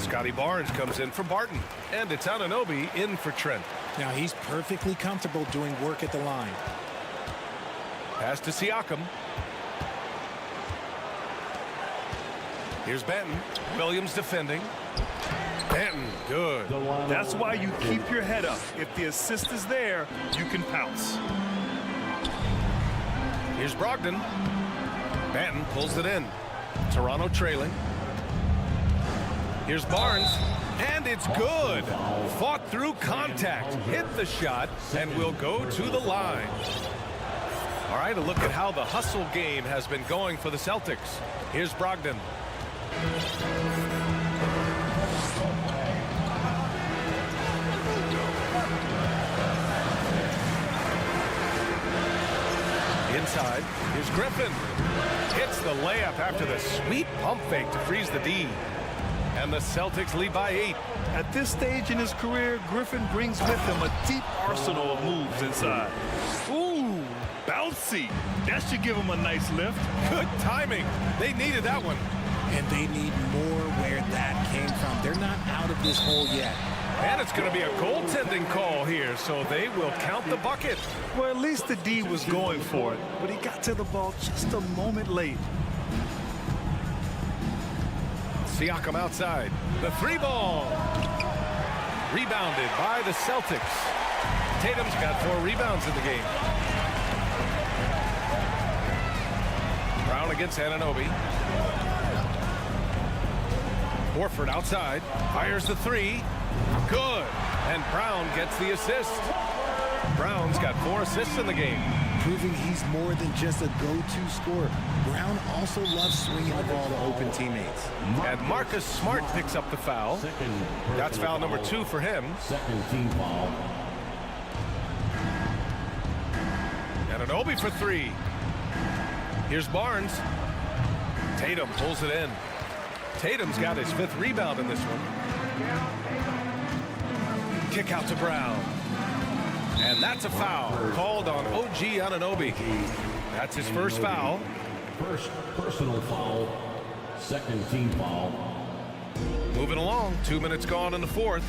Scotty Barnes comes in for Barton, and it's Anunoby in for Trent. Now he's perfectly comfortable doing work at the line. Pass to Siakam. Here's Benton. Williams defending. Benton, good. That's why you keep your head up. If the assist is there, you can pounce. Here's Brogdon. Benton pulls it in. Toronto trailing. Here's Barnes. And it's good. Fought through contact. Hit the shot and will go to the line. All right, a look at how the hustle game has been going for the Celtics. Here's Brogdon. Inside, here's Griffin. Hits the layup after the sweet pump fake to freeze the D. And the Celtics lead by 8. At this stage in his career, Griffin brings with him a deep arsenal of moves inside. Ooh, bouncy. That should give him a nice lift. Good timing. They needed that one. And they need more where that came from. They're not out of this hole yet. And it's going to be a goaltending call here, so they will count the bucket. Well, at least the D was going for it, but he got to the ball just a moment late. Siakam outside. The 3-ball. Rebounded by the Celtics. Tatum's got 4 rebounds in the game. Brown against Anunoby. Horford outside. Fires the 3. Good. And Brown gets the assist. Brown's got 4 assists in the game. Proving he's more than just a go-to scorer. Brown also loves swinging the ball to open teammates. And Marcus Smart picks up the foul. That's foul number 2 for him. Second team foul. Anunoby for 3. Here's Barnes. Tatum pulls it in. Tatum's got his 5th rebound in this one. Kick out to Brown. And that's a foul called on OG Anunoby. That's his first foul. First personal foul. Second team foul. Moving along. 2 minutes gone in the 4th.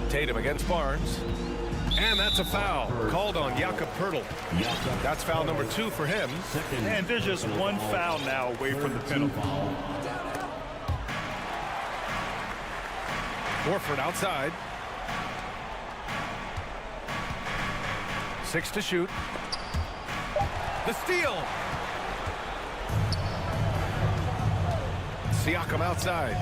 Tatum against Barnes. And that's a foul called on Jakob Poeltl. That's foul number 2 for him. And there's just one foul now away from the penalty. Horford outside. 6 to shoot. The steal. Siakam outside.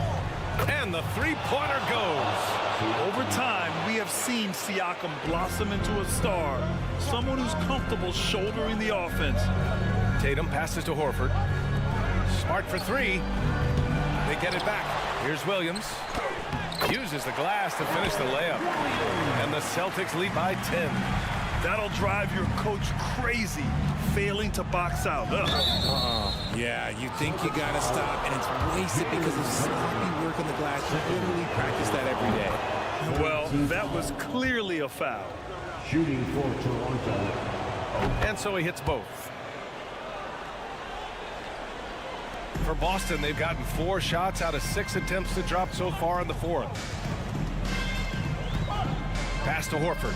And the 3-pointer goes. Over time, we have seen Siakam blossom into a star. Someone who's comfortable shouldering the offense. Tatum passes to Horford. Smart for 3. They get it back. Here's Williams. Uses the glass to finish the layup. And the Celtics lead by 10. That'll drive your coach crazy, failing to box out. Yeah, you think you got to stop, and it's wasted because of sloppy work on the glass. You literally practice that every day. Well, that was clearly a foul. Shooting for Toronto. And so he hits both. For Boston, they've gotten 4 shots out of 6 attempts to drop so far in the fourth. Pass to Horford.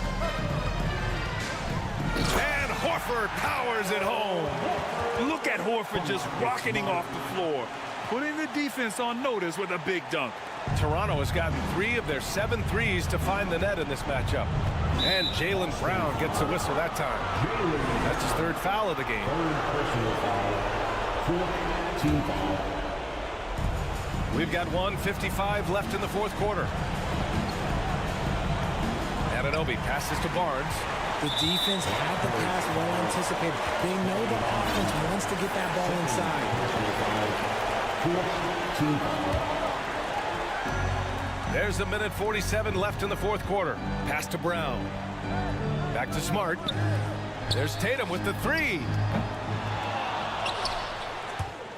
And Horford powers it home. Look at Horford just rocketing off the floor, putting the defense on notice with a big dunk. Toronto has gotten 3 of their 7 threes to find the net in this matchup. And Jaylen Brown gets a whistle that time. That's his 3rd foul of the game. Personal foul. 4th team foul. We've got 1:55 left in the fourth quarter. Anunoby passes to Barnes. The defense had the pass well anticipated. They know the offense wants to get that ball inside. 4th team foul. There's 1:47 left in the fourth quarter. Pass to Brown. Back to Smart. There's Tatum with the 3.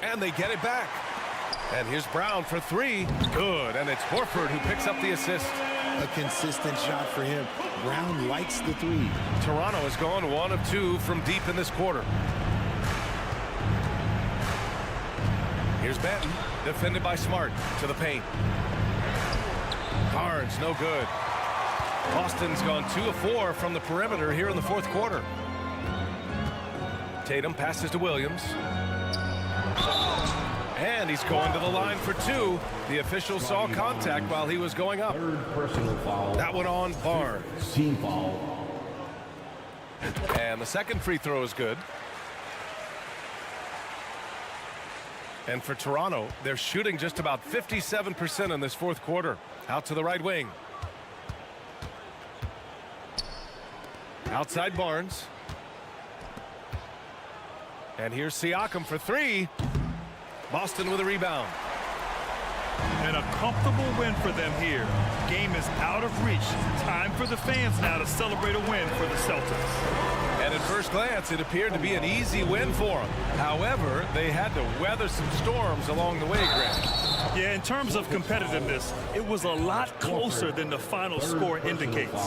And they get it back. And here's Brown for 3. Good. And it's Horford who picks up the assist. A consistent shot for him. Brown likes the 3. Toronto has gone 1 of 2 from deep in this quarter. Here's Benton, defended by Smart, to the paint. Barnes, no good. Boston's gone 2 of 4 from the perimeter here in the fourth quarter. Tatum passes to Williams. And he's going to the line for 2. The official saw contact while he was going up. 3rd personal foul. That one on Barnes. Team foul. And the second free throw is good. And for Toronto, they're shooting just about 57% in this fourth quarter. Out to the right wing. Outside Barnes. And here's Siakam for 3. Boston with a rebound. And a comfortable win for them here. Game is out of reach. Time for the fans now to celebrate a win for the Celtics. And at first glance, it appeared to be an easy win for them. However, they had to weather some storms along the way, Grant. Yeah, in terms of competitiveness, it was a lot closer than the final score indicates.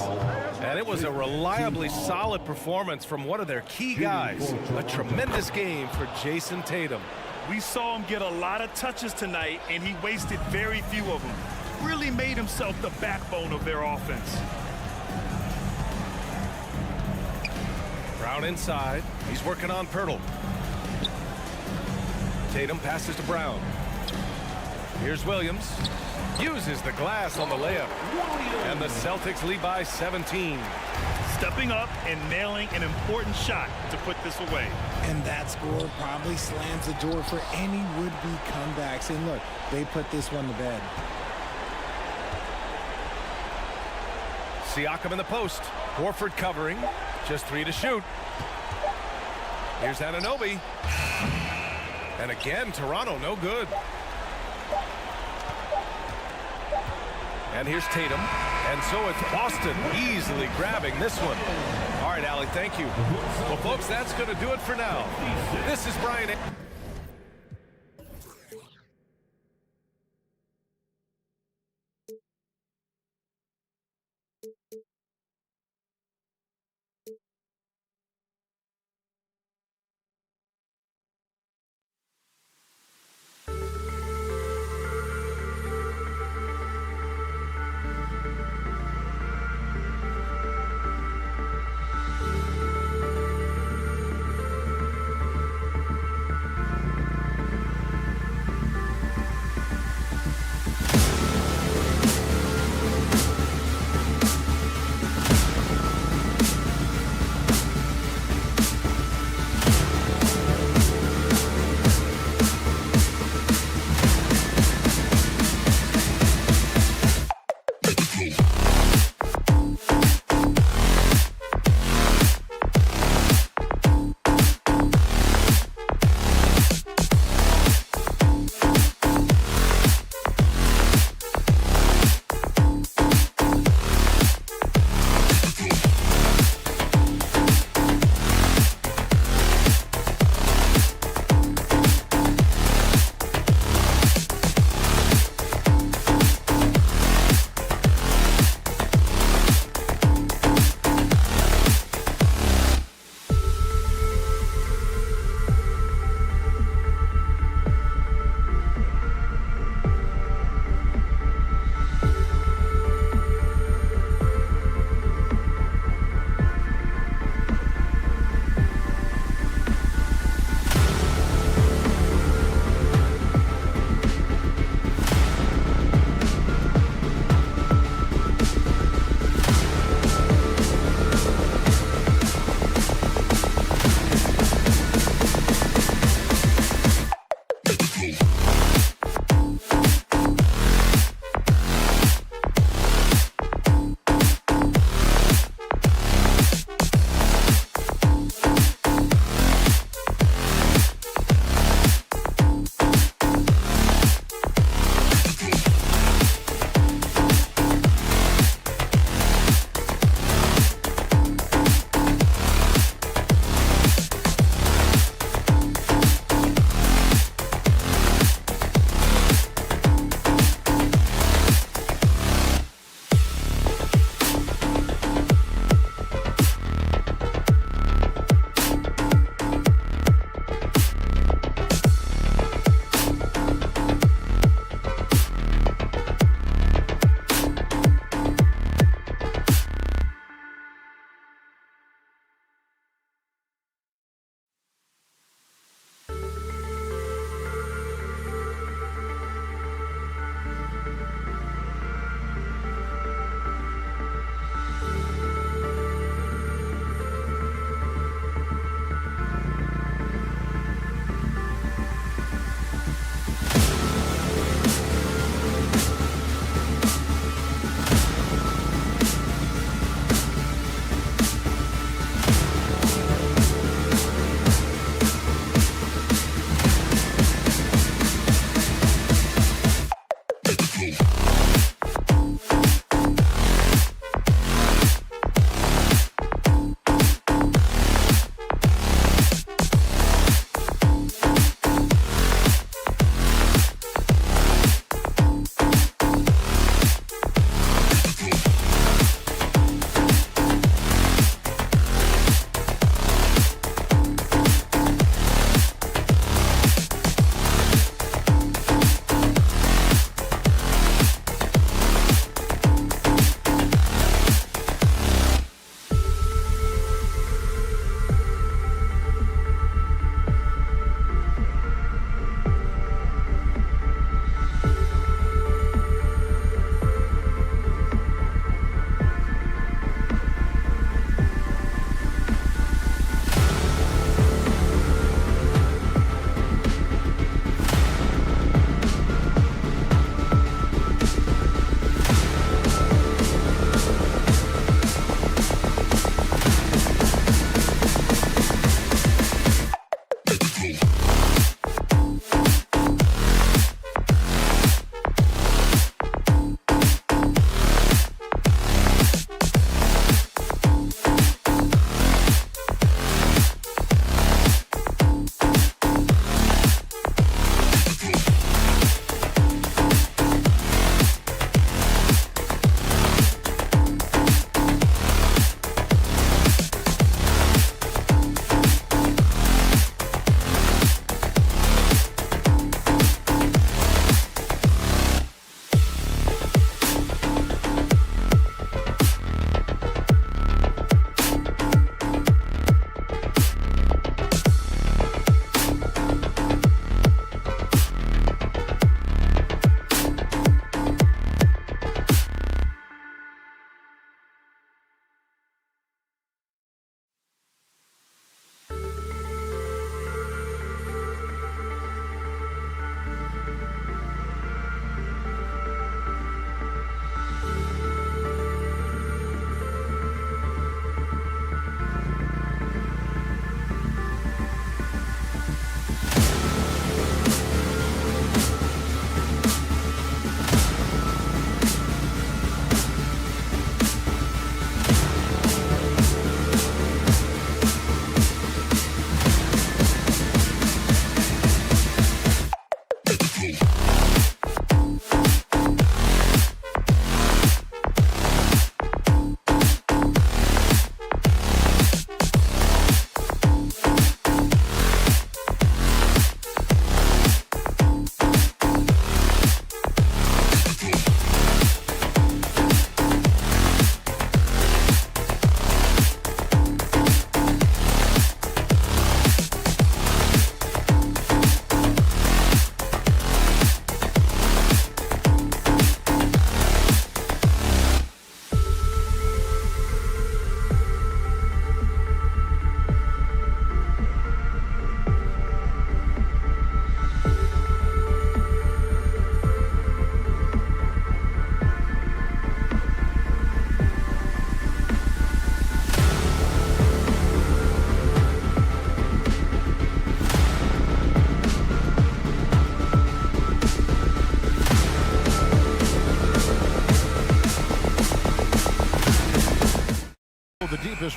And it was a reliably solid performance from one of their key guys. A tremendous game for Jason Tatum. We saw him get a lot of touches tonight, and he wasted very few of them. Really made himself the backbone of their offense. Brown inside. He's working on Pirtle. Tatum passes to Brown. Here's Williams. Uses the glass on the layup. And the Celtics lead by 17. Stepping up and nailing an important shot to put this away. And that score probably slams the door for any would-be comebacks. And look, they put this one to bed. Siakam in the post. Horford covering. Just 3 to shoot. Here's Anunoby. And again, Toronto no good. And here's Tatum. And so it's Boston easily grabbing this one. All right, Allie, thank you. Well, folks, that's going to do it for now. This is Brian.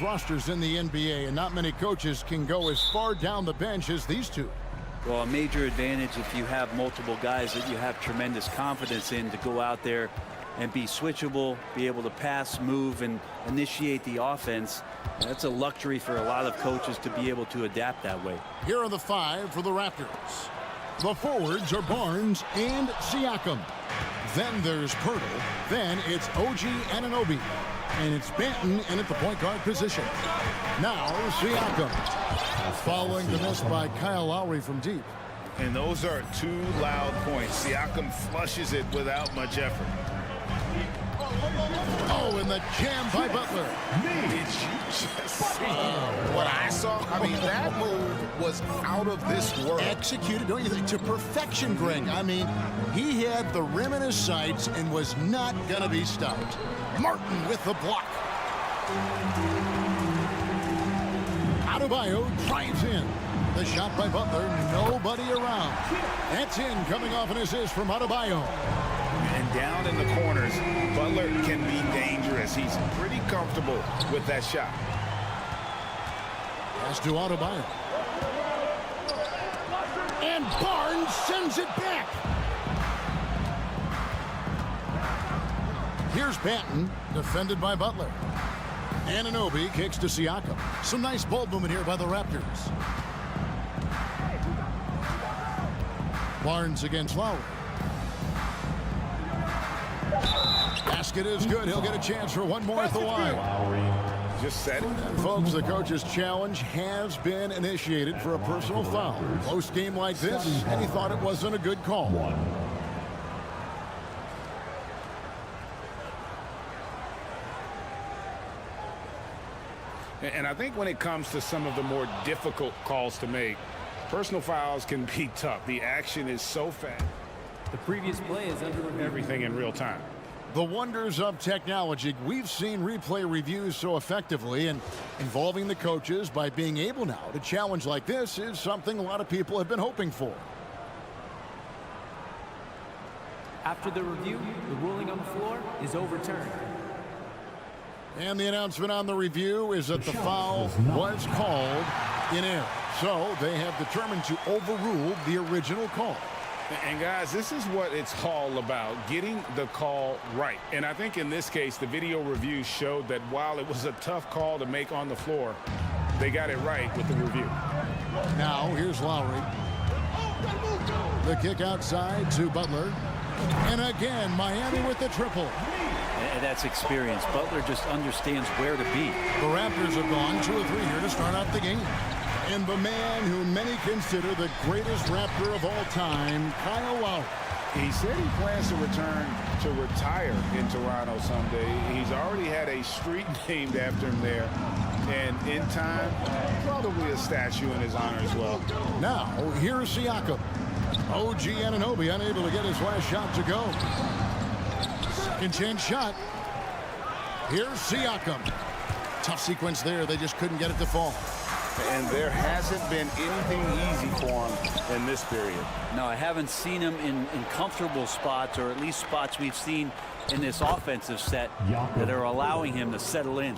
rosters in the NBA, and not many coaches can go as far down the bench as these two. Well, a major advantage if you have multiple guys that you have tremendous confidence in to go out there and be switchable, be able to pass, move, and initiate the offense. That's a luxury for a lot of coaches to be able to adapt that way. Here are the 5 for the Raptors. The forwards are Barnes and Siakam. Then there's Pirtle. Then it's OG Anunoby. And it's Banton in at the point guard position. Now Siakam. Following the miss by Kyle Lowry from deep. And those are 2 loud points. Siakam flushes it without much effort. Oh, and the jam by Butler. Did you just see what I saw? I mean, that move was out of this world. Executed, don't you think, to perfection, Greg. I mean, he had the rim in his sights and was not going to be stopped. Martin with the block. Adebayo drives in. The shot by Butler, nobody around. That's in, coming off an assist from Adebayo. And down in the corners, Butler can be dangerous. He's pretty comfortable with that shot. Pass to Adebayo. And Barnes sends it back. Here's Banton, defended by Butler. Anunoby kicks to Siakam. Some nice ball movement here by the Raptors. Barnes against Lowry. Basket is good. He'll get a chance for one more at the line. Just said it. And folks, the coach's challenge has been initiated for a personal foul. Close game like this, and he thought it wasn't a good call. And I think when it comes to some of the more difficult calls to make, personal fouls can be tough. The action is so fast. The previous play is under everything in real time. The wonders of technology. We've seen replay reviews so effectively, and involving the coaches by being able now to challenge like this is something a lot of people have been hoping for. After the review, the ruling on the floor is overturned. And the announcement on the review is that the foul was called in error. So they have determined to overrule the original call. And guys, this is what it's all about, getting the call right. And I think in this case, the video review showed that while it was a tough call to make on the floor, they got it right with the review. Now here's Lowry. The kick outside to Butler. And again, Miami with the triple. And that's experience. Butler just understands where to be. The Raptors have gone 2 of 3 here to start out the game. And the man who many consider the greatest Raptor of all time, Kyle Lowry. He said he plans to return to retire in Toronto someday. He's already had a street named after him there. And in time, probably a statue in his honor as well. Now, here's Siakam. OG Anunoby unable to get his last shot to go. Second chance shot. Here's Siakam. Tough sequence there. They just couldn't get it to fall. And there hasn't been anything easy for him in this period. No, I haven't seen him in comfortable spots, or at least spots we've seen in this offensive set that are allowing him to settle in.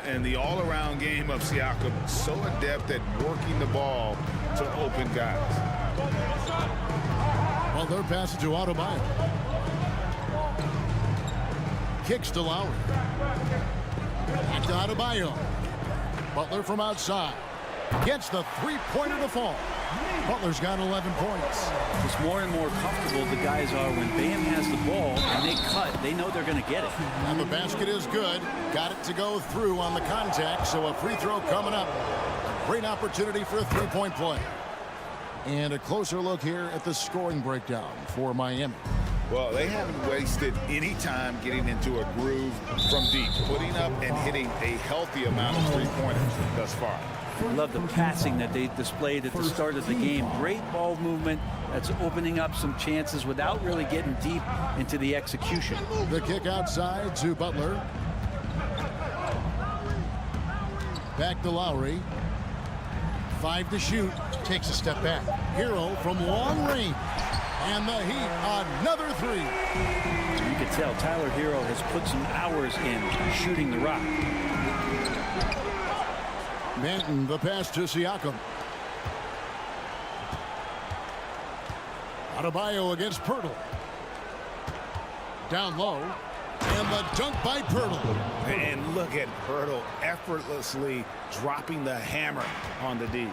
And the all-around game of Siakam, so adept at working the ball to open guys. Well, they're passing to Adebayo. Kicks to Lowry. Back to Adebayo. Butler from outside. Gets the three-pointer to fall. Butler's got 11 points. It's more and more comfortable the guys are when Bam has the ball and they cut. They know they're going to get it. And the basket is good. Got it to go through on the contact, so a free throw coming up. A great opportunity for a three-point play. And a closer look here at the scoring breakdown for Miami. Well, they haven't wasted any time getting into a groove from deep, putting up and hitting a healthy amount of three-pointers thus far. I love the passing that they displayed at the start of the game. Great ball movement that's opening up some chances without really getting deep into the execution. The kick outside to Butler. Back to Lowry. 5 to shoot. Takes a step back. Hero from long range. And the Heat, another three. You can tell Tyler Hero has put some hours in shooting the rock. Manton, the pass to Siakam. Adebayo against Pirtle. Down low. And the dunk by Pirtle. And look at Pirtle effortlessly dropping the hammer on the D.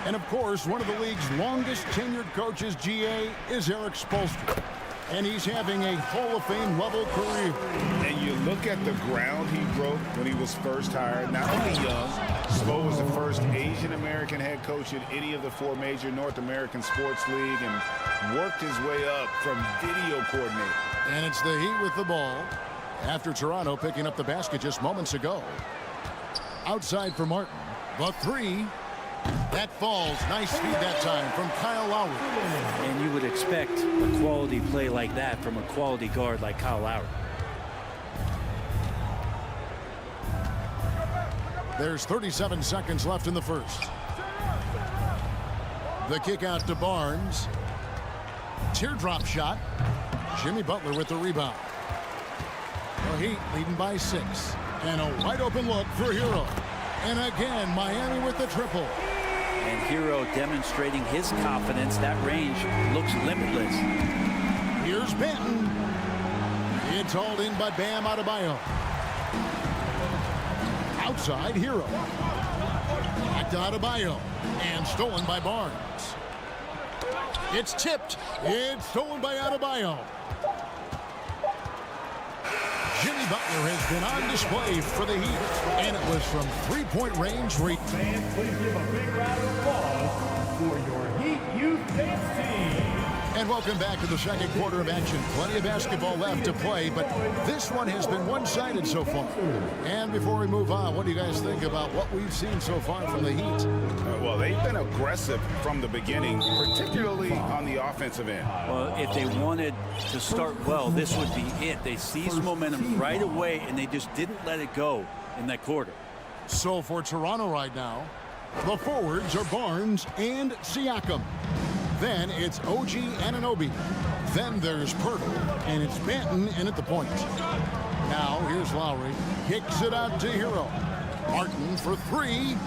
And of course, one of the league's longest tenured coaches, GA, is Eric Spoelstra. And he's having a Hall of Fame level career. And you look at the ground he broke when he was first hired. Not only young, Spo was the first Asian American head coach in any of the 4 major North American sports league and worked his way up from video coordinator. And it's the Heat with the ball after Toronto picking up the basket just moments ago. Outside for Martin. The 3. That falls. Nice speed that time from Kyle Lowry. And you would expect a quality play like that from a quality guard like Kyle Lowry. There's 37 seconds left in the first. The kick out to Barnes. Teardrop shot. Jimmy Butler with the rebound. The Heat leading by 6. And a wide open look for Hero. And again, Miami with the triple. And Hero demonstrating his confidence. That range looks limitless. Here's Benton. It's hauled in by Bam Adebayo. Outside, Hero. Back to Adebayo. And stolen by Barnes. It's tipped. It's stolen by Adebayo. Jimmy Butler has been on display for the Heat, and it was from three-point range. Fans, please give a big round of applause for your Heat Youth team. And welcome back to the second quarter of action. Plenty of basketball left to play, but this one has been one-sided so far. And before we move on, what do you guys think about what we've seen so far from the Heat? Well, they've been aggressive from the beginning, particularly on the offensive end. Well, if they wanted to start well, this would be it. They seized momentum right away, and they just didn't let it go in that quarter. So for Toronto right now, the forwards are Barnes and Siakam. Then it's OG Anunoby. Then there's Pirtle, and it's Manton in at the point. Now here's Lowry. Kicks it out to Hero. Martin for 3.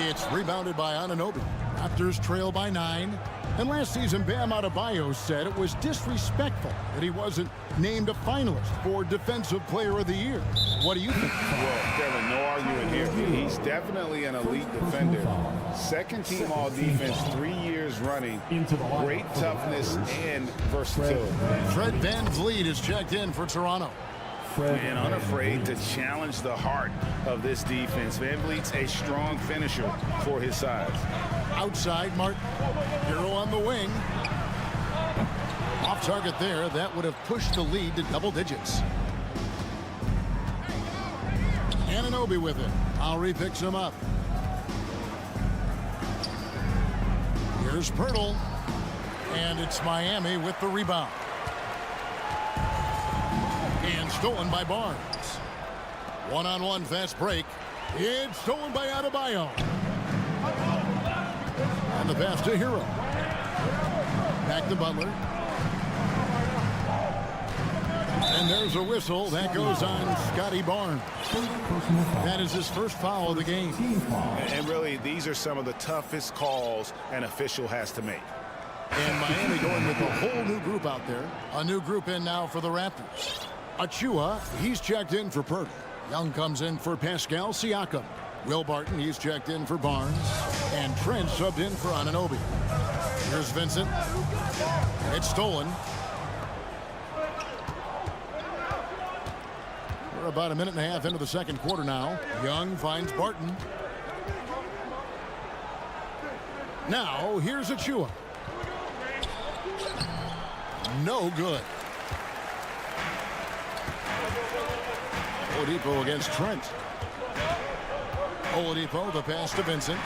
It's rebounded by Anunoby. Raptors trail by 9. And last season, Bam Adebayo said it was disrespectful that he wasn't named a finalist for Defensive Player of the Year. What do you think? Well, Kevin, no argument here. He's definitely an elite defender. Second team all defense 3 years running. Great toughness and versatility. Fred VanVleet is checked in for Toronto. And unafraid to challenge the heart of this defense. VanVleet's a strong finisher for his size. Outside, Martin. Hero on the wing. Off target there. That would have pushed the lead to double digits. Anunoby with it. Lowry picks him up. Here's Pirtle. And it's Miami with the rebound. And stolen by Barnes. One-on-one fast break. It's stolen by Adebayo. And the pass to Hero. Back to Butler. And there's a whistle. That goes on Scotty Barnes. That is his first foul of the game. And really, these are some of the toughest calls an official has to make. And Miami going with a whole new group out there. A new group in now for the Raptors. Achua, he's checked in for Pirtle. Young comes in for Pascal Siakam. Will Barton, he's checked in for Barnes. And Trent subbed in for Anunoby. Here's Vincent. It's stolen. We're about a minute and a half into the second quarter now. Young finds Barton. Now, here's Achua. No good. Oladipo against Trent. Oladipo, the pass to Vincent.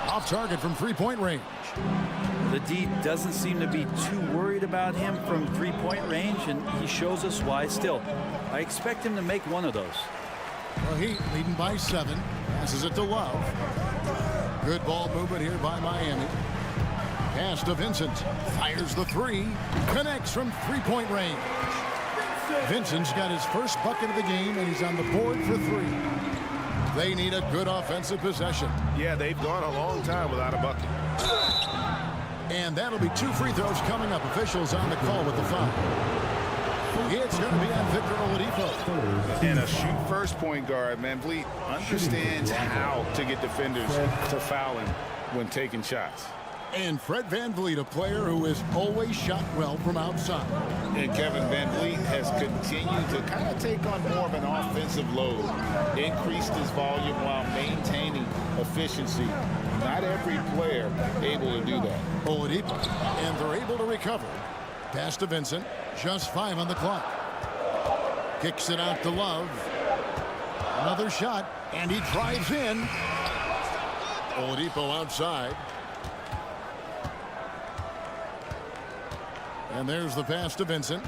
Off target from three-point range. The D doesn't seem to be too worried about him from three-point range, and he shows us why. Still, I expect him to make one of those. Well, Heat leading by 7. Passes it to Love. Good ball movement here by Miami. Pass to Vincent. Fires the 3. Connects from three-point range. Vincent's got his first bucket of the game, and he's on the board for 3. They need a good offensive possession. Yeah, they've gone a long time without a bucket. And that'll be 2 free throws coming up. Officials on the call with the foul. It's going to be on Victor Oladipo. And a shoot-first point guard, Van Vliet, understands how to get defenders to foul him when taking shots. And Fred VanVleet, a player who has always shot well from outside. And Kevin VanVleet has continued to kind of take on more of an offensive load, increased his volume while maintaining efficiency. Not every player able to do that. Oladipo, and they're able to recover. Pass to Vincent, just 5 on the clock. Kicks it out to Love. Another shot, and he drives in. Oladipo outside. And there's the pass to Vincent.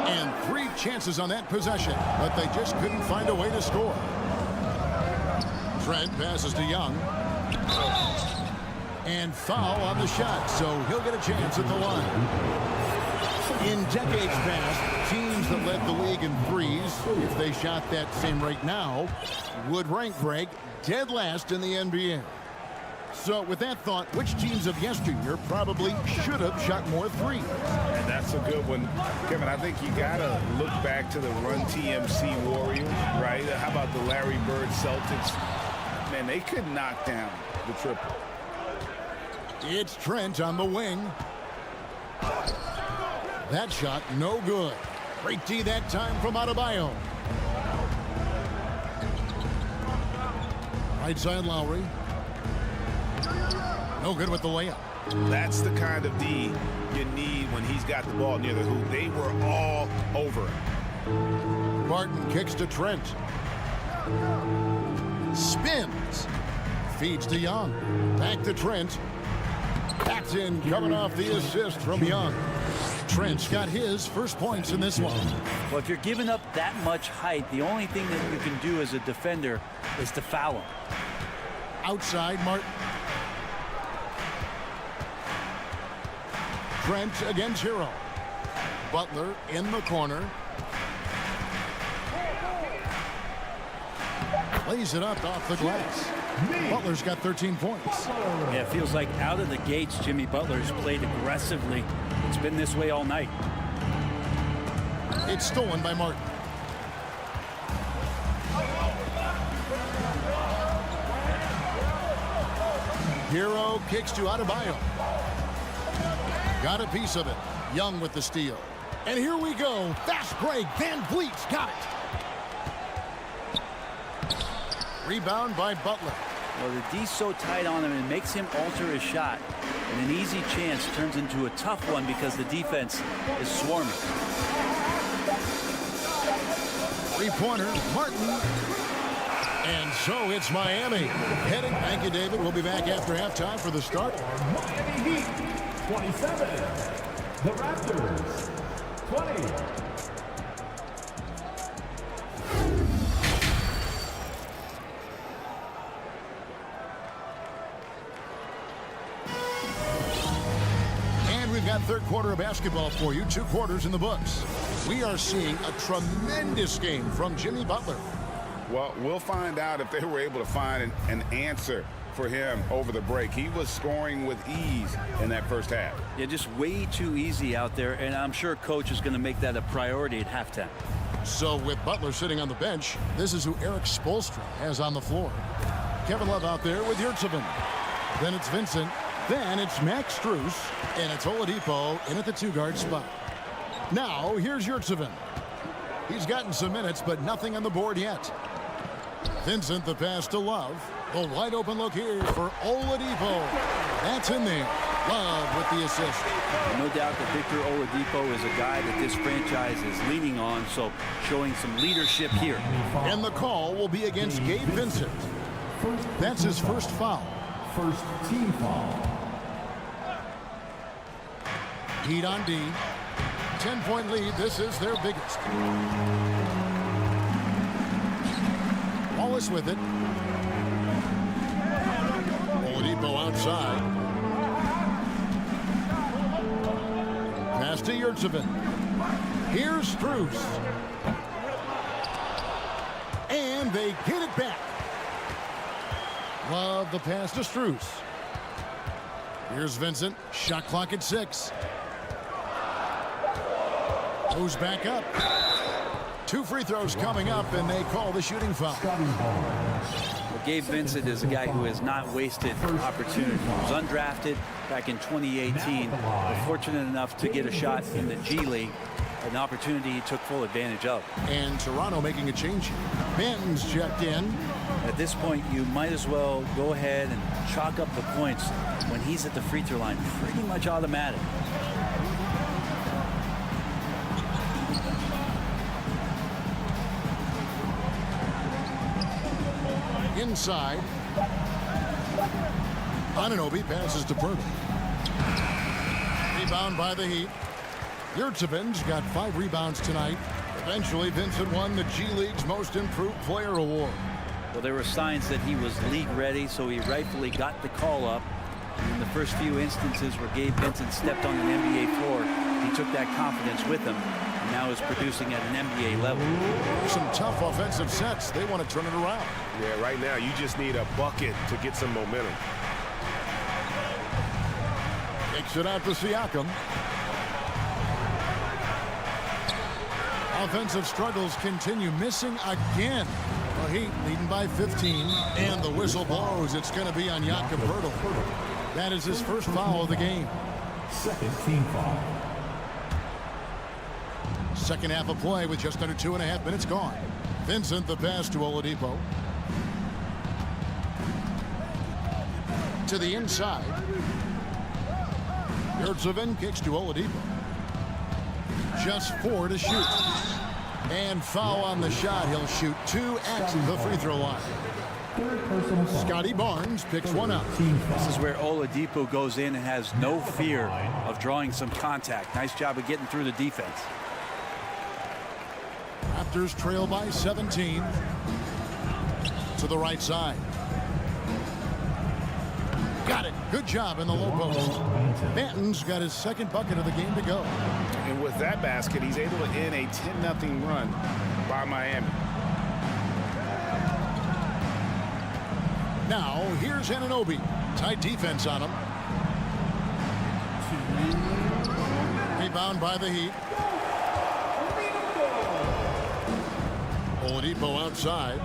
And 3 chances on that possession, but they just couldn't find a way to score. Trent passes to Young. And foul on the shot, so he'll get a chance at the line. In decades past, teams that led the league in threes, if they shot that same rate now, would rank break dead last in the NBA. So with that thought, which teams of yesteryear probably should have shot more threes? And that's a good one. Kevin, I think you got to look back to the Run TMC Warriors, right? How about the Larry Bird Celtics? Man, they could knock down the triple. It's Trent on the wing. That shot, no good. Great D that time from Adebayo. Right side, Lowry. No good with the layup. That's the kind of D you need when he's got the ball near the hoop. They were all over it. Martin kicks to Trent. Spins. Feeds to Young. Back to Trent. That's in, coming off the assist from Young. Trent's got his first points in this one. Well, if you're giving up that much height, the only thing that you can do as a defender is to foul him. Outside, Martin. Trent against Hero. Butler in the corner. Lays it up off the glass. Butler's got 13 points. Yeah, it feels like out of the gates, Jimmy Butler's played aggressively. It's been this way all night. It's stolen by Martin. Hero kicks to Adebayo. Got a piece of it. Young with the steal. And here we go. Fast break. VanVleet's got it. Rebound by Butler. Well, the D's so tight on him, it makes him alter his shot. And an easy chance turns into a tough one because the defense is swarming. 3-pointer, Martin. And so it's Miami. Heading, thank you, David. We'll be back after halftime for the start. Miami Heat, 27. The Raptors, 20. We've got third quarter of basketball for you. 2 quarters in the books. We are seeing a tremendous game from Jimmy Butler. Well, we'll find out if they were able to find an answer for him over the break. He was scoring with ease in that first half. Yeah, just way too easy out there, and I'm sure coach is going to make that a priority at halftime. So with Butler sitting on the bench, this is who Eric Spoelstra has on the floor. Kevin Love out there with Yurtseven. Then it's Vincent. Then it's Max Strus, and it's Oladipo in at the 2-guard spot. Now, here's Yurtseven. He's gotten some minutes, but nothing on the board yet. Vincent, the pass to Love. A wide open look here for Oladipo. That's in there. Love with the assist. No doubt that Victor Oladipo is a guy that this franchise is leaning on, so showing some leadership here. And the call will be against Gabe Vincent. That's his first foul. First team foul. Heat on D. 10-point lead. This is their biggest. Wallace with it. Oladipo outside. Pass to Yurtseven. Here's Strus. And they get it back. Love the pass to Strus. Here's Vincent. Shot clock at 6. Goes back up. 2 free throws coming up, and they call the shooting foul. Well, Gabe Vincent is a guy who has not wasted opportunity. He was undrafted back in 2018, but fortunate enough to get a shot in the G League, an opportunity he took full advantage of. And Toronto making a change. Benton's checked in. At this point, you might as well go ahead and chalk up the points when he's at the free throw line. Pretty much automatic. Inside. Anunoby passes to Purtle. Rebound by the Heat. Yurtseven's got 5 rebounds tonight. Eventually, Vincent won the G League's Most Improved Player award. Well, there were signs that he was league ready, so he rightfully got the call up. In the first few instances where Gabe Vincent stepped on an NBA floor, he took that confidence with him, and now is producing at an NBA level. Some tough offensive sets. They want to turn it around. Yeah, right now you just need a bucket to get some momentum. Kicks it out to Siakam. Offensive struggles continue, missing again. The Heat leading by 15, and the whistle blows. It's going to be on Jakob Poeltl. That is his first foul of the game. Second team foul. Second half of play with just under 2.5 minutes gone. Vincent, the pass to Oladipo. To the inside. Yurtseven kicks to Oladipo. Just 4 to shoot. And foul on the shot. He'll shoot 2 at the free throw line. Scotty Barnes picks one up. This is where Oladipo goes in and has no fear of drawing some contact. Nice job of getting through the defense. Raptors trail by 17. To the right side. Got it. Good job in the low post. Banton's got his second bucket of the game to go. And with that basket, he's able to end a 10-0 run by Miami. Now, here's Anunoby. Tight defense on him. Rebound by the Heat. Oladipo outside.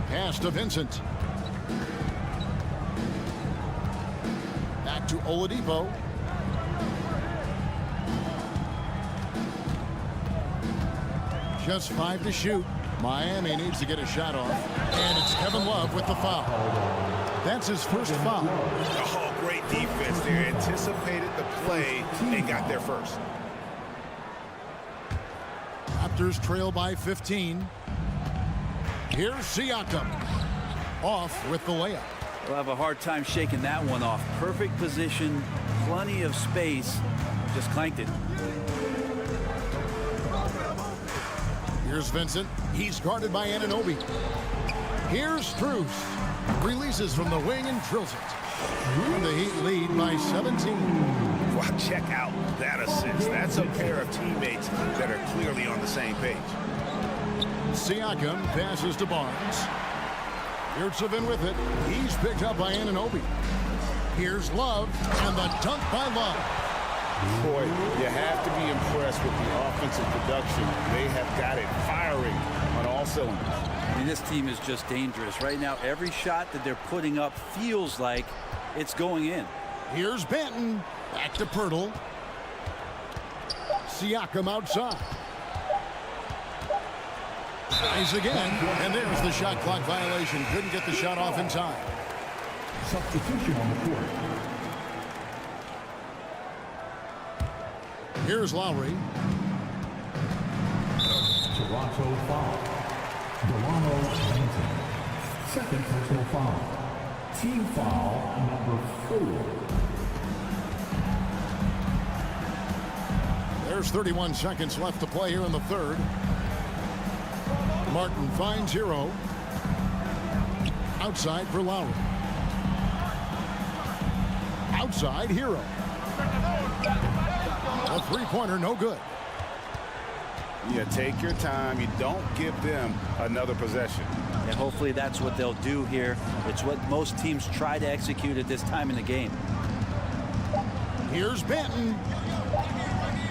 Pass to Vincent. Back to Oladipo. Just 5 to shoot. Miami needs to get a shot off. And it's Kevin Love with the foul. That's his first foul. Oh, great defense there. Anticipated the play and got there first. Raptors trail by 15. Here's Siakam. Off with the layup. We'll have a hard time shaking that one off. Perfect position, plenty of space. Just clanked it. Here's Vincent. He's guarded by Anunoby. Here's Strus. Releases from the wing and drills it. And the Heat lead by 17. Wow, check out that assist. That's a pair of teammates that are clearly on the same page. Siakam passes to Barnes. Yurtseven with it. He's picked up by Anunoby. Here's Love, and the dunk by Love. Boy, you have to be impressed with the offensive production. They have got it firing on all cylinders. I mean, this team is just dangerous. Right now, every shot that they're putting up feels like it's going in. Here's Banton. Back to Poeltl. Siakam outside. Nice again. And there's the shot clock violation. Couldn't get the shot off in time. Substitution on the court. Here's Lowry. Toronto foul. Delano Wellington. Second personal foul. Team foul number 4. There's 31 seconds left to play here in the third. Martin finds Hero. Outside for Lowry. Outside, Hero. A three-pointer, no good. You take your time. You don't give them another possession. And hopefully that's what they'll do here. It's what most teams try to execute at this time in the game. Here's Benton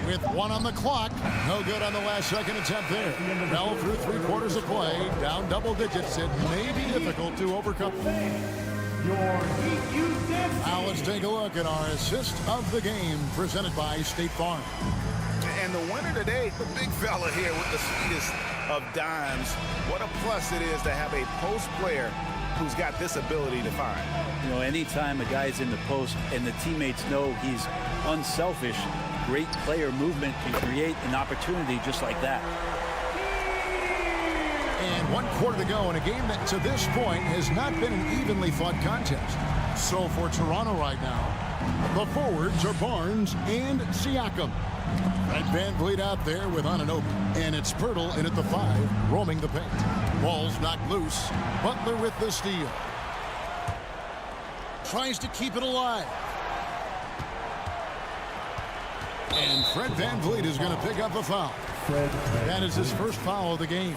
with 1 on the clock. No good on the last second attempt there. Fell through 3/4 of play. Down double digits. It may be difficult to overcome. Now let's take a look at our assist of the game presented by State Farm. And the winner today, the big fella here with the sweetest of dimes. What a plus it is to have a post player who's got this ability to find. You know, anytime a guy's in the post and the teammates know he's unselfish, great player movement can create an opportunity just like that. And 1/4 to go in a game that to this point has not been an evenly fought contest. So for Toronto right now, the forwards are Barnes and Siakam. Fred VanVleet out there with Anunoby. And it's Pirtle in at the 5, roaming the paint. Ball's knocked loose. Butler with the steal. Tries to keep it alive. And Fred VanVleet is going to pick up a foul. That is his first foul of the game.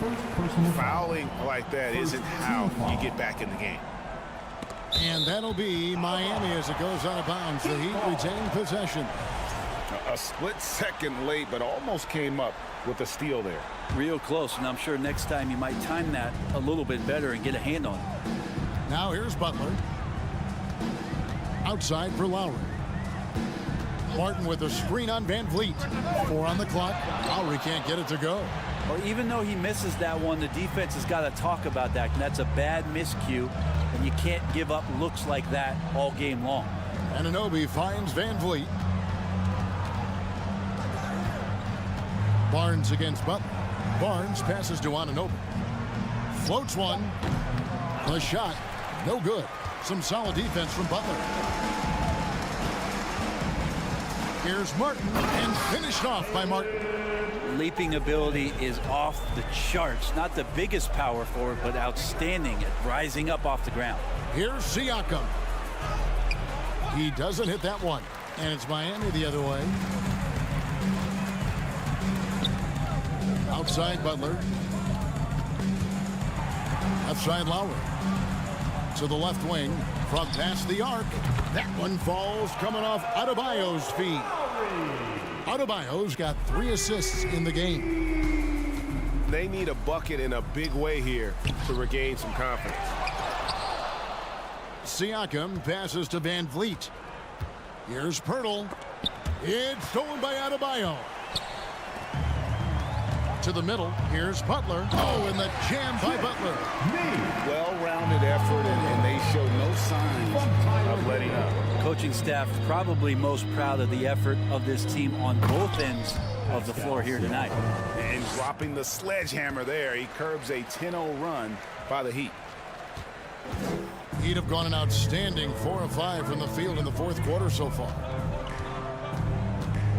Fouling like that isn't how you get back in the game. And that'll be Miami as it goes out of bounds. The Heat retain possession. A split second late, but almost came up with a steal there. Real close, and I'm sure next time you might time that a little bit better and get a hand on it. Now here's Butler. Outside for Lowry. Martin with a screen on VanVleet. 4 on the clock. Lowry can't get it to go. Or even though he misses that one, the defense has got to talk about that. And that's a bad miscue, and you can't give up looks like that all game long. Anunoby finds VanVleet. Barnes against Butler. Barnes passes to Anunoby. Floats one. The shot, no good. Some solid defense from Butler. Here's Martin, and finished off by Martin. Leaping ability is off the charts. Not the biggest power forward, but outstanding at rising up off the ground. Here's Siakam. He doesn't hit that one. And it's Miami the other way. Outside Butler. Left side Lowry. To the left wing. From past the arc. That one falls coming off Adebayo's feet. Adebayo's got 3 assists in the game. They need a bucket in a big way here to regain some confidence. Siakam passes to VanVleet. Here's Pirtle. It's stolen by Adebayo. To the middle. Here's Butler. Oh, and the jam by Butler. Well-rounded effort, and they show no signs of letting up. Coaching staff probably most proud of the effort of this team on both ends of the floor here tonight. And dropping the sledgehammer there, he curbs a 10-0 run by the Heat. Heat have gone an outstanding 4 of 5 from the field in the 4th quarter so far.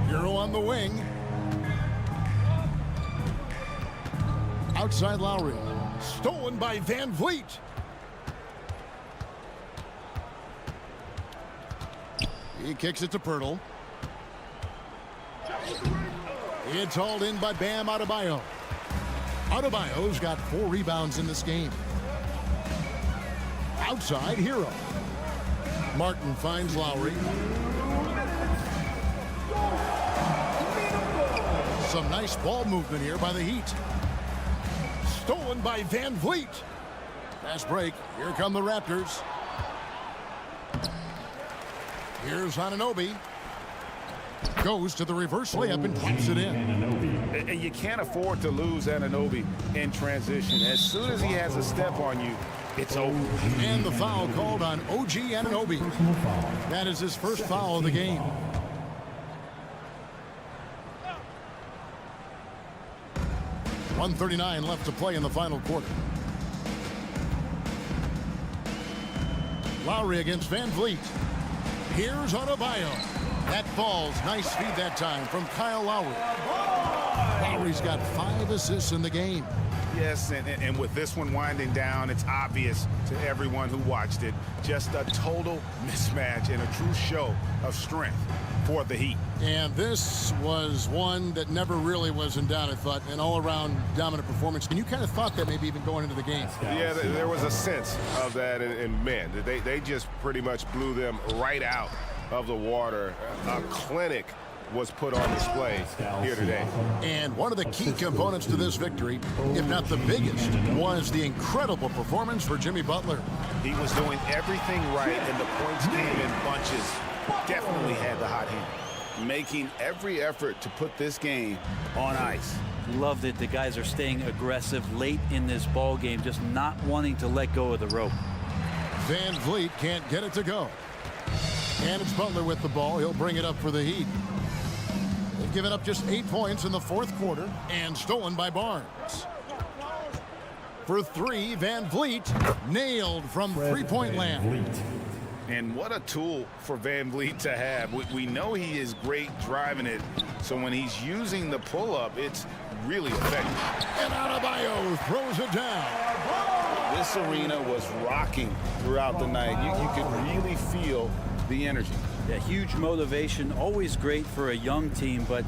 Hero on the wing. Outside Lowry. Stolen by VanVleet. He kicks it to Pirtle. It's hauled in by Bam Adebayo. Adebayo's got 4 rebounds in this game. Outside Hero. Martin finds Lowry. Some nice ball movement here by the Heat. Stolen by VanVleet. Fast break. Here come the Raptors. Here's Anunoby. Goes to the reverse layup and pops it in. And you can't afford to lose Anunoby in transition. As soon as he has a step on you, it's over. And the foul called on OG Anunoby. That is his first foul of the game. .139 left to play in the final quarter. Lowry against VanVleet. Here's Adebayo. That falls. Nice feed that time from Kyle Lowry. Lowry's got 5 assists in the game. Yes, and with this one winding down, it's obvious to everyone who watched it. Just a total mismatch and a true show of strength for the Heat. And this was one that never really was in doubt, I thought, an all-around dominant performance. And you kind of thought that maybe even going into the game. Yeah, there was a sense of that, and man, they just pretty much blew them right out of the water. A clinic was put on display here today. And one of the key components to this victory, if not the biggest, was the incredible performance for Jimmy Butler. He was doing everything right, and the points came in bunches. Definitely had the hot hand, making every effort to put this game on ice. Love that the guys are staying aggressive late in this ball game, just not wanting to let go of the rope. Van Vliet can't get it to go. And it's Butler with the ball. He'll bring it up for the Heat. They've given up just 8 points in the fourth quarter and stolen by Barnes. For three, Van Vliet nailed from three-point land. And what a tool for Van Vliet to have. We know he is great driving it, so when he's using the pull-up, it's really effective. And Adebayo throws it down. This arena was rocking throughout the night. You could really feel the energy. Yeah, huge motivation, always great for a young team, but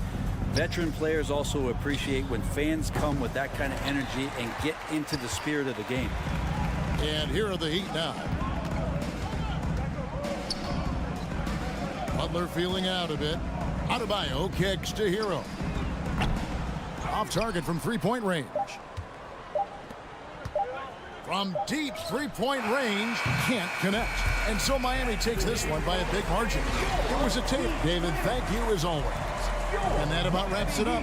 veteran players also appreciate when fans come with that kind of energy and get into the spirit of the game. And here are the Heat now. Butler feeling out a bit. Adebayo kicks to Hero. Off target from three-point range. From deep three-point range, can't connect. And so Miami takes this one by a big margin. It was a tape. David, thank you as always. And that about wraps it up.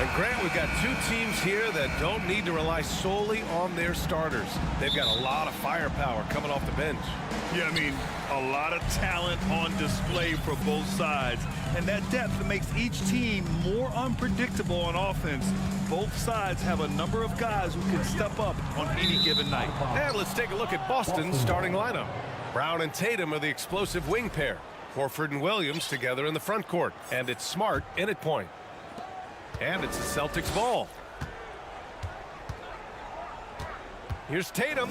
And Grant, we've got two teams here that don't need to rely solely on their starters. They've got a lot of firepower coming off the bench. Yeah, I mean, a lot of talent on display for both sides. And that depth makes each team more unpredictable on offense. Both sides have a number of guys who can step up on any given night. And let's take a look at Boston's starting lineup. Brown and Tatum are the explosive wing pair. Horford and Williams together in the front court. And it's Smart in at point. And it's the Celtics ball. Here's Tatum.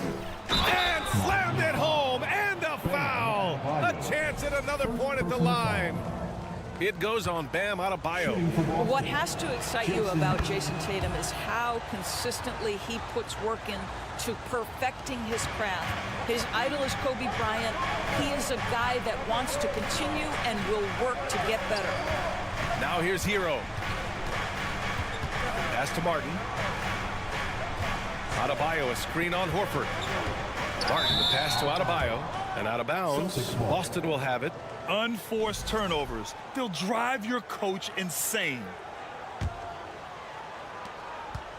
And slammed it home. And a foul. A chance at another point at the line. It goes on Bam Adebayo. What has to excite you about Jason Tatum is how consistently he puts work in to perfecting his craft. His idol is Kobe Bryant. He is a guy that wants to continue and will work to get better. Now here's Hero. Pass to Martin. Adebayo, a screen on Horford. Martin, the pass to Adebayo. And out of bounds. Boston will have it. Unforced turnovers. They'll drive your coach insane.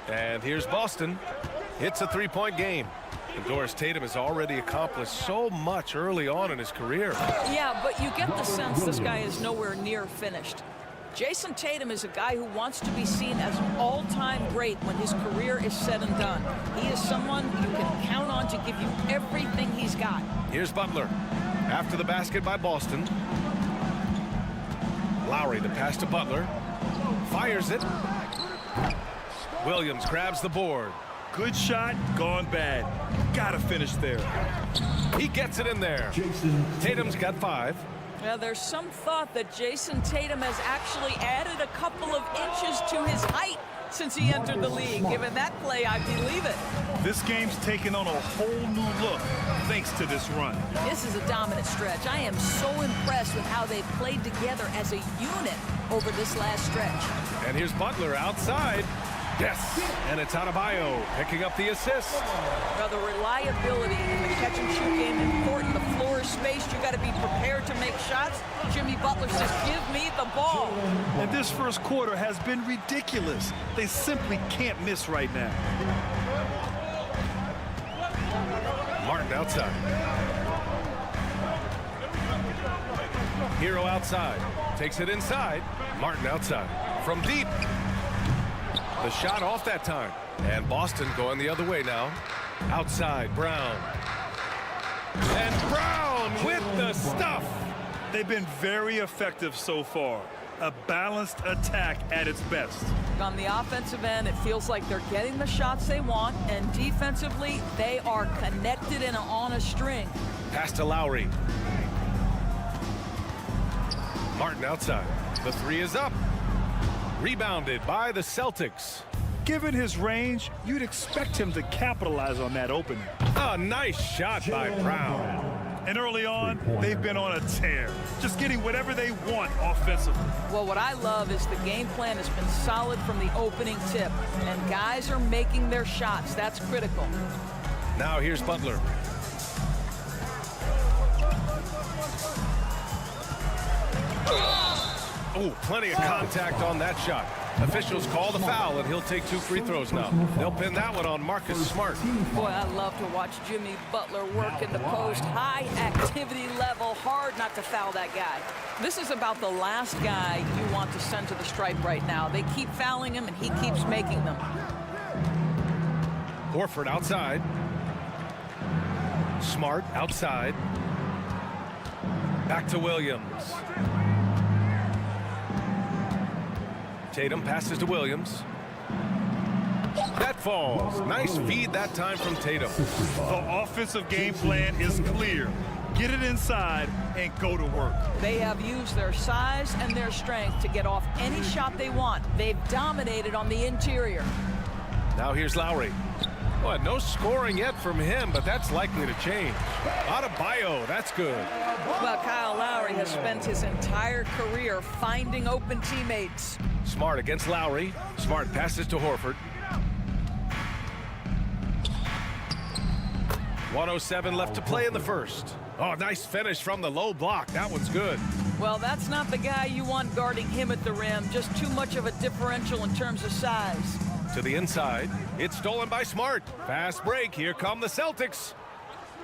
And here's Boston. It's a three-point game. And Doris Tatum has already accomplished so much early on in his career. Yeah, but you get the sense this guy is nowhere near finished. Jason Tatum is a guy who wants to be seen as an all-time great when his career is said and done. He is someone you can count on to give you everything he's got. Here's Butler. After the basket by Boston. Lowry, the pass to Butler. Fires it. Williams grabs the board. Good shot, gone bad. Gotta finish there. He gets it in there. Tatum's got 5. Now, there's some thought that Jason Tatum has actually added a couple of inches to his height since he entered the league. Given that play, I believe it. This game's taken on a whole new look thanks to this run. This is a dominant stretch. I am so impressed with how they played together as a unit over this last stretch. And here's Butler outside. Yes, and it's Adebayo picking up the assist. Now, the reliability in the catch-and-shoot game is important. The floor is spaced. You got to be prepared to make shots. Jimmy Butler says, give me the ball. And this first quarter has been ridiculous. They simply can't miss right now. Martin outside. Hero outside. Takes it inside. Martin outside. From deep. The shot off that time. And Boston going the other way now. Outside, Brown. And Brown with the stuff. They've been very effective so far. A balanced attack at its best. On the offensive end, it feels like they're getting the shots they want, and defensively, they are connected and on a string. Pass to Lowry. Martin outside. The 3 is up. Rebounded by the Celtics. Given his range, you'd expect him to capitalize on that opening. A nice shot by Brown. And early on, they've been on a tear, just getting whatever they want offensively. Well, what I love is the game plan has been solid from the opening tip, and guys are making their shots. That's critical. Now here's Butler. Oh, plenty of contact on that shot. Officials call the foul, and he'll take 2 free throws now. They'll pin that one on Marcus Smart. Boy, I love to watch Jimmy Butler work in the post. High activity level, hard not to foul that guy. This is about the last guy you want to send to the stripe right now. They keep fouling him, and he keeps making them. Horford outside. Smart outside. Back to Williams. Tatum passes to Williams. That falls. Nice feed that time from Tatum. The offensive game plan is clear. Get it inside and go to work. They have used their size and their strength to get off any shot they want. They've dominated on the interior. Now here's Lowry. Well, no scoring yet from him, but that's likely to change. Adebayo, that's good. Well, Kyle Lowry has spent his entire career finding open teammates. Smart against Lowry. Smart passes to Horford. 1:07 left to play in the first. Oh, nice finish from the low block. That one's good. Well, that's not the guy you want guarding him at the rim. Just too much of a differential in terms of size. To the inside. It's stolen by Smart. Fast break. Here come the Celtics.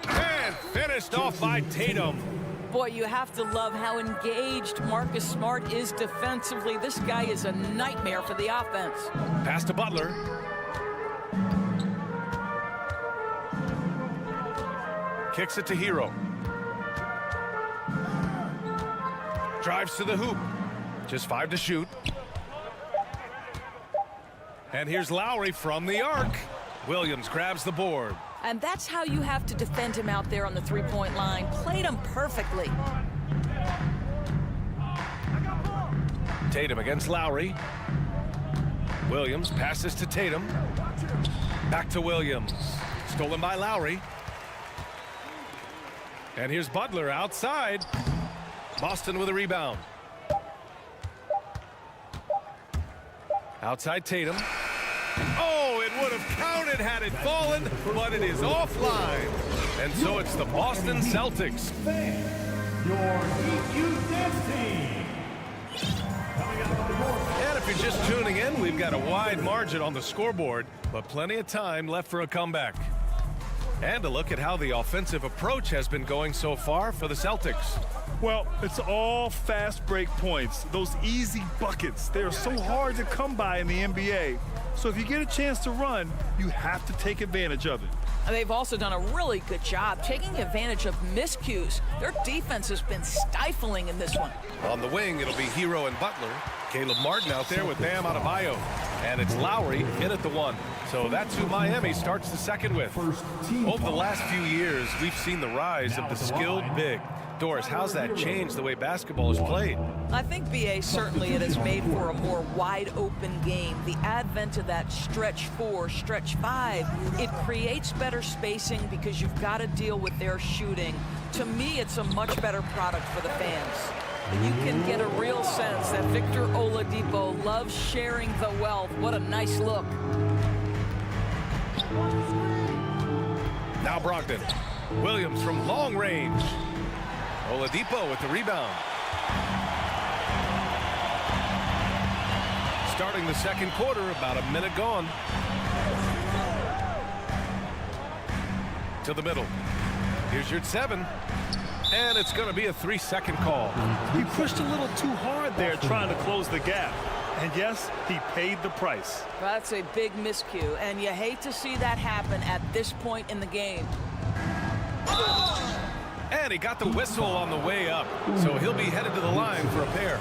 And finished off by Tatum. Boy, you have to love how engaged Marcus Smart is defensively. This guy is a nightmare for the offense. Pass to Butler. Kicks it to Hero. Drives to the hoop. Just 5 to shoot. And here's Lowry from the arc. Williams grabs the board. And that's how you have to defend him out there on the three-point line. Played him perfectly. Tatum against Lowry. Williams passes to Tatum. Back to Williams. Stolen by Lowry. And here's Butler outside. Boston with a rebound. Outside Tatum. Oh, it would have counted had it fallen, but it is offline. And so it's the Boston Celtics. Your EQ dance team. And if you're just tuning in, we've got a wide margin on the scoreboard, but plenty of time left for a comeback. And a look at how the offensive approach has been going so far for the Celtics. Well, it's all fast break points. Those easy buckets, they're so hard to come by in the NBA. So if you get a chance to run, you have to take advantage of it. They've also done a really good job taking advantage of miscues. Their defense has been stifling in this one. On the wing, it'll be Hero and Butler. Caleb Martin out there with Bam Adebayo. And it's Lowry in at the 1. So that's who Miami starts the second with. Over the last few years, we've seen the rise of the skilled big. Doris, how's that changed the way basketball is played? I think, B.A., certainly it has made for a more wide-open game. The advent of that stretch 4, stretch 5, it creates better spacing because you've got to deal with their shooting. To me, it's a much better product for the fans. And you can get a real sense that Victor Oladipo loves sharing the wealth. What a nice look. Now Brogdon. Williams from long range. Oladipo with the rebound. Starting the second quarter, about a minute gone. To the middle. Here's your 7. And it's going to be a 3-second call. He pushed a little too hard there trying to close the gap. And yes, he paid the price. That's a big miscue, and you hate to see that happen at this point in the game. And he got the whistle on the way up, so he'll be headed to the line for a pair.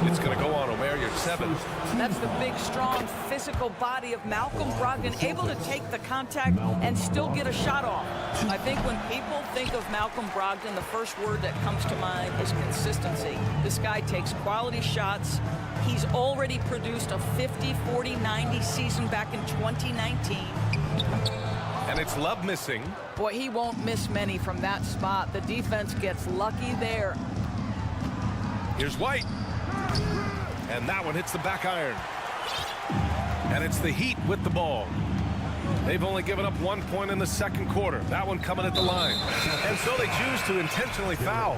It's going to go on Omer, your 7. That's the big, strong, physical body of Malcolm Brogdon, able to take the contact and still get a shot off. I think when people think of Malcolm Brogdon, the first word that comes to mind is consistency. This guy takes quality shots. He's already produced a 50, 40, 90 season back in 2019. And it's Love missing. Boy, he won't miss many from that spot. The defense gets lucky there. Here's White. And that one hits the back iron. And it's the Heat with the ball. They've only given up 1 point in the second quarter. That one coming at the line. And so they choose to intentionally foul.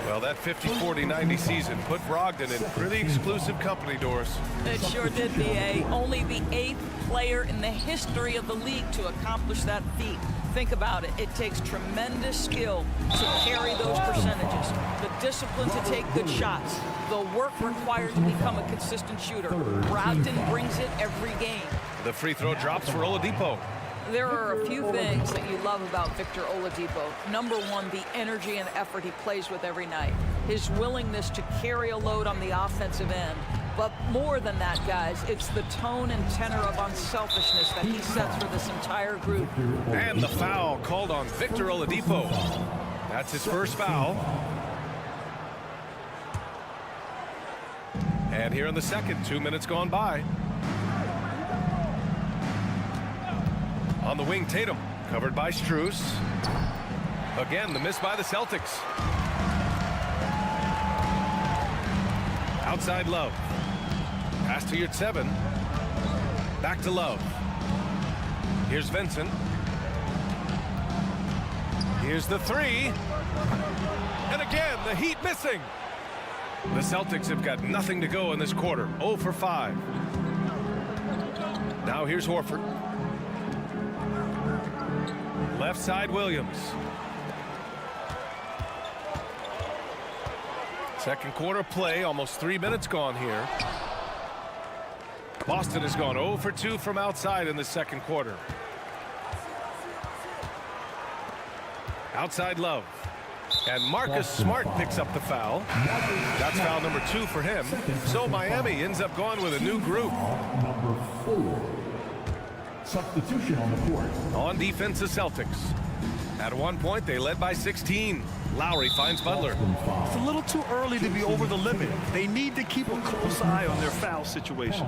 Well, that 50, 40, 90 season put Brogdon in pretty exclusive company, Doris. It sure did, B.A. Only the 8th player in the history of the league to accomplish that feat. Think about it. It takes tremendous skill to carry those percentages. The discipline to take good shots. The work required to become a consistent shooter. Brogdon brings it every game. The free throw drops for Oladipo. There are a few things that you love about Victor Oladipo. Number one, the energy and effort he plays with every night. His willingness to carry a load on the offensive end. But more than that, guys, it's the tone and tenor of unselfishness that he sets for this entire group. And the foul called on Victor Oladipo. That's his first foul. And here in the second, 2 minutes gone by. On the wing, Tatum, covered by Strus. Again, the miss by the Celtics. Outside Love. Pass to your 7. Back to Love. Here's Vincent. Here's the three. And again, the Heat missing. The Celtics have got nothing to go in this quarter. 0 for 5. Now here's Horford. Left side, Williams. Second quarter play, almost 3 minutes gone here. Boston has gone 0 for 2 from outside in the second quarter. Outside Love. And Marcus Smart picks up the foul. That's foul number 2 for him. So Miami ends up going with a new group. Number 4. Substitution on the court. On defense, the Celtics. At one point, they led by 16. Lowry finds Butler. It's a little too early to be over the limit. They need to keep a close eye on their foul situation.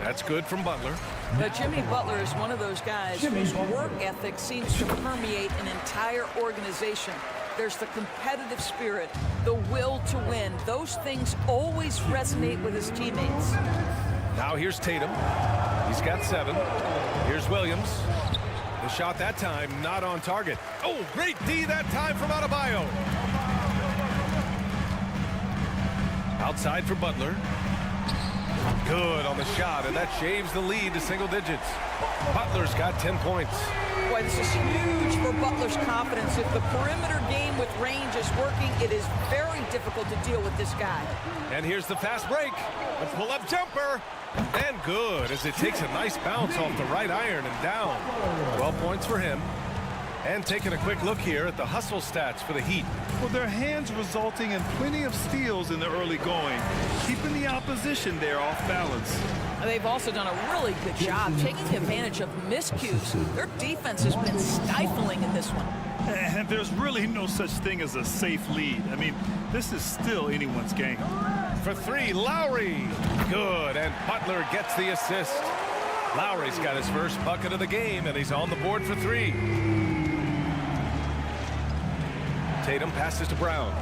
That's good from Butler. But Jimmy Butler is one of those guys whose work ethic seems to permeate an entire organization. There's the competitive spirit, the will to win. Those things always resonate with his teammates. Now here's Tatum. He's got 7. Here's Williams. The shot that time not on target. Oh, great D that time from Adebayo. Outside for Butler. Good on the shot, and that shaves the lead to single digits. Butler's got 10 points. Boy, this is huge for Butler's confidence. If the perimeter game with range is working, it is very difficult to deal with this guy. And here's the fast break. A pull-up jumper. And good, as it takes a nice bounce off the right iron and down. 12 points for him. And taking a quick look here at the hustle stats for the Heat. Well, their hands resulting in plenty of steals in the early going, keeping the opposition there off balance. They've also done a really good job taking advantage of miscues. Their defense has been stifling in this one. And there's really no such thing as a safe lead. I mean, this is still anyone's game. For 3, Lowry. Good, and Butler gets the assist. Lowry's got his first bucket of the game, and he's on the board for 3. Tatum passes to Brown.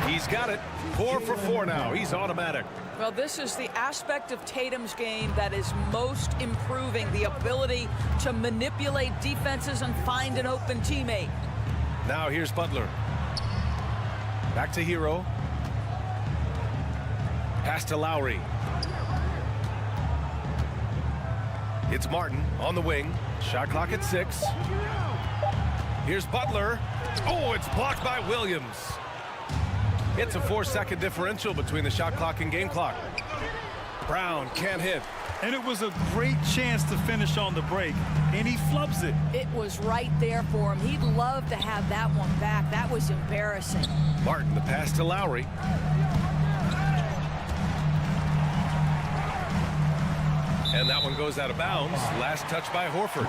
He's got it. 4 for 4 now. He's automatic. Well, this is the aspect of Tatum's game that is most improving, the ability to manipulate defenses and find an open teammate. Now here's Butler. Back to Hero. Pass to Lowry. It's Martin on the wing. Shot clock at 6. Here's Butler. Oh, it's blocked by Williams. It's a 4-second differential between the shot clock and game clock. Brown can't hit. And it was a great chance to finish on the break, and he flubs it. It was right there for him. He'd love to have that one back. That was embarrassing. Martin, the pass to Lowry. And that one goes out of bounds. Last touch by Horford.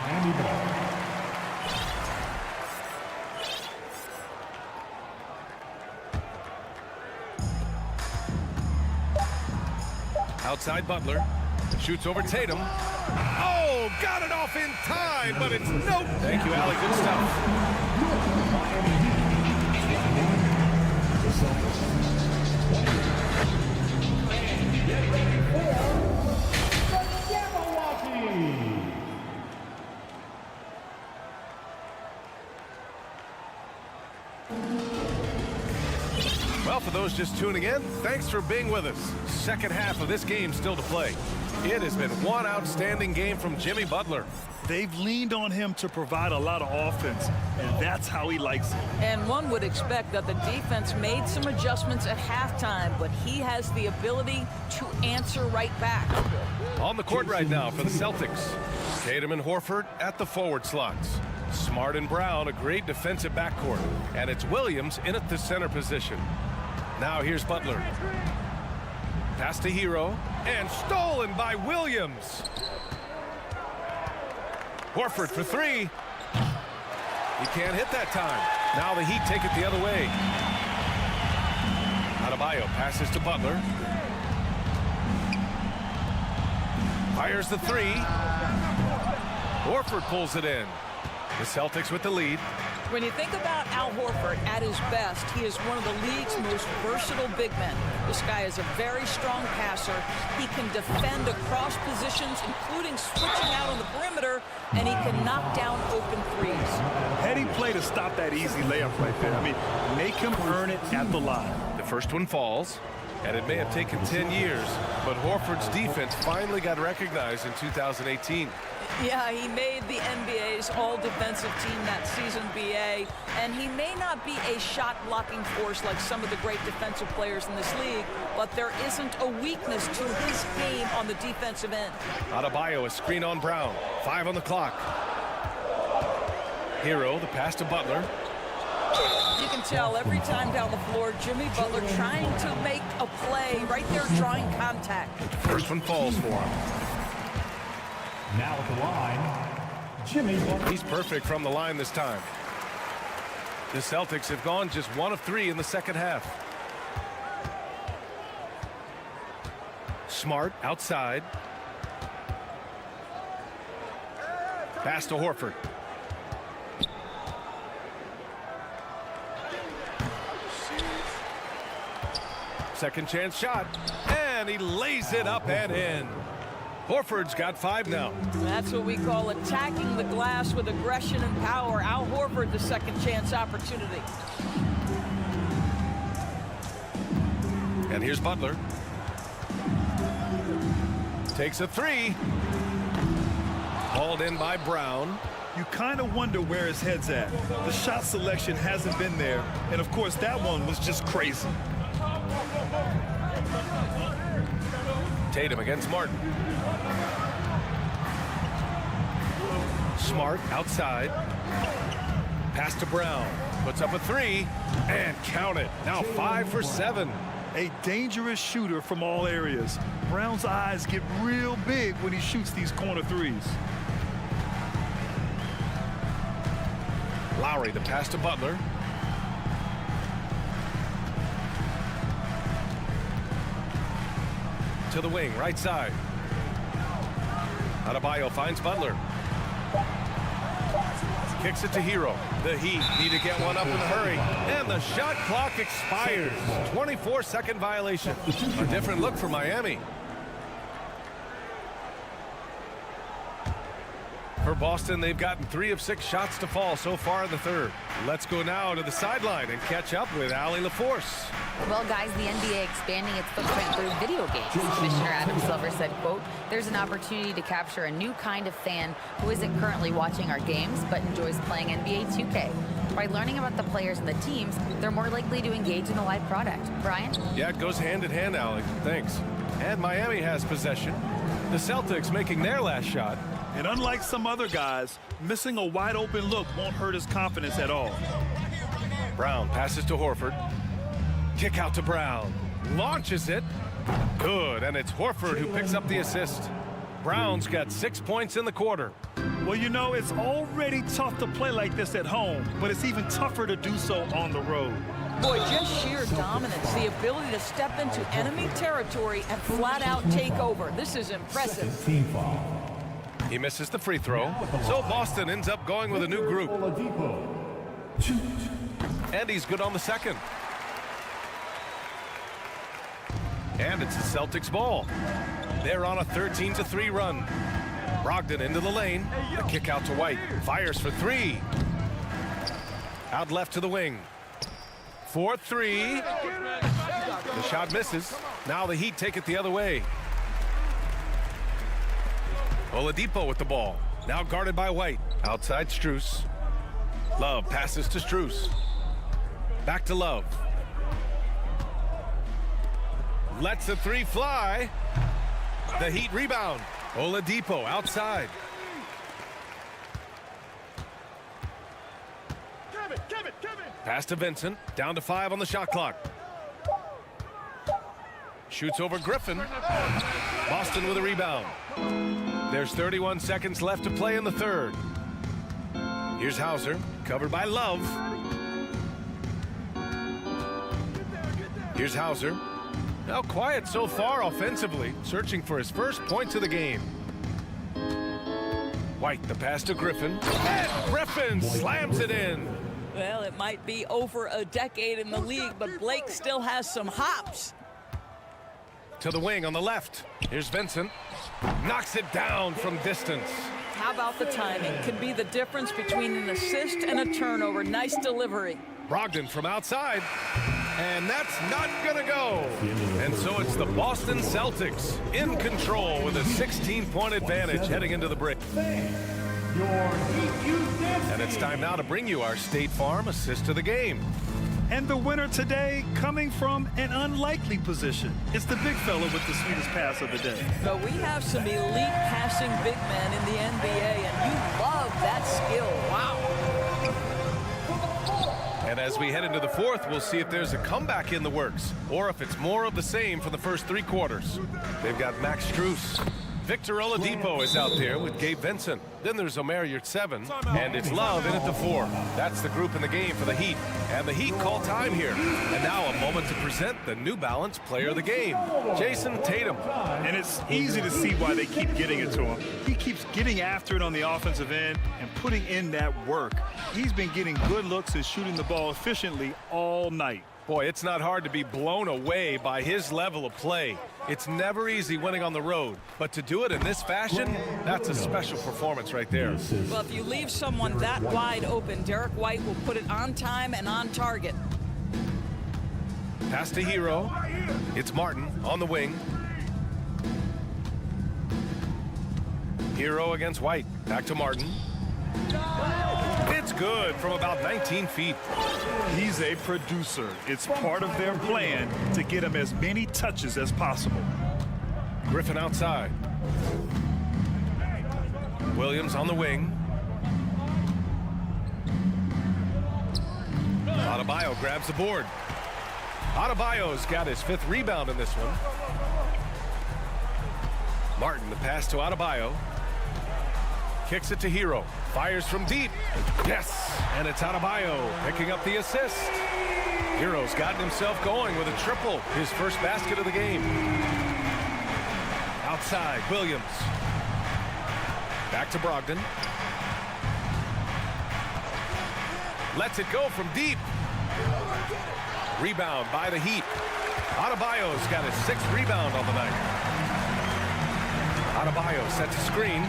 Outside Butler. Shoots over Tatum. Oh, got it off in time, but it's no. Thank you, Allie. Good Well, for those just tuning in, thanks for being with us. Second half of this game still to play. It has been one outstanding game from Jimmy Butler. They've leaned on him to provide a lot of offense, and that's how he likes it. And one would expect that the defense made some adjustments at halftime, but he has the ability to answer right back. On the court right now for the Celtics. Tatum and Horford at the forward slots. Smart and Brown, a great defensive backcourt. And it's Williams in at the center position. Now here's Butler. Pass to Hero. And stolen by Williams. Horford for 3. He can't hit that time. Now the Heat take it the other way. Adebayo passes to Butler. Fires the 3. Horford pulls it in. The Celtics with the lead. When you think about Al Horford at his best, he is one of the league's most versatile big men. This guy is a very strong passer. He can defend across positions, including switching out on the perimeter, and he can knock down open threes. Had he played a just stop that easy layup right there. I mean, make him earn it at the line. The first one falls, and it may have taken 10 years, but Horford's defense finally got recognized in 2018. Yeah, he made the NBA's all-defensive team that season, BA, and he may not be a shot-blocking force like some of the great defensive players in this league, but there isn't a weakness to his game on the defensive end. Adebayo, a screen on Brown. 5 on the clock. Hero, the pass to Butler. You can tell every time down the floor, Jimmy Butler trying to make a play right there, drawing contact. First one falls for him. Now at the line, Jimmy Butler. He's perfect from the line this time. The Celtics have gone just 1 of 3 in the second half. Smart outside. Pass to Horford. Second chance shot, and he lays it up and in. Horford's got 5 now. That's what we call attacking the glass with aggression and power. Al Horford, the second chance opportunity. And here's Butler. Takes a 3. Hauled in by Brown. You kind of wonder where his head's at. The shot selection hasn't been there, and of course that one was just crazy. Tatum against Martin. Smart outside. Pass to Brown. Puts up a 3 and count it. Now 5 for 7. A dangerous shooter from all areas. Brown's eyes get real big when he shoots these corner threes. Lowry, the pass to Butler. To the wing, right side. Adebayo finds Butler. Kicks it to Hero. The Heat need to get one up in a hurry. And the shot clock expires. 24-second violation. A different look for Miami. For Boston, they've gotten 3 of 6 shots to fall so far in the third. Let's go now to the sideline and catch up with Allie LaForce. Well, guys, the NBA expanding its footprint through video games. Commissioner Adam Silver said, quote, "There's an opportunity to capture a new kind of fan who isn't currently watching our games but enjoys playing NBA 2K. By learning about the players and the teams, they're more likely to engage in the live product." Brian? Yeah, it goes hand in hand, Allie. Thanks. And Miami has possession. The Celtics making their last shot. And unlike some other guys, missing a wide open look won't hurt his confidence at all. Brown passes to Horford. Kick out to Brown. Launches it. Good, and it's Horford who picks up the assist. Brown's got 6 points in the quarter. Well, you know, it's already tough to play like this at home, but it's even tougher to do so on the road. Boy, just sheer dominance, the ability to step into enemy territory and flat out take over. This is impressive. Team foul. He misses the free throw, so Boston ends up going with a new group. And he's good on the second. And it's the Celtics ball. They're on a 13-3 run. Brogdon into the lane. The kick out to White. Fires for 3. Out left to the wing. 4-3. The shot misses. Now the Heat take it the other way. Oladipo with the ball. Now guarded by White. Outside Strus. Love passes to Strus. Back to Love. Lets the 3 fly. The Heat rebound. Oladipo outside. Pass to Vincent. Down to 5 on the shot clock. Shoots over Griffin. Boston with a rebound. There's 31 seconds left to play in the third. Here's Hauser, covered by Love. Here's Hauser. Now quiet so far offensively, searching for his first points of the game. White, the pass to Griffin. And Griffin slams it in. Well, it might be over a decade in the league, but Blake still has some hops. To the wing on the left. Here's Vincent. Knocks it down from distance. How How about the timing? Can be the difference between an assist and a turnover. Nice delivery. Brogdon from outside. And that's not going to go. And so it's the Boston Celtics in control with a 16-point advantage heading into the break. And it's time now to bring you our State Farm assist of the game. And the winner today coming from an unlikely position. It's the big fella with the sweetest pass of the day. So we have some elite passing big men in the NBA, and you love that skill. Wow. And as we head into the fourth, we'll see if there's a comeback in the works or if it's more of the same for the first 3 quarters. They've got Max Strus. Victor Oladipo is out there with Gabe Vincent. Then there's Omer Yurtseven, and it's Love in at the 4. That's the group in the game for the Heat. And the Heat call time here. And now a moment to present the New Balance player of the game, Jason Tatum. And it's easy to see why they keep getting it to him. He keeps getting after it on the offensive end and putting in that work. He's been getting good looks and shooting the ball efficiently all night. Boy, it's not hard to be blown away by his level of play. It's never easy winning on the road, but to do it in this fashion, that's a special performance right there. Well, if you leave someone that wide open, Derek White will put it on time and on target. Pass to Hero. It's Martin on the wing. Hero against White. Back to Martin. It's good from about 19 feet. He's a producer. It's part of their plan to get him as many touches as possible. Griffin outside. Williams on the wing. Adebayo grabs the board. Adebayo's got his 5th rebound in this one. Martin, the pass to Adebayo. Kicks it to Hero. Fires from deep. Yes! And it's Adebayo picking up the assist. Hero's gotten himself going with a triple. His first basket of the game. Outside, Williams. Back to Brogdon. Lets it go from deep. Rebound by the Heat. Adebayo's got his 6th rebound on the night. Adebayo sets a screen.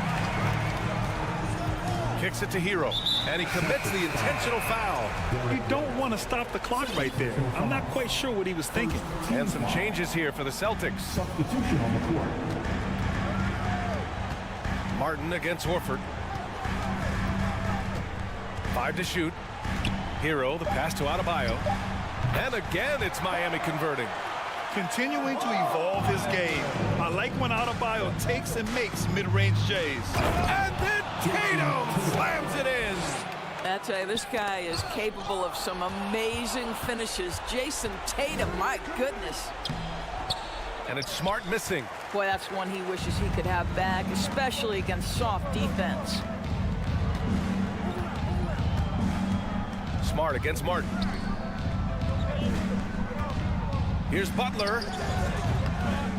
Kicks it to Hero, and he commits the intentional foul. You don't want to stop the clock right there. I'm not quite sure what he was thinking. And some changes here for the Celtics. Substitution on the court. Martin against Horford. 5 to shoot. Hero, the pass to Adebayo. And again, it's Miami converting. Continuing to evolve his game. I like when Adebayo takes and makes mid-range J's. And then Tatum slams it in. I tell you, this guy is capable of some amazing finishes. Jason Tatum, my goodness. And it's Smart missing. Boy, that's one he wishes he could have back, especially against soft defense. Smart against Martin. Here's Butler.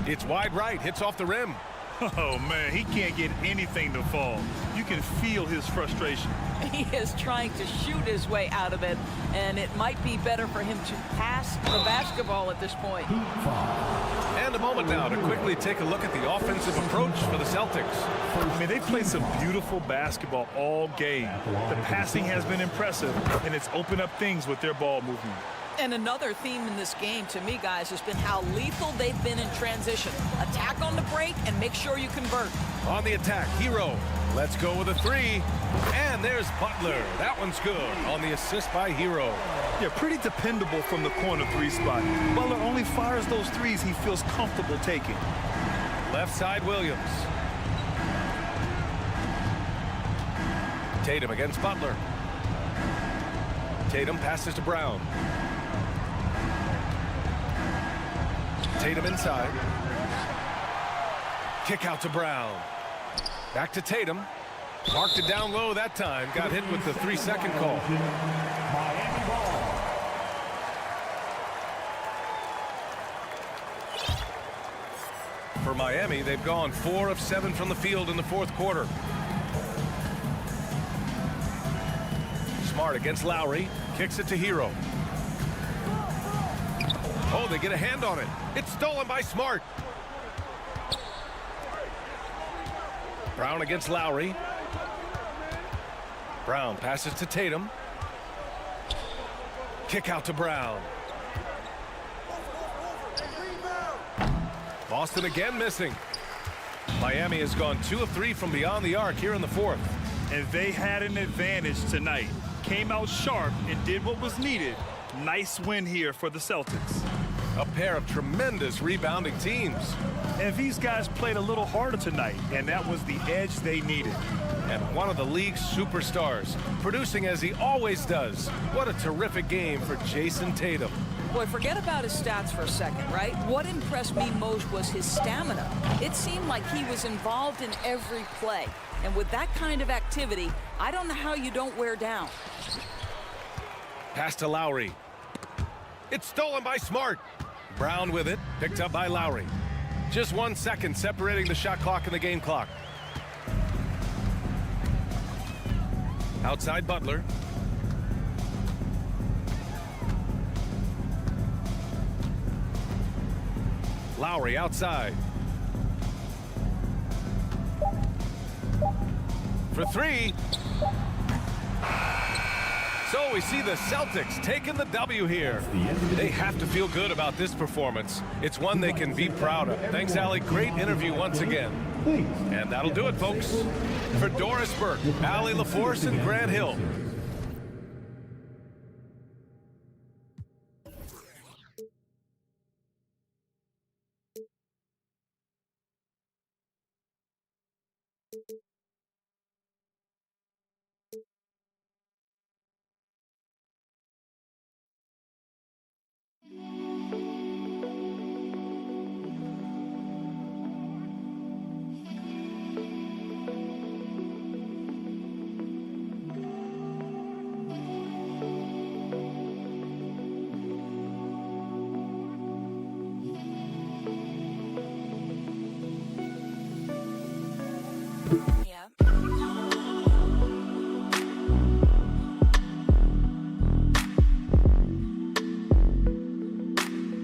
It's wide right, hits off the rim. Oh, man, he can't get anything to fall. You can feel his frustration. He is trying to shoot his way out of it, and it might be better for him to pass the basketball at this point. And a moment now to quickly take a look at the offensive approach for the Celtics. I mean, they played some beautiful basketball all game. The passing has been impressive, and it's opened up things with their ball movement. And another theme in this game, to me, guys, has been how lethal they've been in transition. Attack on the break and make sure you convert. On the attack, Hero. Let's go with a 3. And there's Butler. That one's good on the assist by Hero. Yeah, pretty dependable from the corner 3 spot. Butler only fires those 3s he feels comfortable taking. Left side, Williams. Tatum against Butler. Tatum passes to Brown. Tatum inside. Kick out to Brown. Back to Tatum. Marked it down low that time. Got hit with the 3-second call. For Miami, they've gone 4 of 7 from the field in the 4th quarter. Smart against Lowry. Kicks it to Hero. Oh, they get a hand on it. It's stolen by Smart. Brown against Lowry. Brown passes to Tatum. Kick out to Brown. Boston again missing. Miami has gone 2 of 3 from beyond the arc here in the fourth. And they had an advantage tonight. Came out sharp and did what was needed. Nice win here for the Celtics. A pair of tremendous rebounding teams. And these guys played a little harder tonight, and that was the edge they needed. And one of the league's superstars, producing as he always does. What a terrific game for Jason Tatum. Boy, forget about his stats for a second, right? What impressed me most was his stamina. It seemed like he was involved in every play. And with that kind of activity, I don't know how you don't wear down. Pass to Lowry. It's stolen by Smart. Brown with it, picked up by Lowry. Just 1 second separating the shot clock and the game clock. Outside Butler. Lowry outside. For 3. So we see the Celtics taking the W here. They have to feel good about this performance. It's one they can be proud of. Thanks, Allie. Great interview once again. And that'll do it, folks. For Doris Burke, Allie LaForce, and Grant Hill. Yeah.